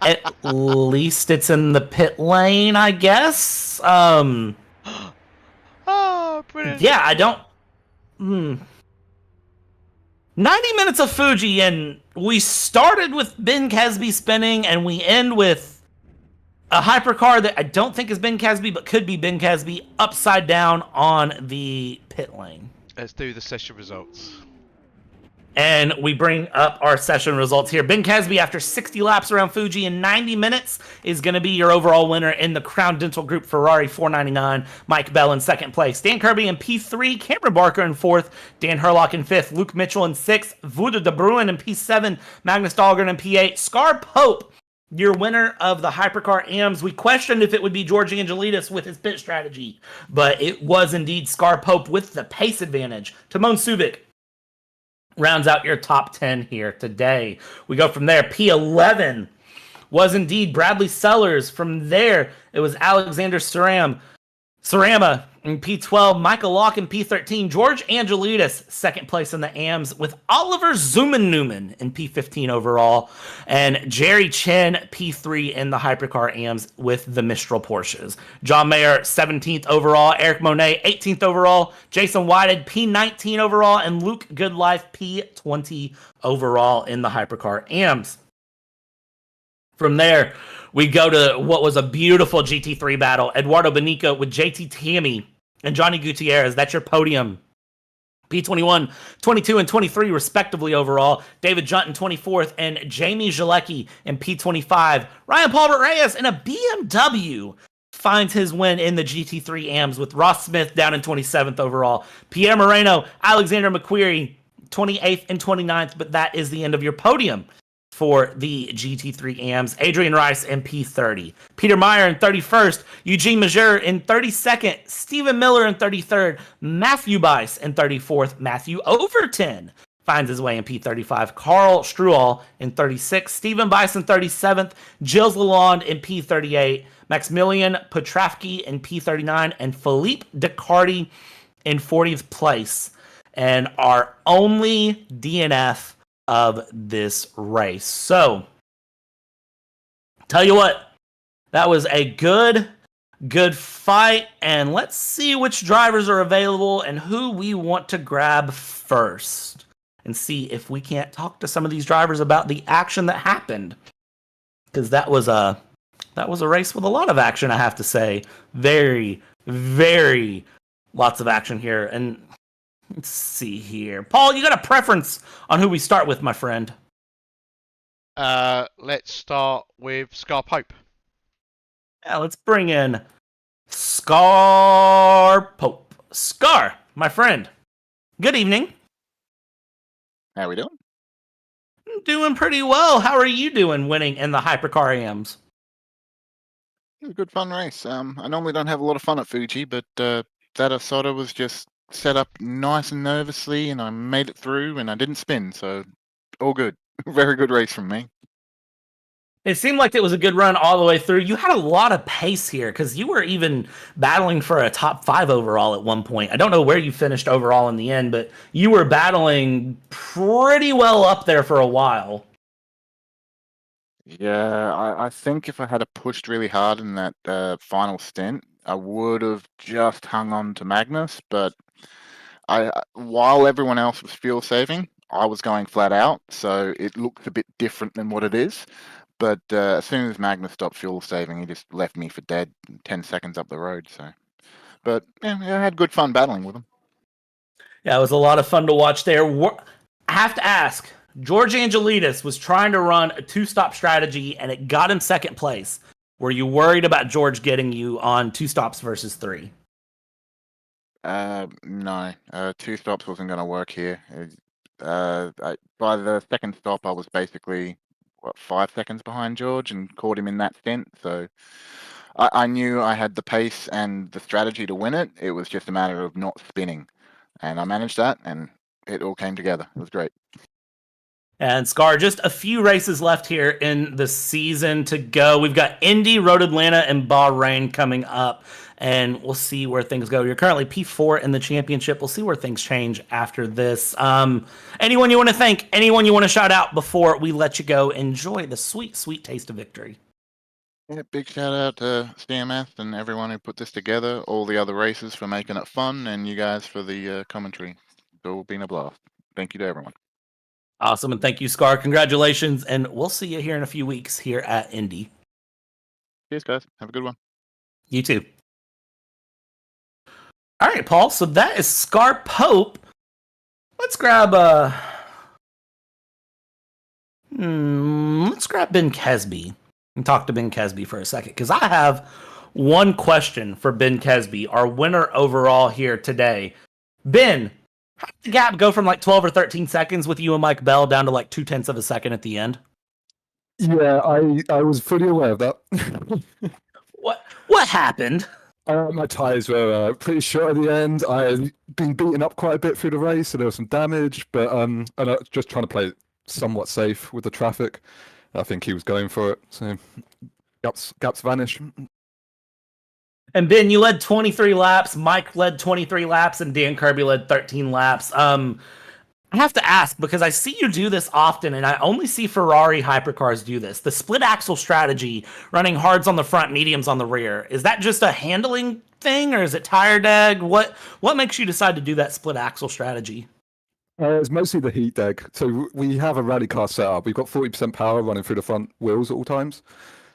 At least it's in the pit lane, I guess. Oh, brilliant. Yeah, I don't... 90 minutes of Fuji, and we started with Ben Kesby spinning, and we end with a hypercar that I don't think is Ben Kesby, but could be Ben Kesby, upside down on the pit lane. Let's do the session results. And we bring up our session results here. Ben Kesby, after 60 laps around Fuji in 90 minutes, is going to be your overall winner in the Crown Dental Group Ferrari 499. Mike Bell in second place. Dan Kirby in P3. Cameron Barker in fourth. Dan Herlock in fifth. Luke Mitchell in sixth. Vuda de Bruin in P7. Magnus Dahlgren in P8. Scar Pope, your winner of the Hypercar AMS. We questioned if it would be George Angelidis with his pit strategy, but it was indeed Scar Pope with the pace advantage. Timon Subic rounds out your top 10 here today. We go from there. P11 was indeed Bradley Sellers. From there, it was Alexander Sarama In P12, Michael Locke in P13, George Angelidis, second place in the AMS, with Oliver Zuman-Newman in P15 overall, and Jerry Chen, P3 in the Hypercar AMS with the Mistral Porsches. John Mayer, 17th overall, Eric Monet, 18th overall, Jason Whited, P19 overall, and Luke Goodlife, P20 overall in the Hypercar AMS. From there, we go to what was a beautiful GT3 battle. Eduardo Benico with JT Tammy and Johnny Gutierrez. That's your podium. P21, 22, and 23, respectively, overall. David Junton, 24th, and Jamie Jalecki in P25. Ryan Paul Reyes in a BMW finds his win in the GT3 AMS with Ross Smith down in 27th overall. Pierre Moreno, Alexander McQuarrie, 28th and 29th, but that is the end of your podium for the GT3 AMS. Adrian Rice in P30. Peter Meyer in 31st. Eugene Major in 32nd. Stephen Miller in 33rd. Matthew Bice in 34th. Matthew Overton finds his way in P35. Carl Strual in 36th. Stephen Bice in 37th. Gilles Lalonde in P38. Maximilian Petrafsky in P39. And Philippe Decardi in 40th place. And our only DNF of this race. So, tell you what, that was a good fight, and let's see which drivers are available and who we want to grab first, and see if we can't talk to some of these drivers about the action that happened, because that was a race with a lot of action, I have to say. Very lots of action here. And let's see here. Paul, you got a preference on who we start with, my friend? Let's start with Scar Pope. Yeah, let's bring in Scar Pope. Scar, my friend. Good evening. How we doing? Doing pretty well. How are you doing winning in the Hypercar AMs? It was a good fun race. I normally don't have a lot of fun at Fuji, but that Asada was just set up nice and nervously, and I made it through, and I didn't spin, so all good. Very good race from me. It seemed like it was a good run all the way through. You had a lot of pace here because you were even battling for a top 5 overall at one point. I don't know where you finished overall in the end, but you were battling pretty well up there for a while. Yeah, I think if I had pushed really hard in that final stint, I would have just hung on to Magnus, but while everyone else was fuel saving, I was going flat out, so it looked a bit different than what it is. But as soon as Magnus stopped fuel saving, he just left me for dead 10 seconds up the road. So, but yeah, I had good fun battling with him. Yeah, it was a lot of fun to watch there. I have to ask, George Angelidis was trying to run a 2-stop strategy, and it got him second place. Were you worried about George getting you on 2 stops versus 3? No, 2 stops wasn't going to work here. By the second stop, I was basically 5 seconds behind George and caught him in that stint. So I knew I had the pace and the strategy to win it. It was just a matter of not spinning, and I managed that, and it all came together. It was great. And Scar, just a few races left here in the season to go. We've got Indy, Road Atlanta, and Bahrain coming up, and we'll see where things go. You're currently P4 in the championship. We'll see where things change after this. Anyone you want to thank? Anyone you want to shout out before we let you go? Enjoy the sweet, sweet taste of victory. Yeah, big shout out to CMS and everyone who put this together, all the other races for making it fun, and you guys for the commentary. It's all been a blast. Thank you to everyone. Awesome, and thank you, Scar. Congratulations, and we'll see you here in a few weeks here at Indy. Cheers, guys. Have a good one. You too. All right, Paul. So that is Scar Pope. Let's grab Ben Kesby and talk to Ben Kesby for a second, because I have one question for Ben Kesby, our winner overall here today. Ben, how did the gap go from like 12 or 13 seconds with you and Mike Bell down to like 0.2 of a second at the end? Yeah, I was fully aware of that. What happened? My tyres were pretty short at the end. I had been beaten up quite a bit through the race, so there was some damage. But and I was just trying to play it somewhat safe with the traffic. I think he was going for it. So gaps vanished. And Ben, you led 23 laps. Mike led 23 laps, and Dan Kirby led 13 laps. I have to ask because I see you do this often, and I only see Ferrari hypercars do this. The split axle strategy, running hards on the front, mediums on the rear. Is that just a handling thing, or is it tire deg? What makes you decide to do that split axle strategy? It's mostly the heat deg. So we have a rally car setup. We've got 40% power running through the front wheels at all times.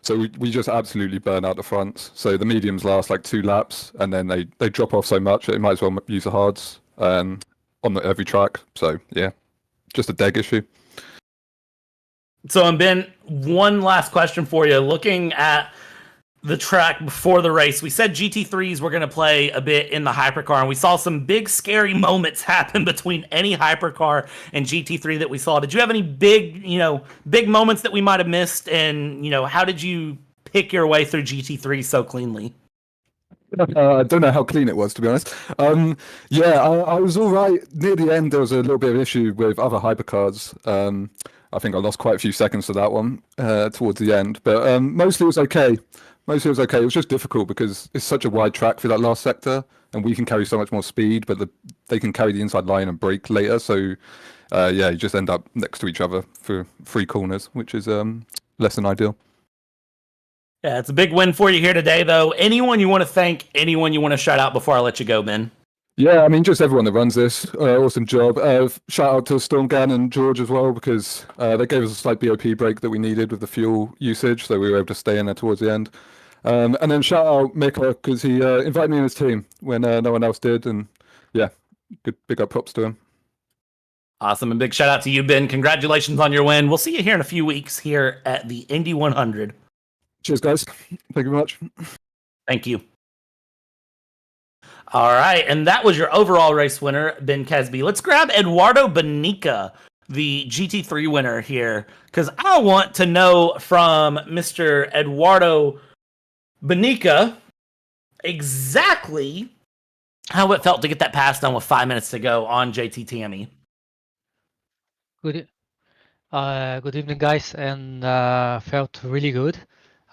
So we just absolutely burn out the fronts. So the mediums last like 2 laps, and then they drop off so much that it might as well use the hards on every track. So yeah, just a deg issue. So, and Ben, one last question for you. Looking at the track before the race, we said GT3s were going to play a bit in the hypercar, and we saw some big scary moments happen between any hypercar and GT3 that we saw. Did you have any big moments that we might have missed? And, how did you pick your way through GT3 so cleanly? I don't know how clean it was, to be honest. I was all right. Near the end, there was a little bit of issue with other hypercars. I think I lost quite a few seconds to that one towards the end, but mostly it was okay. It was just difficult because it's such a wide track for that last sector, and we can carry so much more speed, but they can carry the inside line and brake later. So, you just end up next to each other for 3 corners, which is less than ideal. Yeah, it's a big win for you here today, though. Anyone you want to thank, anyone you want to shout out before I let you go, Ben? Yeah, I mean, just everyone that runs this. Awesome job. Shout out to Stormgan and George as well, because they gave us a slight BOP break that we needed with the fuel usage, so we were able to stay in there towards the end. And then shout out Mika, because he invited me in his team when no one else did, and yeah, good big up props to him. Awesome, and big shout out to you, Ben. Congratulations on your win. We'll see you here in a few weeks here at the Indy 100. Cheers, guys. Thank you very much. Thank you. All right, and that was your overall race winner, Ben Kesby. Let's grab Eduardo Benica, the GT3 winner here, because I want to know from Mr. Eduardo Benica exactly how it felt to get that pass done with 5 minutes to go on JT Tammy. Good evening, guys, and felt really good.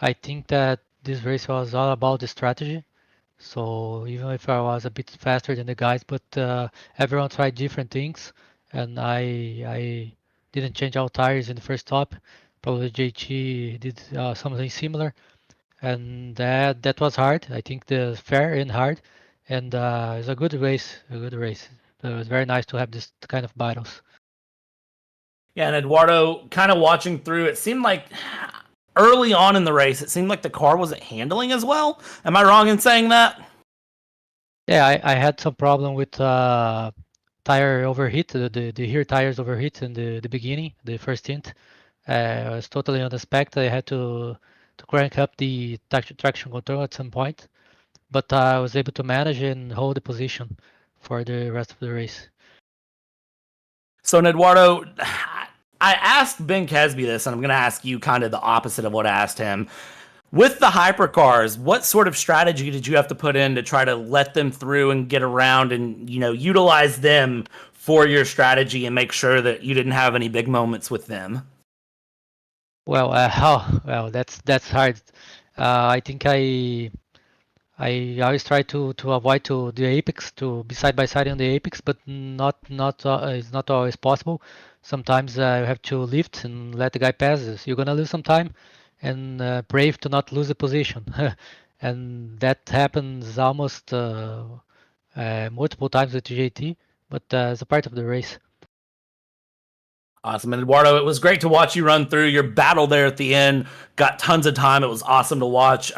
I think that this race was all about the strategy. So even if I was a bit faster than the guys, but everyone tried different things, and I didn't change out tires in the first stop. Probably JT did something similar, and that was hard. I think the fair and hard, and it was a good race. It was very nice to have this kind of battles. Yeah, and Eduardo, kind of watching through, it seemed like early on in the race, it seemed like the car wasn't handling as well. Am I wrong in saying that? Yeah, I had some problem with tire overheat. The rear tires overheat in the beginning, the first stint. It was totally unexpected. I had to crank up the traction control at some point, but I was able to manage and hold the position for the rest of the race. So, Eduardo, I asked Ben Kesby this, and I'm going to ask you kind of the opposite of what I asked him. With the hypercars, what sort of strategy did you have to put in to try to let them through and get around and, utilize them for your strategy and make sure that you didn't have any big moments with them? Well, that's hard. I think I always try to avoid to the apex, to be side by side on the apex, but it's not always possible. Sometimes you have to lift and let the guy pass. You're gonna lose some time, and brave to not lose the position. And that happens almost multiple times with JT, but it's a part of the race. Awesome. And Eduardo, it was great to watch you run through your battle there at the end. Got tons of time. It was awesome to watch.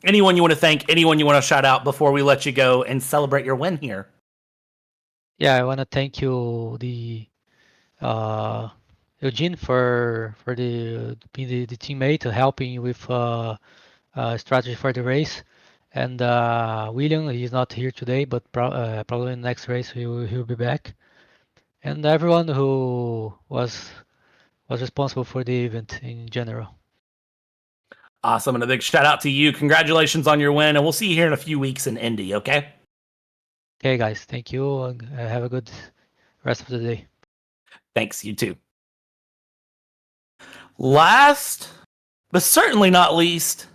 Anyone you want to thank, anyone you want to shout out before we let you go and celebrate your win here? Yeah, I want to thank you, Eugene, for being the teammate, helping with strategy for the race. And William, he's not here today, but probably in the next race he'll be back. And everyone who was responsible for the event in general. Awesome, and a big shout out to you. Congratulations on your win, and we'll see you here in a few weeks in Indy, okay? Okay, guys, thank you, and have a good rest of the day. Thanks, you too. Last, but certainly not least,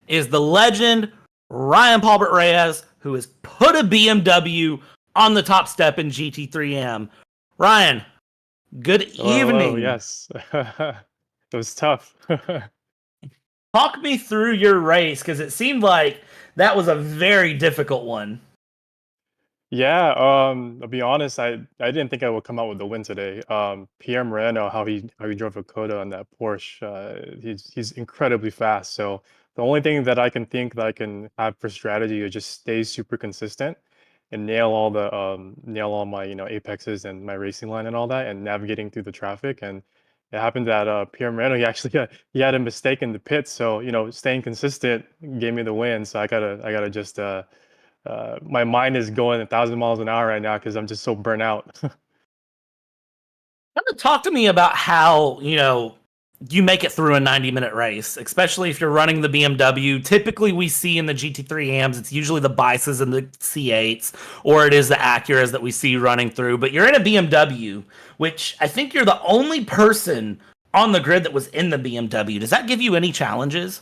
is the legend Ryan Paulbert Reyes, who has put a BMW on the top step in GT3M. Ryan, good evening. Hello, yes. It was tough. Talk me through your race, because it seemed like that was a very difficult one. Yeah, I'll be honest, I didn't think I would come out with the win today. Pierre Moreno, how he drove a Coda on that Porsche, he's incredibly fast. So the only thing that I can think that I can have for strategy is just stay super consistent and nail all my apexes and my racing line and all that, and navigating through the traffic. And it happened that Pierre Moreno, he actually he had a mistake in the pits, so staying consistent gave me the win. So I gotta just my mind is going 1,000 miles an hour right now because I'm just so burnt out. Talk to me about how, you make it through a 90-minute race, especially if you're running the BMW. Typically, we see in the GT3Ms, it's usually the Bices and the C8s, or it is the Acuras that we see running through. But you're in a BMW, which I think you're the only person on the grid that was in the BMW. Does that give you any challenges?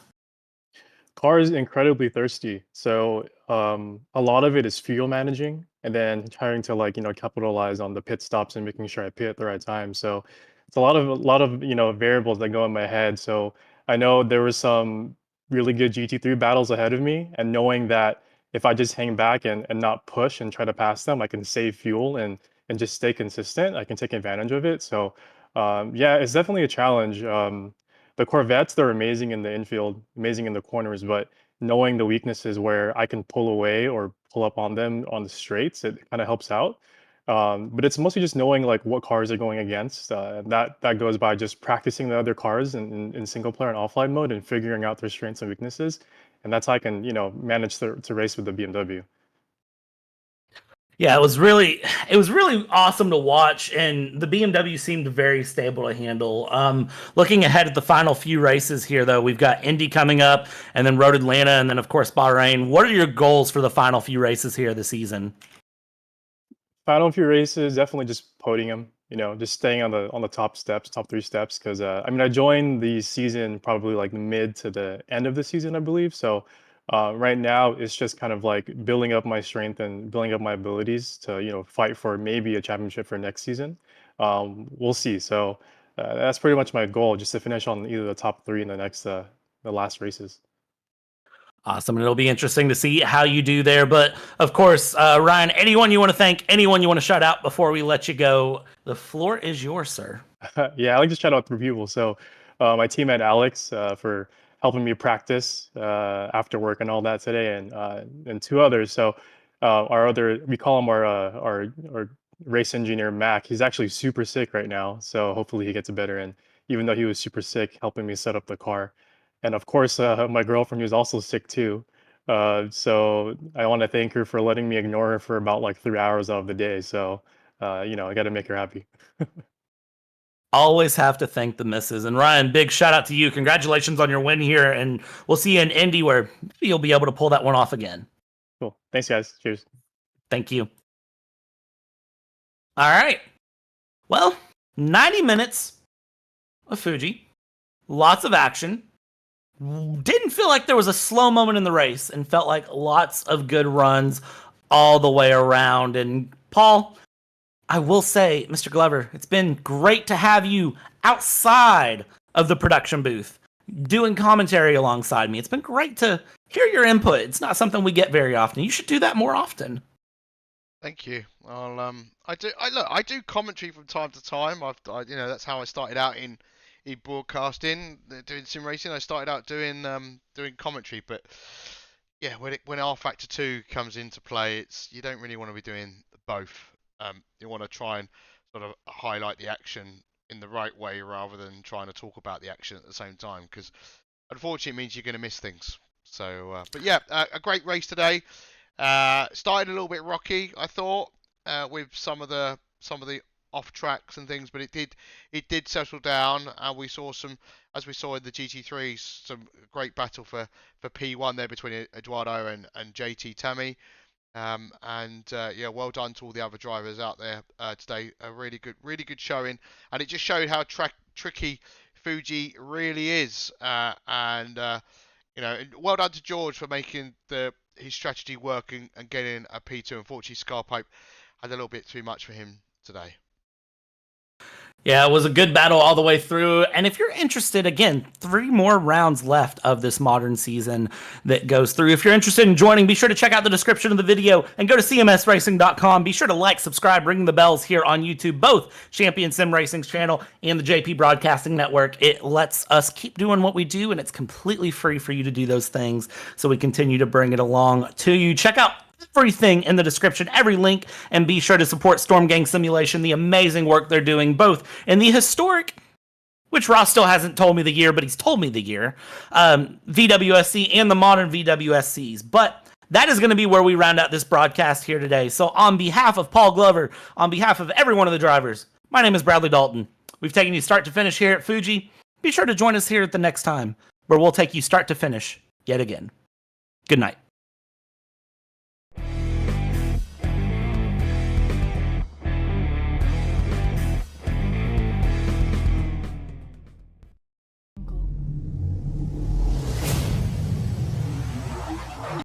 Car is incredibly thirsty, so a lot of it is fuel managing, and then trying to capitalize on the pit stops and making sure I pit at the right time. So it's a lot of variables that go in my head. So I know there was some really good GT3 battles ahead of me, and knowing that if I just hang back and not push and try to pass them, I can save fuel and just stay consistent. I can take advantage of it. So yeah, it's definitely a challenge. The Corvettes, they're amazing in the infield, amazing in the corners, but knowing the weaknesses where I can pull away or pull up on them on the straights, it kind of helps out. But it's mostly just knowing what cars are going against. That goes by just practicing the other cars in single player and offline mode and figuring out their strengths and weaknesses. And that's how I can manage to race with the BMW. Yeah, it was really awesome to watch, and the BMW seemed very stable to handle. Looking ahead at the final few races here, though, we've got Indy coming up, and then Road Atlanta, and then of course Bahrain. What are your goals for the final few races here this season? Final few races, definitely just podium. Just staying on the top 3 steps. Because I joined the season probably like mid to the end of the season, I believe. So right now it's just kind of like building up my strength and building up my abilities to fight for maybe a championship for next season. We'll see. So that's pretty much my goal, just to finish on either the top 3 in the last races. Awesome. And it'll be interesting to see how you do there. But of course, Ryan, anyone you want to thank, anyone you want to shout out before we let you go, the floor is yours, sir. Yeah, I like to shout out 3 people. So my teammate Alex for helping me practice after work and all that today, and 2 others. So we call him our race engineer, Mac. He's actually super sick right now, so hopefully he gets better. And even though he was super sick, helping me set up the car. And of course, my girlfriend, who's also sick too. So I want to thank her for letting me ignore her for about like 3 hours out of the day. So, I got to make her happy. Always have to thank the missus. And Ryan, big shout out to you. Congratulations on your win here. And we'll see you in Indy, where you'll be able to pull that one off again. Cool. Thanks, guys. Cheers. Thank you. All right. Well, 90 minutes of Fuji. Lots of action. Didn't feel like there was a slow moment in the race, and felt like lots of good runs all the way around. And Paul, I will say, Mr. Glover, it's been great to have you outside of the production booth doing commentary alongside me. It's been great to hear your input. It's not something we get very often. You should do that more often. Thank you. I do commentary from time to time. That's how I started out in broadcasting, doing sim racing. I started out doing commentary, but yeah, when R Factor 2 comes into play, you don't really want to be doing both. You want to try and sort of highlight the action in the right way rather than trying to talk about the action at the same time, because unfortunately it means you're going to miss things. So, but yeah, a great race today. Started a little bit rocky, I thought, with some of the off tracks and things, but it did settle down, and we saw as we saw in the GT3s, some great battle for P1 there between Eduardo and JT Tammy. Yeah, well done to all the other drivers out there today. A really good showing, and it just showed how tricky Fuji really is. You know, and well done to George for making his strategy work and getting a P2. Unfortunately, Scarpipe had a little bit too much for him today. Yeah, it was a good battle all the way through. And if you're interested, again, 3 more rounds left of this modern season that goes through. If you're interested in joining, be sure to check out the description of the video and go to cmsracing.com. Be sure to like, subscribe, ring the bells here on YouTube, both Champion Sim Racing's channel and the JP Broadcasting Network. It lets us keep doing what we do, and it's completely free for you to do those things. So we continue to bring it along to you. Check out everything in the description, every link, and be sure to support Storm Gang Simulation, the amazing work they're doing, both in the historic, which Ross still hasn't told me the year, but he's told me the year, VWSC and the modern VWSCs. But that is going to be where we round out this broadcast here today. So on behalf of Paul Glover, on behalf of every one of the drivers, my name is Bradley Dalton. We've taken you start to finish here at Fuji. Be sure to join us here at the next time, where we'll take you start to finish yet again. Good night.